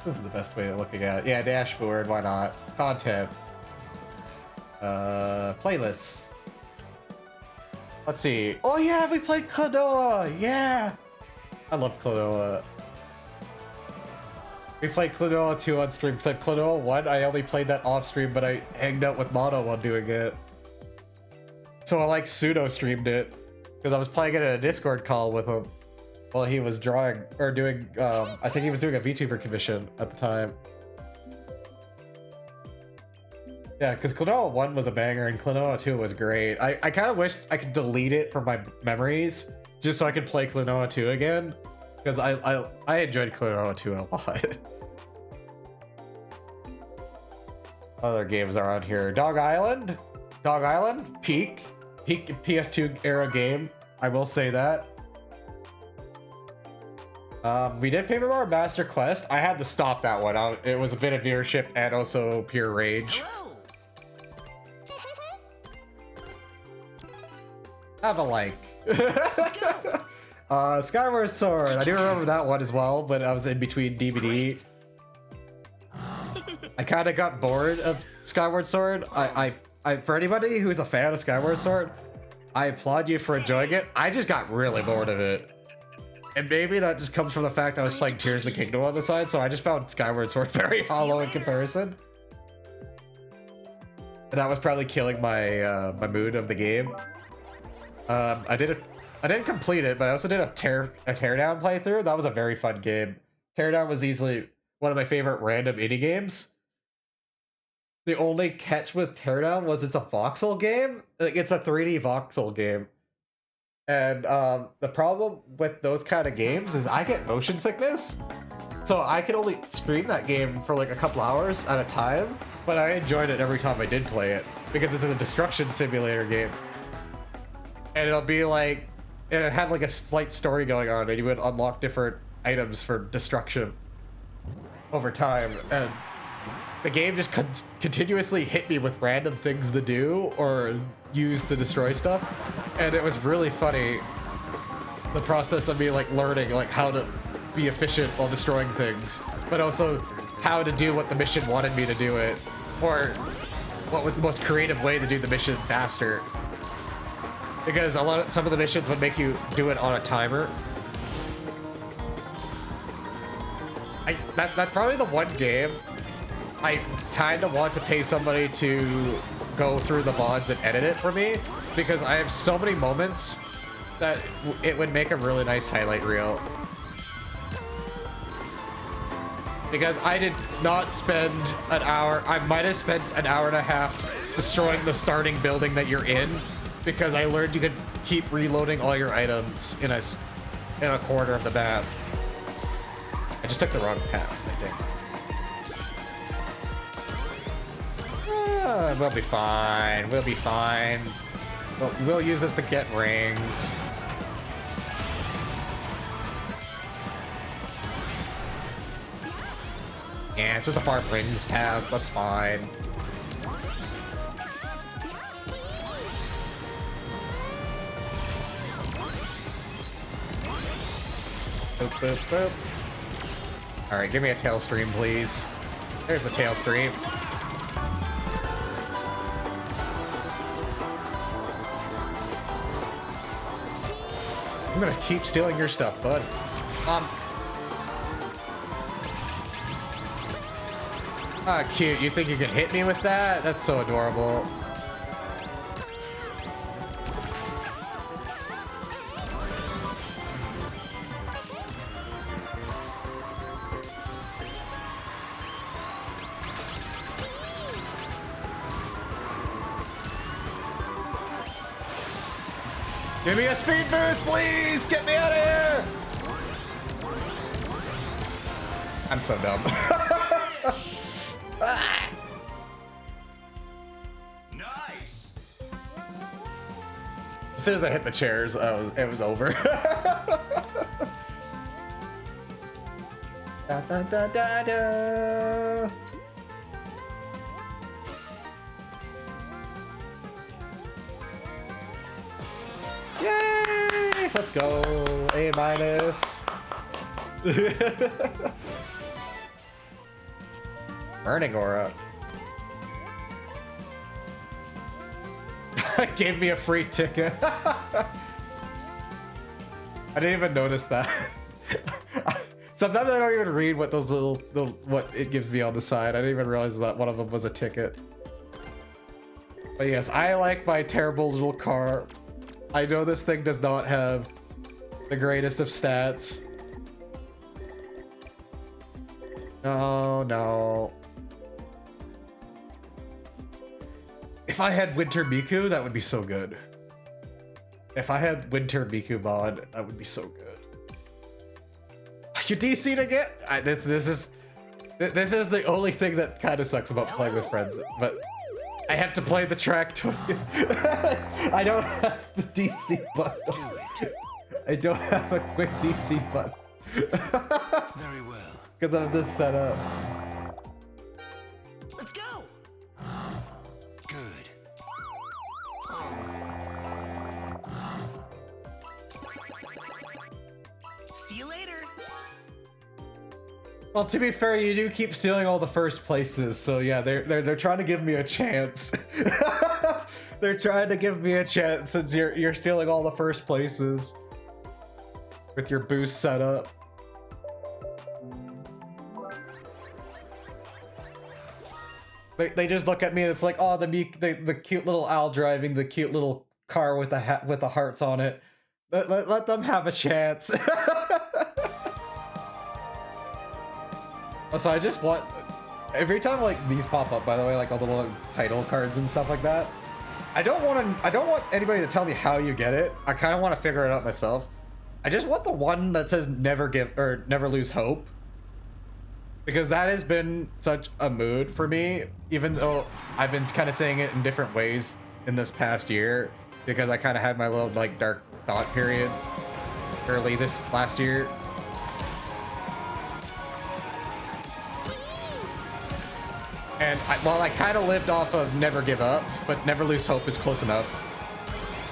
This is the best way of looking at it. Yeah, dashboard, why not? Content. Playlists. Let's see. Oh yeah, we played Klonoa! Yeah! I love Klonoa. We played Klonoa 2 on stream, except Klonoa 1, I only played that off stream, but I hanged out with Mono while doing it. So I like pseudo streamed it, because I was playing it in a Discord call with him while he was drawing, or doing, I think he was doing a VTuber commission at the time. Yeah, because Klonoa 1 was a banger and Klonoa 2 was great. I kind of wished I could delete it from my memories, just so I could play Klonoa 2 again, because I enjoyed Klonoa 2 a lot. Other games are on here. Dog Island, peak PS2 era game. I will say that. We did Paper Mario Master Quest. I had to stop that one. It was a bit of viewership and also pure rage. Hello. Have a like. Skyward Sword. I do remember that one as well, but I was in between DVD. I kind of got bored of Skyward Sword. I for anybody who's a fan of Skyward Sword, I applaud you for enjoying it. I just got really bored of it. And maybe that just comes from the fact I was playing Tears of the Kingdom on the side, so I just found Skyward Sword very hollow in comparison. And that was probably killing my my mood of the game. I didn't complete it, but I also did a teardown playthrough. That was a very fun game. Teardown was easily one of my favorite random indie games. The only catch with Teardown was it's a voxel game. Like, it's a 3D voxel game. And the problem with those kind of games is I get motion sickness. So I could only stream that game for like a couple hours at a time, but I enjoyed it every time I did play it because it's a destruction simulator game. And it'll be like, and it had like a slight story going on, and you would unlock different items for destruction. over time, and the game just continuously hit me with random things to do or use to destroy stuff, and it was really funny, the process of me like learning like how to be efficient while destroying things, but also how to do what the mission wanted me to do it, or what was the most creative way to do the mission faster. Because some of the missions would make you do it on a timer. That's probably the one game I kind of want to pay somebody to go through the VODs and edit it for me, because I have so many moments that it would make a really nice highlight reel. Because I did not spend an hour, I might have spent an hour and a half destroying the starting building that you're in, because I learned you could keep reloading all your items in a corner of the map. I just took the wrong path, I think. We'll be fine. We'll be fine. We'll use this to get rings. Yeah, it's just a farm rings path. That's fine. Boop, boop, boop. All right, give me a tail stream, please. There's the tail stream. I'm gonna keep stealing your stuff, bud. Ah, cute. You think you can hit me with that? That's so adorable. Give me a speed boost, please! Get me out of here! I'm so dumb. Ah! Nice. As soon as I hit the chairs, it was over. Da, da, da, da, da. Yay! Let's go. A minus. Burning aura. Gave me a free ticket. I didn't even notice that. Sometimes I don't even read what those what it gives me on the side. I didn't even realize that one of them was a ticket. But yes, I like my terrible little car. I know this thing does not have the greatest of stats. No, no. If I had Winter Miku, that would be so good. If I had Winter Miku mod, that would be so good. You DC'd again? This is the only thing that kind of sucks about playing with friends, but I have to play the track twice. I don't have the DC button. I don't have a quick DC button. Very well. Because of this setup. Let's go. Good. See you later. Well, to be fair, you do keep stealing all the first places, so yeah, they're trying to give me a chance. They're trying to give me a chance since you're stealing all the first places with your boost setup. They just look at me and it's like, oh, the cute little owl driving the cute little car with the hearts on it. Let them have a chance. So I just want, every time like these pop up, by the way, like all the little title cards and stuff like that, I don't want anybody to tell me how you get it. I kind of want to figure it out myself. I just want the one that says never give or never lose hope, because that has been such a mood for me, even though I've been kind of saying it in different ways in this past year, because I kind of had my little like dark thought period early this last year. And while I kind of lived off of never give up, but never lose hope is close enough.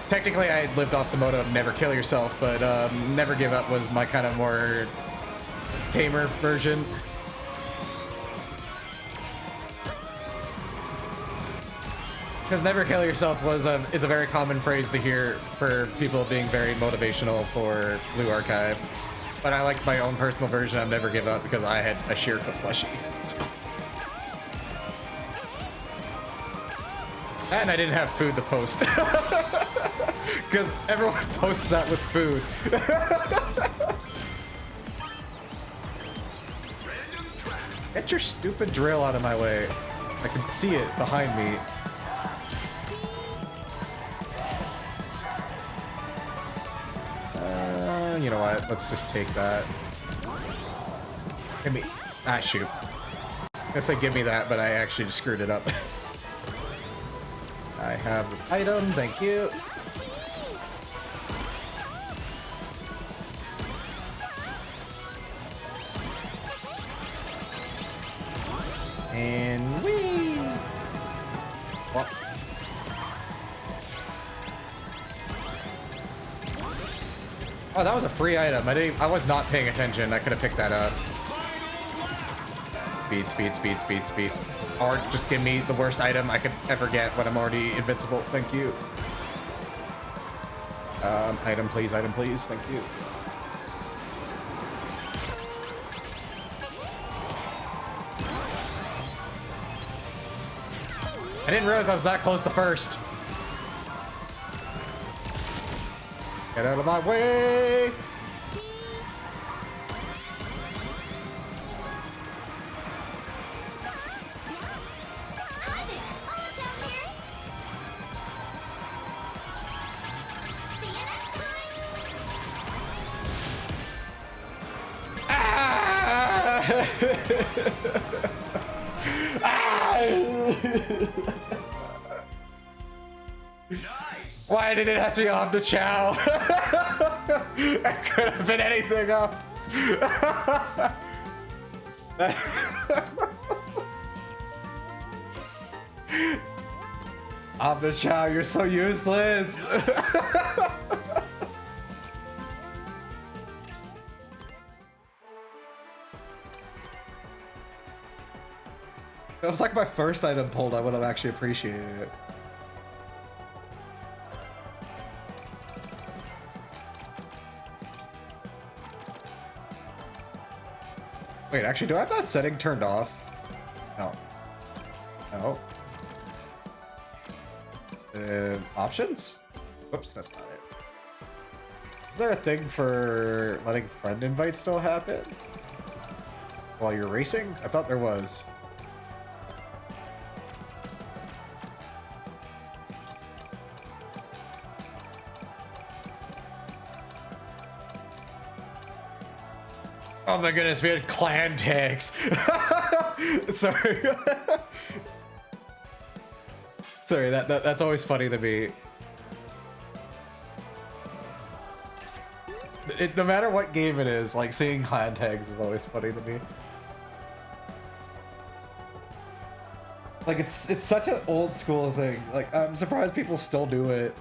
Technically, I lived off the motto of never kill yourself, but never give up was my kind of more tamer version. Because never kill yourself is a very common phrase to hear for people being very motivational for Blue Archive. But I like my own personal version of never give up because I had a sheer cook plushie. So. And I didn't have food to post. Because everyone posts that with food. Get your stupid drill out of my way. I can see it behind me. You know what? Let's just take that. Give me... Ah, shoot. I guess I give me that, but I actually just screwed it up. I have this item, thank you. And whee! What? Oh, that was a free item. I was not paying attention. I could have picked that up. Speed, speed, speed, speed, speed. Or just give me the worst item I could ever get when I'm already invincible. Thank you. Item please, thank you. I didn't realize I was that close to first. Get out of my way! Nice. Why did it have to be on the chow? It could have been anything else. Abda Chow, you're so useless. It was like my first item pulled. I would have actually appreciated it. Wait, actually, do I have that setting turned off? No. No. Options? Whoops, that's not it. Is there a thing for letting friend invites still happen while you're racing? I thought there was. Oh my goodness, we had clan tags. Sorry. Sorry, that's always funny to me. No matter what game it is, like seeing clan tags is always funny to me. Like it's such an old school thing. Like I'm surprised people still do it.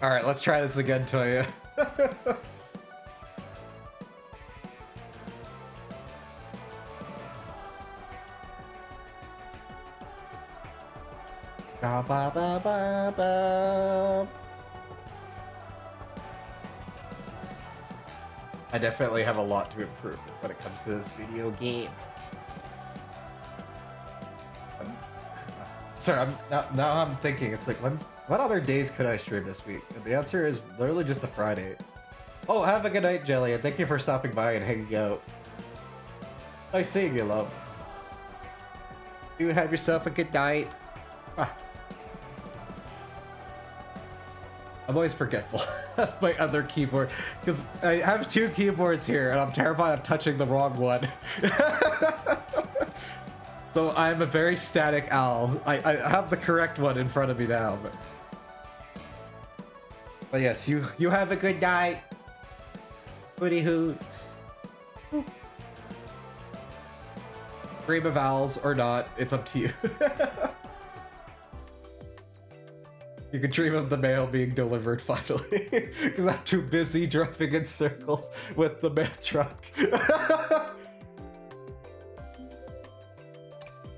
All right, let's try this again, Toya. Ba ba ba ba ba. I definitely have a lot to improve when it comes to this video game. Sorry, now I'm thinking, it's like, what other days could I stream this week? And the answer is literally just the Friday. Oh, have a good night, Jelly, and thank you for stopping by and hanging out. Nice seeing you, love. You have yourself a good night. Ah. I'm always forgetful of my other keyboard, because I have two keyboards here, and I'm terrified of touching the wrong one. So I'm a very static owl. I have the correct one in front of me now, but But yes, you have a good night. Hooty hoot. Dream of owls or not, it's up to you. You can dream of the mail being delivered finally. Because I'm too busy driving in circles with the mail truck.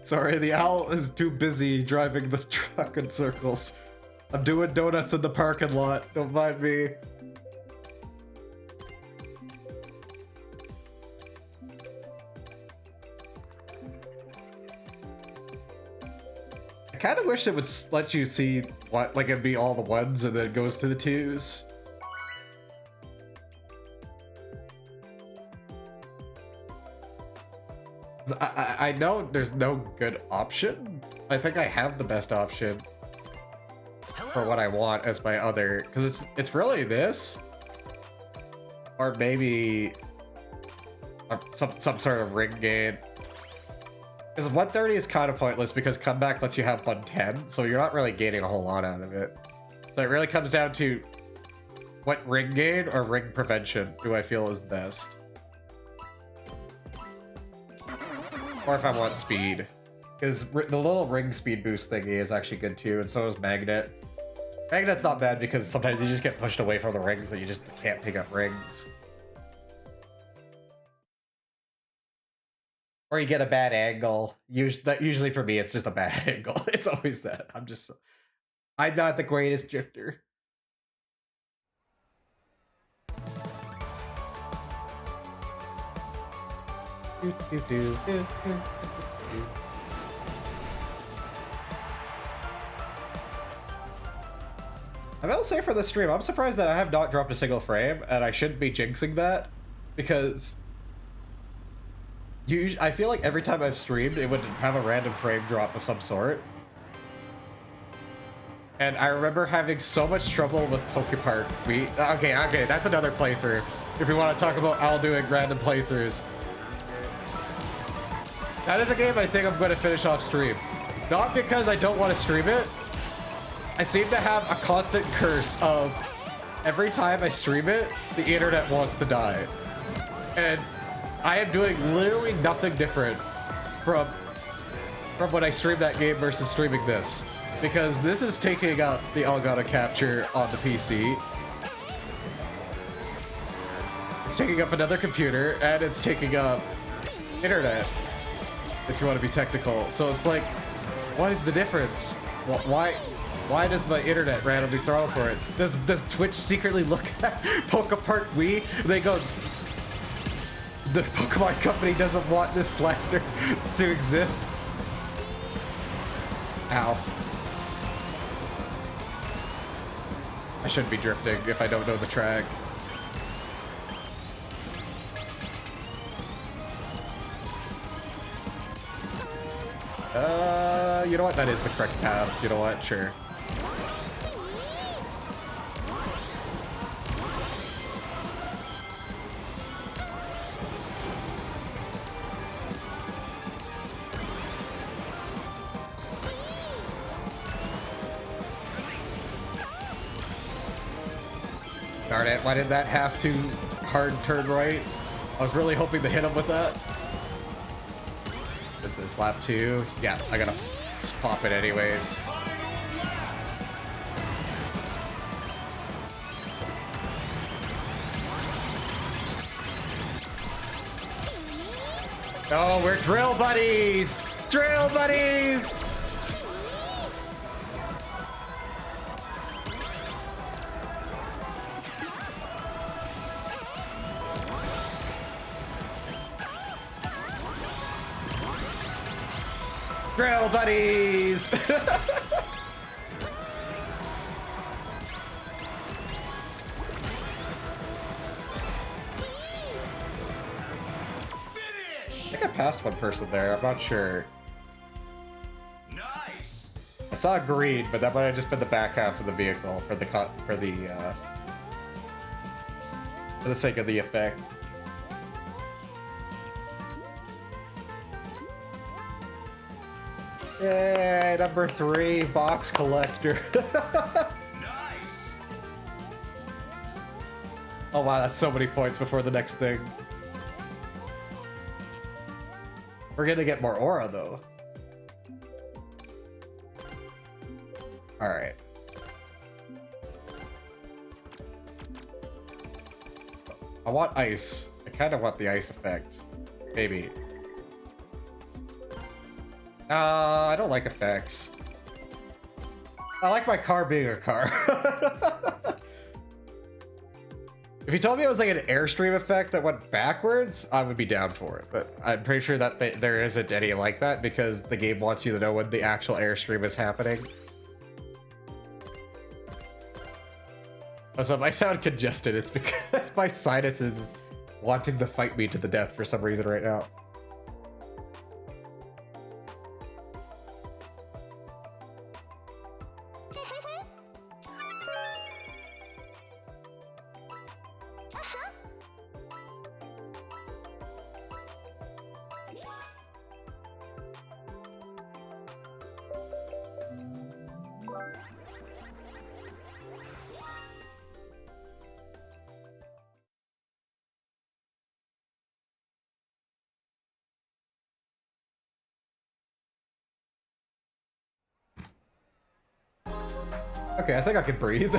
Sorry, the owl is too busy driving the truck in circles. I'm doing donuts in the parking lot, don't mind me. I kind of wish it would let you see what, like it'd be all the ones and then it goes to the twos. I know there's no good option. I think I have the best option for what I want as my other, because it's really this, or maybe some sort of ring gain. Because 130 is kind of pointless because comeback lets you have 110, so you're not really gaining a whole lot out of it. So it really comes down to what ring gain or ring prevention do I feel is best. Or if I want speed. Because the little ring speed boost thingy is actually good too, and so is Magnet. Magnet's not bad because sometimes you just get pushed away from the rings that you just can't pick up rings. Or you get a bad angle. Usually for me, it's just a bad angle. It's always that. I'm not the greatest drifter. I will say for the stream, I'm surprised that I have not dropped a single frame, and I shouldn't be jinxing that, because I feel like every time I've streamed, it would have a random frame drop of some sort. And I remember having so much trouble with Pokepark. Okay, that's another playthrough. If we want to talk about Al doing random playthroughs. That is a game I think I'm going to finish off stream. Not because I don't want to stream it. I seem to have a constant curse of every time I stream it, the internet wants to die. And I am doing literally nothing different from when I streamed that game versus streaming this. Because this is taking up the Elgato capture on the PC. It's taking up another computer, and it's taking up internet, if you want to be technical. So it's like, what is the difference? Why does my internet randomly throw for it? Does Twitch secretly look at Pokepark Wii? They go, the Pokemon company doesn't want this slander to exist. Ow. I shouldn't be drifting if I don't know the track. You know what? That is the correct path. You know what? Sure. Darn it, why did that have to hard turn right? I was really hoping to hit him with that. Is this lap 2? Yeah, I gotta just pop it anyways. Oh, we're drill buddies! Drill buddies! Drill buddies! I think I passed one person there, I'm not sure. Nice. I saw green, but that might have just been the back half of the vehicle for the sake of the effect. Yay, number 3, box collector. Nice. Oh wow, that's so many points before the next thing. We're gonna get more aura though. Alright. I want ice. I kind of want the ice effect. Maybe. I don't like effects. I like my car being a car. If you told me it was like an Airstream effect that went backwards, I would be down for it. But I'm pretty sure that there isn't any like that because the game wants you to know when the actual Airstream is happening. Also, if I sound congested, it's because my sinus is wanting to fight me to the death for some reason right now. Okay, I think I can breathe.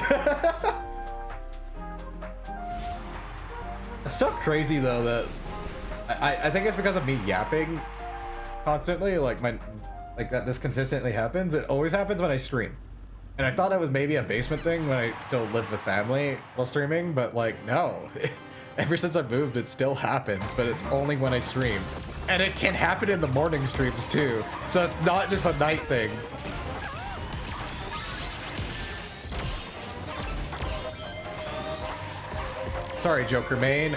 It's so crazy though that I think it's because of me yapping constantly, like that this consistently happens. It always happens when I stream. And I thought that was maybe a basement thing when I still lived with family while streaming, but like no. Ever since I moved, it still happens, but it's only when I stream. And it can happen in the morning streams too. So it's not just a night thing. Sorry, Joker main.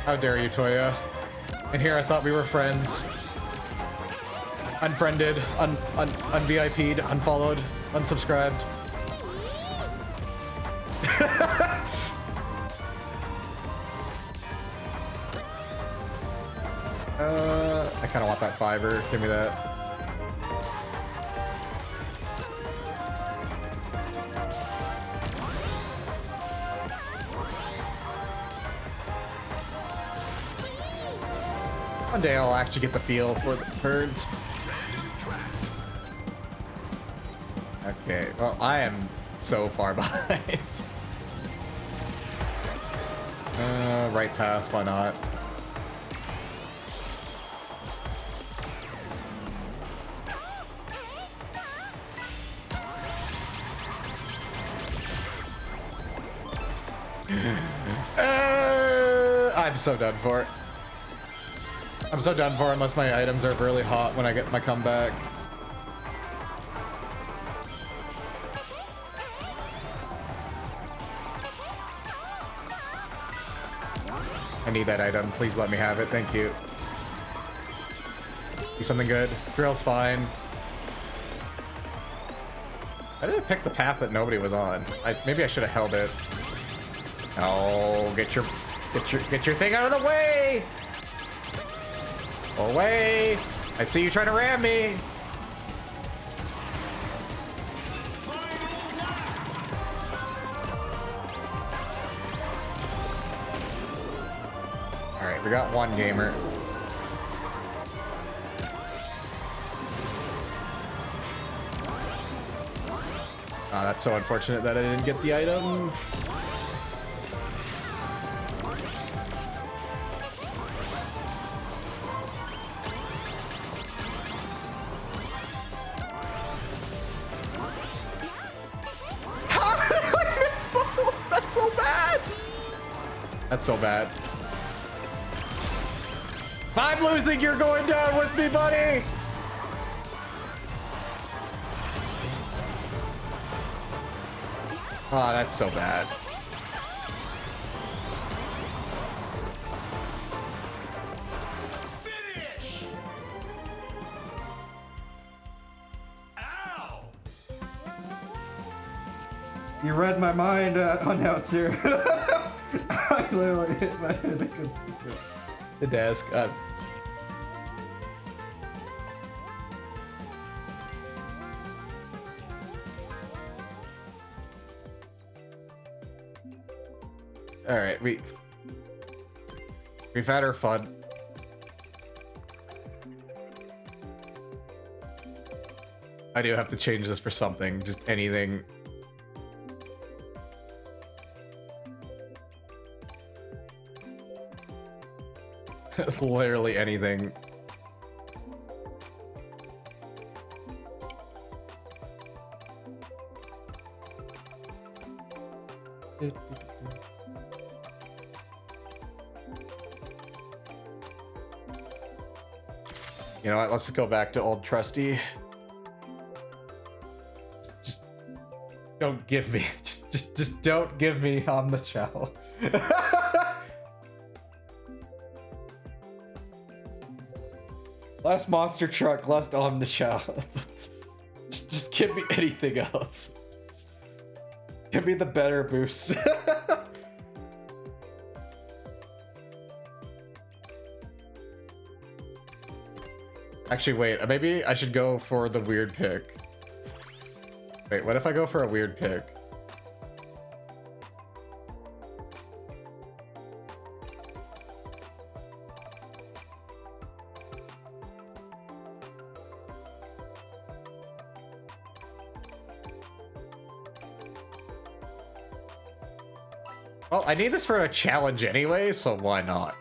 How dare you, Toya? And here I thought we were friends. Unfriended, un-VIP'd, unfollowed, unsubscribed. I kind of want that fiver. Give me that. One day I'll actually get the feel for the birds. Okay, well, I am so far behind. Right path, why not? I'm so done for it. I'm so done for unless my items are really hot when I get my comeback. I need that item. Please let me have it. Thank you. Do something good. Drill's fine. I didn't pick the path that nobody was on. Maybe I should have held it. Oh, get your thing out of the way! Go away! I see you trying to ram me! Alright, we got one gamer. Ah, that's so unfortunate that I didn't get the item. That's so bad. If I'm losing, you're going down with me, buddy! Oh, that's so bad. Finish! Ow! You read my mind, announcer. I literally hit my head against the desk. Alright, we've had our fun. I do have to change this for something, just anything. Literally anything. You know what, let's just go back to old trusty. Just don't give me, just don't give me on the chow. Last monster truck, last on the chow. Just give me anything else. Give me the better boost. Actually, wait, maybe I should go for the weird pick. Wait, what if I go for a weird pick? Well, I need this for a challenge anyway, so why not?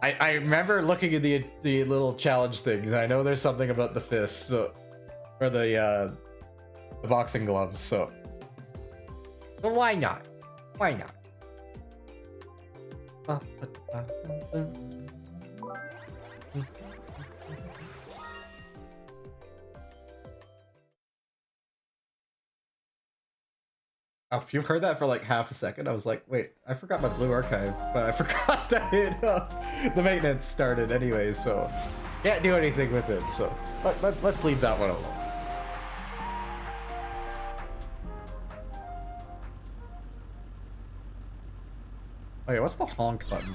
I remember looking at the little challenge things. I know there's something about the fists, so, or the boxing gloves. So why not? Why not? Oh, if you heard that for like half a second, I was like, wait, I forgot my blue archive, but I forgot that the maintenance started anyway, so can't do anything with it, so let's leave that one alone. Okay, what's the honk button?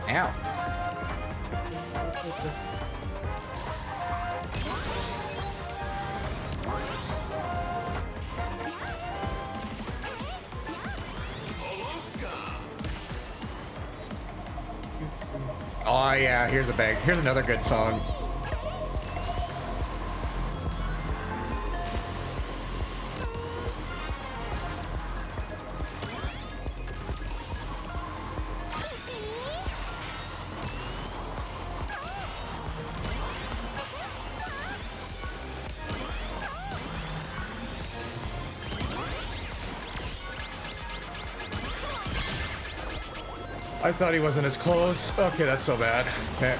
Ow. Oh yeah, here's a bang. Here's another good song. I thought he wasn't as close. Okay, that's so bad. Okay.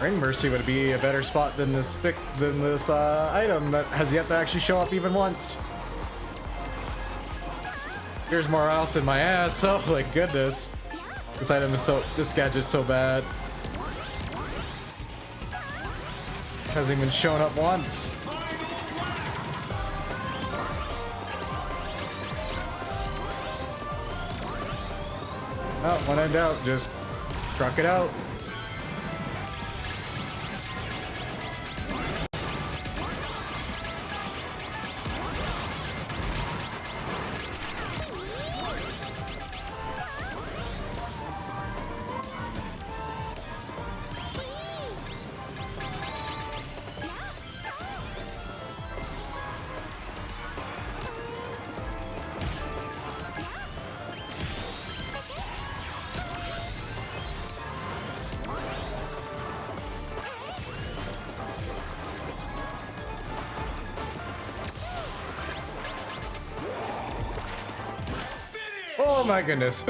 Ring Mercy would be a better spot than this item that has yet to actually show up even once. Here's more often my ass. Oh my goodness. This item is this gadget's so bad. Hasn't even shown up once. Oh, when in doubt, just truck it out. my goodness.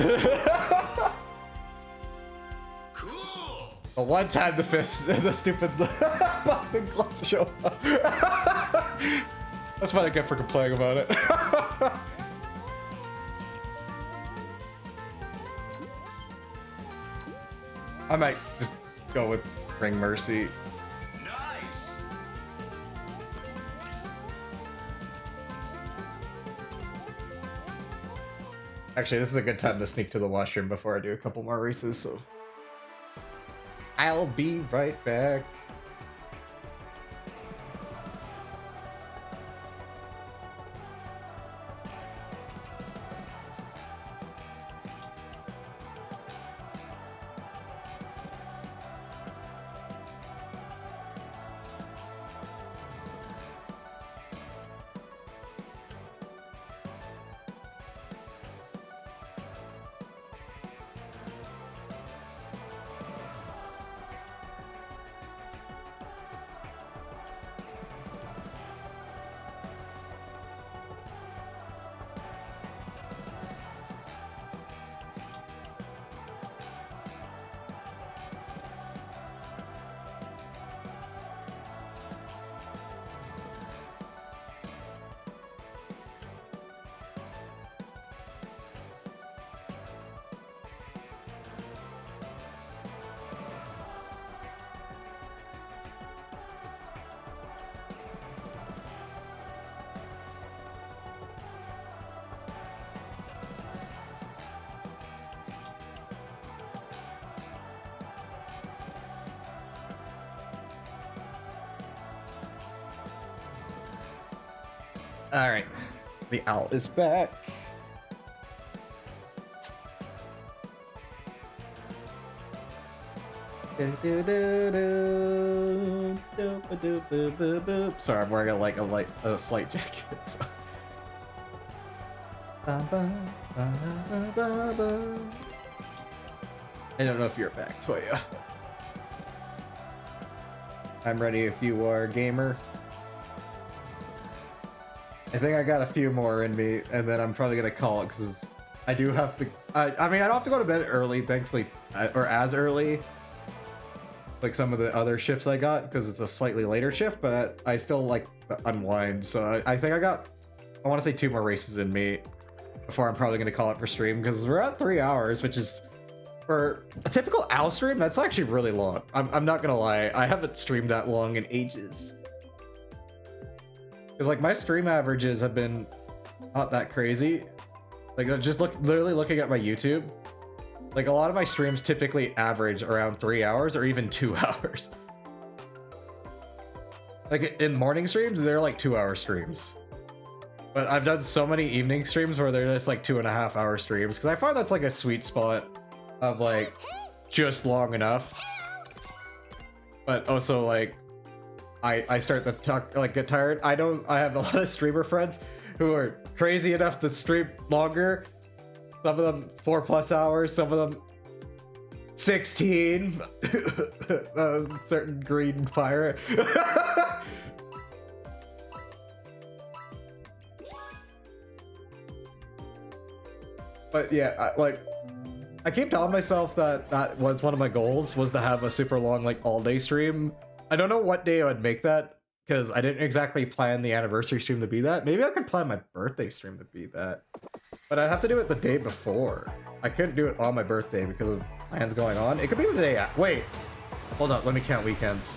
Cool. The one time the stupid boxing gloves show up. That's what I get for complaining about it. I might just go with Ring Mercy. Nice. Actually, this is a good time to sneak to the washroom before I do a couple more races, so I'll be right back. All right, the owl is back. Sorry, I'm wearing a slight jacket. So. I don't know if you're back, Toya. I'm ready if you are, gamer. I think I got a few more in me, and then I'm probably gonna call it because I do have to. I mean, I don't have to go to bed early, thankfully, or as early, like some of the other shifts I got, because it's a slightly later shift. But I still like unwind, so I think I want to say 2 more races in me before I'm probably gonna call it for stream, because we're at 3 hours, which is for a typical owl stream. That's actually really long. I'm not gonna lie, I haven't streamed that long in ages. Because like my stream averages have been not that crazy. Like just literally looking at my YouTube, like a lot of my streams typically average around 3 hours or even 2 hours. Like in morning streams, they're like 2-hour streams. But I've done so many evening streams where they're just like 2.5-hour streams, because I find that's like a sweet spot of like just long enough. But also like I start to talk, like get tired. I have a lot of streamer friends who are crazy enough to stream longer. Some of them 4+ hours, some of them 16. Certain green fire. But yeah, I keep telling myself that was one of my goals, was to have a super long like all day stream. I don't know what day I would make that, because I didn't exactly plan the anniversary stream to be that. Maybe I could plan my birthday stream to be that. But I'd have to do it the day before. I couldn't do it on my birthday because of plans going on. It could be the day after. Wait, hold up, let me count weekends.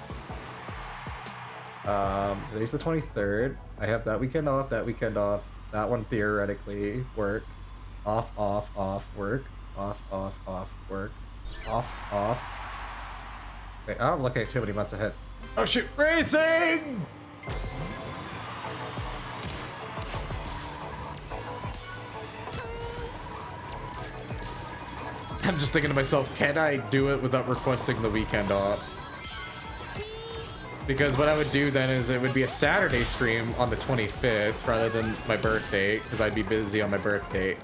Today's the 23rd. I have that weekend off, that one theoretically, work. Off, work. Off, work. Off. Wait, I'm looking at too many months ahead. Oh shoot, racing! I'm just thinking to myself, can I do it without requesting the weekend off? Because what I would do then is it would be a Saturday stream on the 25th rather than my birthday, because I'd be busy on my birthday.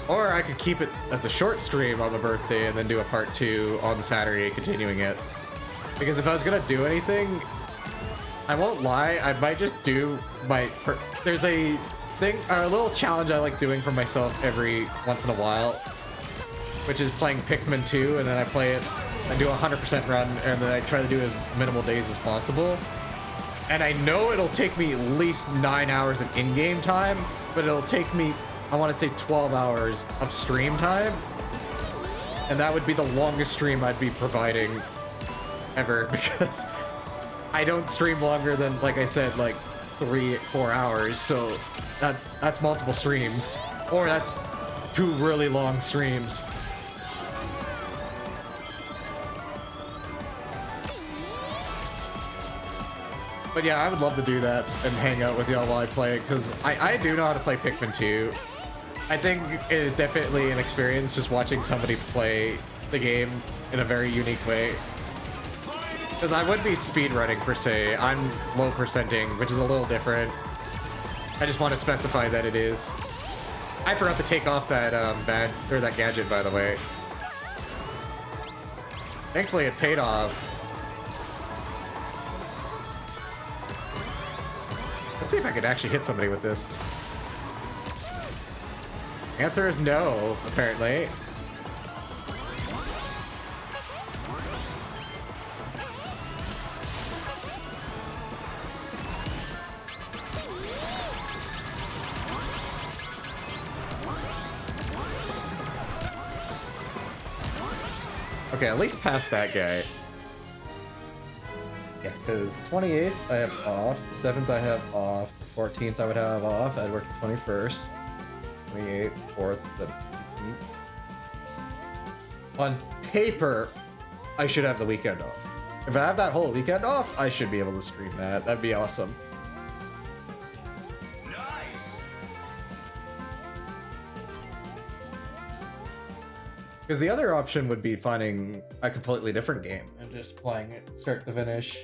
Or I could keep it as a short stream on my birthday and then do a part 2 on Saturday, continuing it. Because if I was gonna do anything, I won't lie, I might just do my... There's a thing, or a little challenge I like doing for myself every once in a while, which is playing Pikmin 2, and then I play it, I do a 100% run, and then I try to do as minimal days as possible. And I know it'll take me at least 9 hours of in-game time, but it'll take me, I want to say 12 hours of stream time. And that would be the longest stream I'd be providing ever, because I don't stream longer than, like I said, like 3-4 hours. So that's multiple streams, or that's 2 really long streams. But yeah, I would love to do that and hang out with y'all while I play it, because I do know how to play Pikmin 2. I think it is definitely an experience just watching somebody play the game in a very unique way. Because I wouldn't be speedrunning per se, I'm low percenting, which is a little different. I just want to specify that it is. I forgot to take off that that gadget, by the way. Thankfully it paid off. Let's see if I could actually hit somebody with this. Answer is no, apparently. Okay, at least past that guy. Yeah, because the 28th I have off, the 7th I have off, the 14th I would have off, I'd work the 21st, 28th, 4th, 17th. On paper, I should have the weekend off. If I have that whole weekend off, I should be able to stream that. That'd be awesome. Nice. Because the other option would be finding a completely different game and just playing it start to finish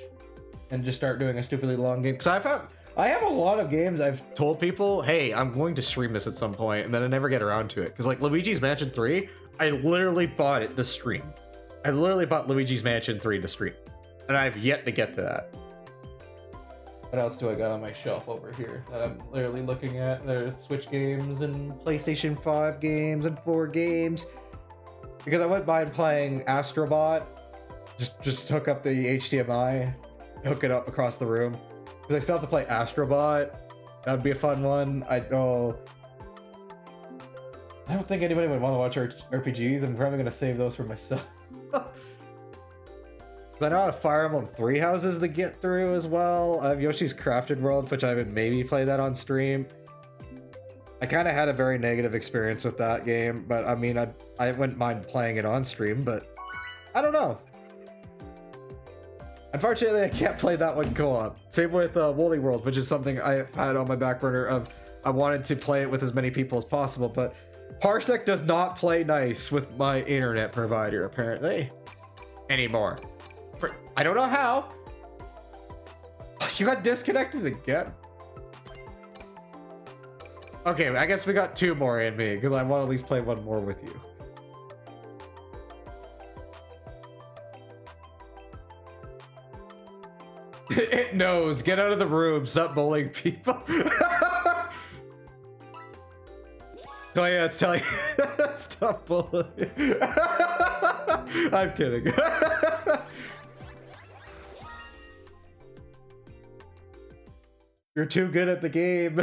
and just start doing a stupidly long game. Because I have a lot of games I've told people, hey, I'm going to stream this at some point, and then I never get around to it. Because like Luigi's Mansion 3, I literally bought it to stream. I literally bought Luigi's Mansion 3 to stream. And I've yet to get to that. What else do I got on my shelf over here that I'm literally looking at? There's Switch games and PlayStation 5 games and 4 games. Because I wouldn't mind playing Astrobot. Just hook up the HDMI, hook it up across the room. Because I still have to play Astrobot. That would be a fun one. I don't think anybody would want to watch RPGs. I'm probably going to save those for myself. I know I have Fire Emblem 3 houses to get through as well. I have Yoshi's Crafted World, which I would maybe play that on stream. I kind of had a very negative experience with that game, but I mean, I wouldn't mind playing it on stream, but I don't know. Unfortunately, I can't play that one co-op. Same with Woolly World, which is something I've had on my back burner of I wanted to play it with as many people as possible, but Parsec does not play nice with my internet provider, apparently, anymore. I don't know how. You got disconnected again? Okay, I guess we got 2 more in me, because I want to at least play 1 more with you. It knows. Get out of the room. Stop bullying people. Oh yeah, it's telling you. Stop bullying. I'm kidding. You're too good at the game.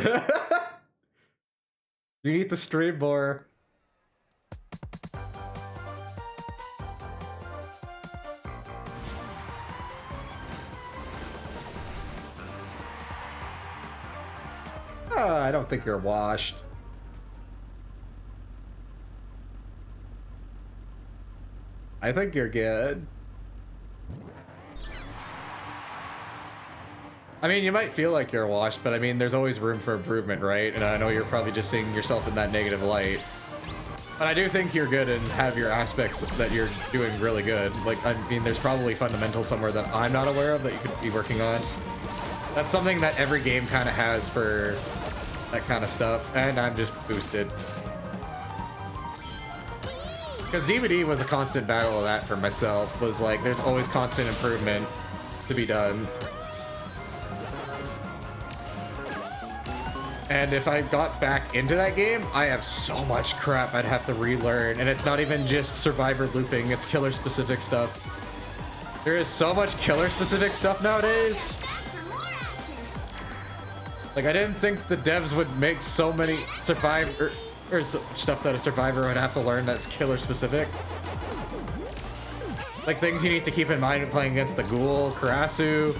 You need to stream more. I don't think you're washed. I think you're good. I mean, you might feel like you're washed, but I mean, there's always room for improvement, right? And I know you're probably just seeing yourself in that negative light. But I do think you're good and have your aspects that you're doing really good. Like, I mean, there's probably fundamentals somewhere that I'm not aware of that you could be working on. That's something that every game kind of has for that kind of stuff. And I'm just boosted. Because DVD was a constant battle of that for myself. Was like, there's always constant improvement to be done. And if I got back into that game, I have so much crap I'd have to relearn. And it's not even just survivor looping, it's killer specific stuff. There is so much killer specific stuff nowadays. Like, I didn't think the devs would make so many survivor or stuff that a survivor would have to learn that's killer specific. Like things you need to keep in mind when playing against the Ghoul, Karasu.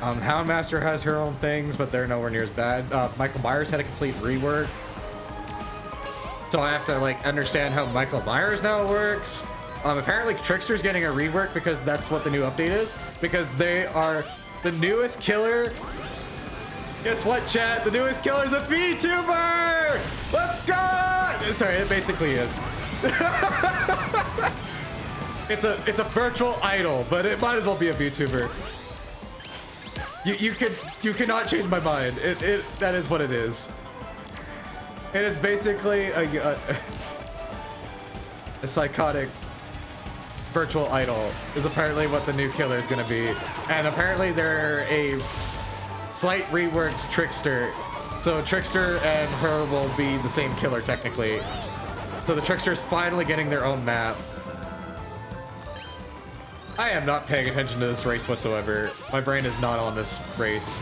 Houndmaster has her own things, but they're nowhere near as bad. Michael Myers had a complete rework. So I have to like understand how Michael Myers now works. Apparently Trickster's getting a rework because that's what the new update is. Because they are the newest killer. Guess what, chat? The newest killer is a VTuber! Let's go! Sorry, it basically is. It's a virtual idol, but it might as well be a VTuber. You cannot change my mind. That is what it is. It is basically a psychotic virtual idol is apparently what the new killer is going to be, and apparently they're a slight reworked Trickster, so Trickster and her will be the same killer technically. So the Trickster is finally getting their own map. I am not paying attention to this race whatsoever. My brain is not on this race.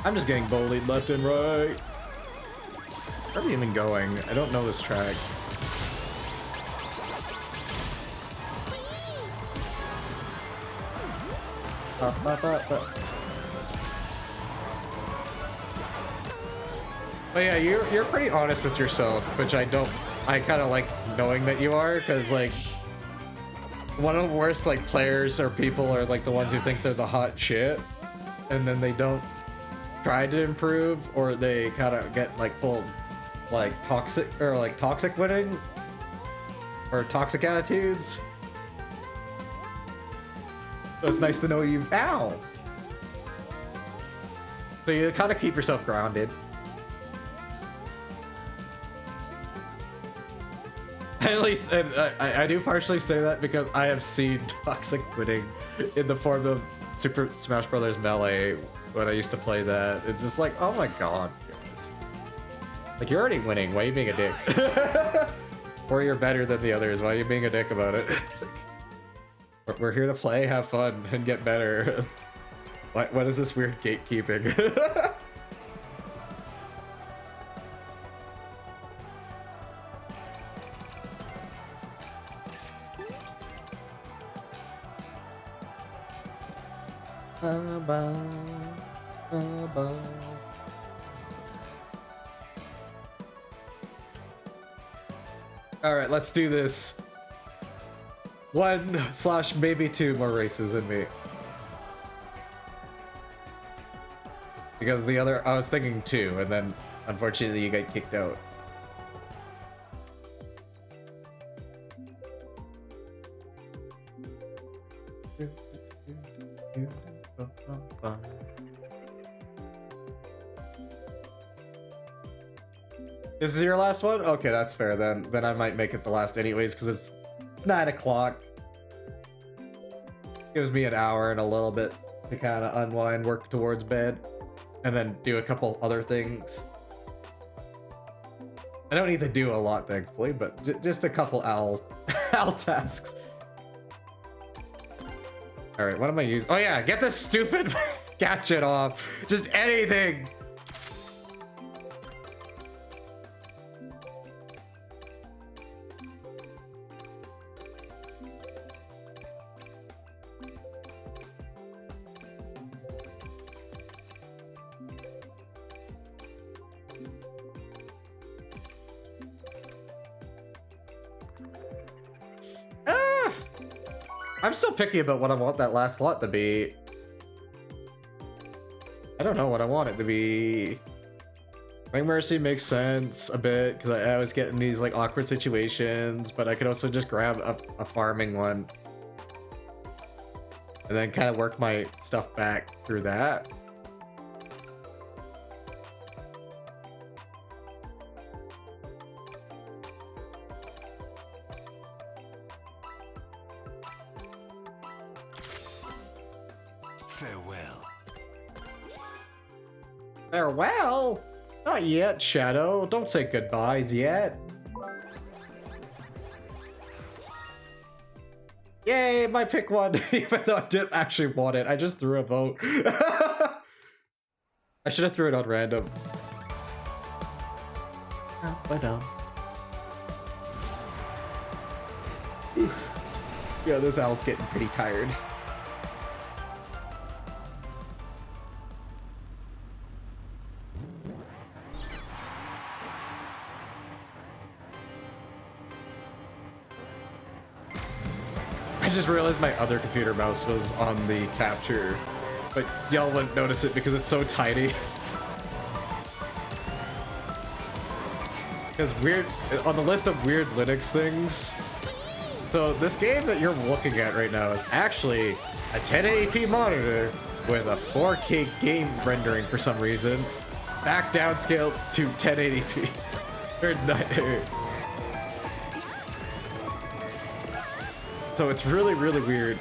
I'm just getting bullied left and right. Where are we even going? I don't know this track. But yeah, you're pretty honest with yourself, which I kind of like knowing that you are, because like one of the worst like players or people are like the ones who think they're the hot shit, and then they don't try to improve, or they kind of get like full like toxic winning or toxic attitudes. So it's nice to know you. Ow! So you kind of keep yourself grounded. At least, and I do partially say that because I have seen toxic winning in the form of Super Smash Bros. Melee when I used to play that. It's just like, oh my god, guys. Like, you're already winning. Why are you being a dick? Or you're better than the others. Why are you being a dick about it? We're here to play, have fun, and get better. What is this weird gatekeeping? All right, let's do this. 1/ maybe 2 more races in me. Because the other, I was thinking 2, and then unfortunately you got kicked out. This is your last one? Okay, that's fair then. Then I might make it the last anyways, because it's 9 o'clock. Gives me an hour and a little bit to kind of unwind, work towards bed, and then do a couple other things. I don't need to do a lot, thankfully, but just a couple owl tasks. All right, what am I using? Oh yeah, get this stupid gadget off. Just anything. I'm still picky about what I want that last slot to be. I don't know what I want it to be. Ring Mercy makes sense a bit, because I always get in these like awkward situations, but I could also just grab a farming one. And then kind of work my stuff back through that. Farewell. Farewell? Not yet, Shadow. Don't say goodbyes yet. Yay, my pick won, even though I didn't actually want it. I just threw a vote. I should have threw it on random. Yeah, this owl's getting pretty tired. I just realized my other computer mouse was on the capture, but y'all wouldn't notice it because it's so tiny. Because weird, on the list of weird Linux things, so this game that you're looking at right now is actually a 1080p monitor with a 4K game rendering for some reason, back downscaled to 1080p. So it's really, really weird.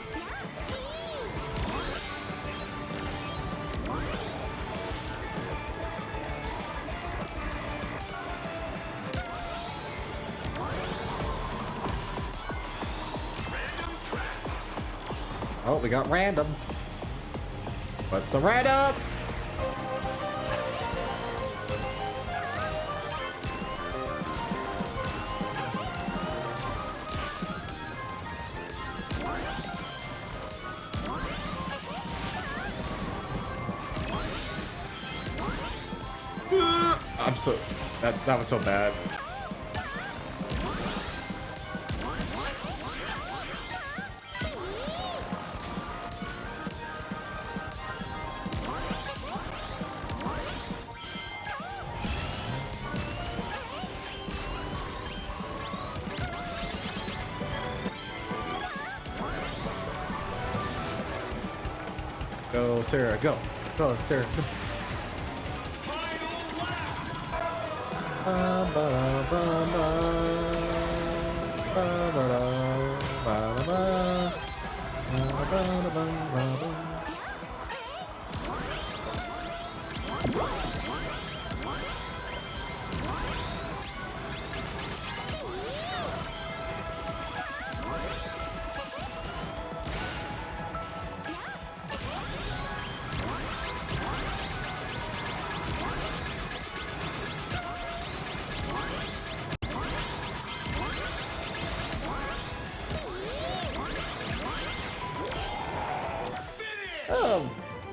Oh, we got random. What's the random? I'm so that was so bad. Go, Sarah, go. Go, Sarah, go.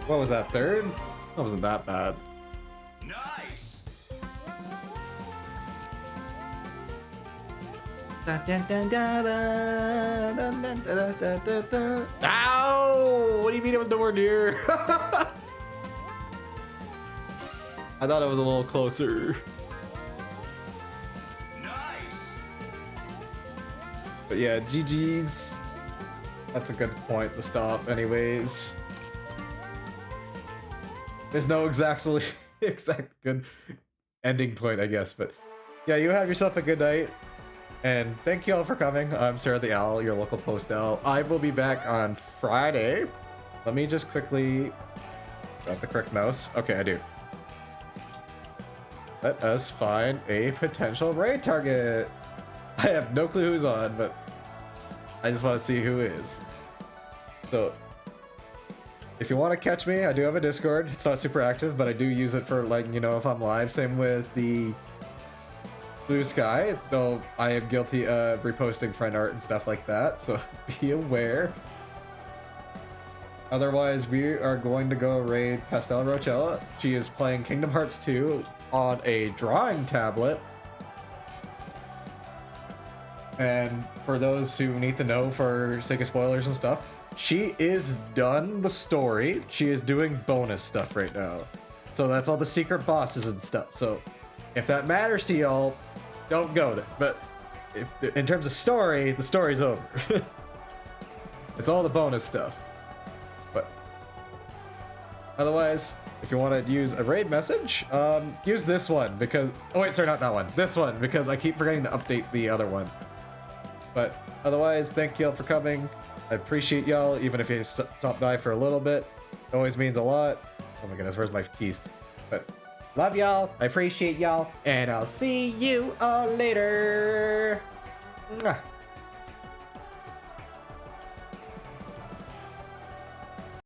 What was that, third? That wasn't that bad. Nice. Ow! What do you mean it was nowhere near? I thought it was a little closer. Nice. But yeah, GG's. That's a good point to stop anyways. There's no exact good ending point, I guess, but yeah, you have yourself a good night, and thank you all for coming. I'm Sarah the Owl, your local post owl. I will be back on Friday. Let me just quickly grab the correct mouse. Okay, I do. Let us find a potential raid target. I have no clue who's on, but I just want to see who is. So if you want to catch me, I do have a Discord. It's not super active, but I do use it for, like, you know, if I'm live. Same with the Blue Sky, though I am guilty of reposting friend art and stuff like that, so be aware. Otherwise, we are going to go raid Pastel Rochella. She is playing Kingdom Hearts 2 on a drawing tablet. And for those who need to know, for sake of spoilers and stuff, she is done the story. She is doing bonus stuff right now. So that's all the secret bosses and stuff. So if that matters to y'all, don't go there. But in terms of story, the story's over. It's all the bonus stuff. But otherwise, if you want to use a raid message, use this one because... Oh wait, sorry, not that one. This one, because I keep forgetting to update the other one. But otherwise, thank y'all for coming. I appreciate y'all, even if you stopped by for a little bit. Always means a lot. Oh my goodness, where's my keys? But love y'all. I appreciate y'all. And I'll see you all later. Mwah.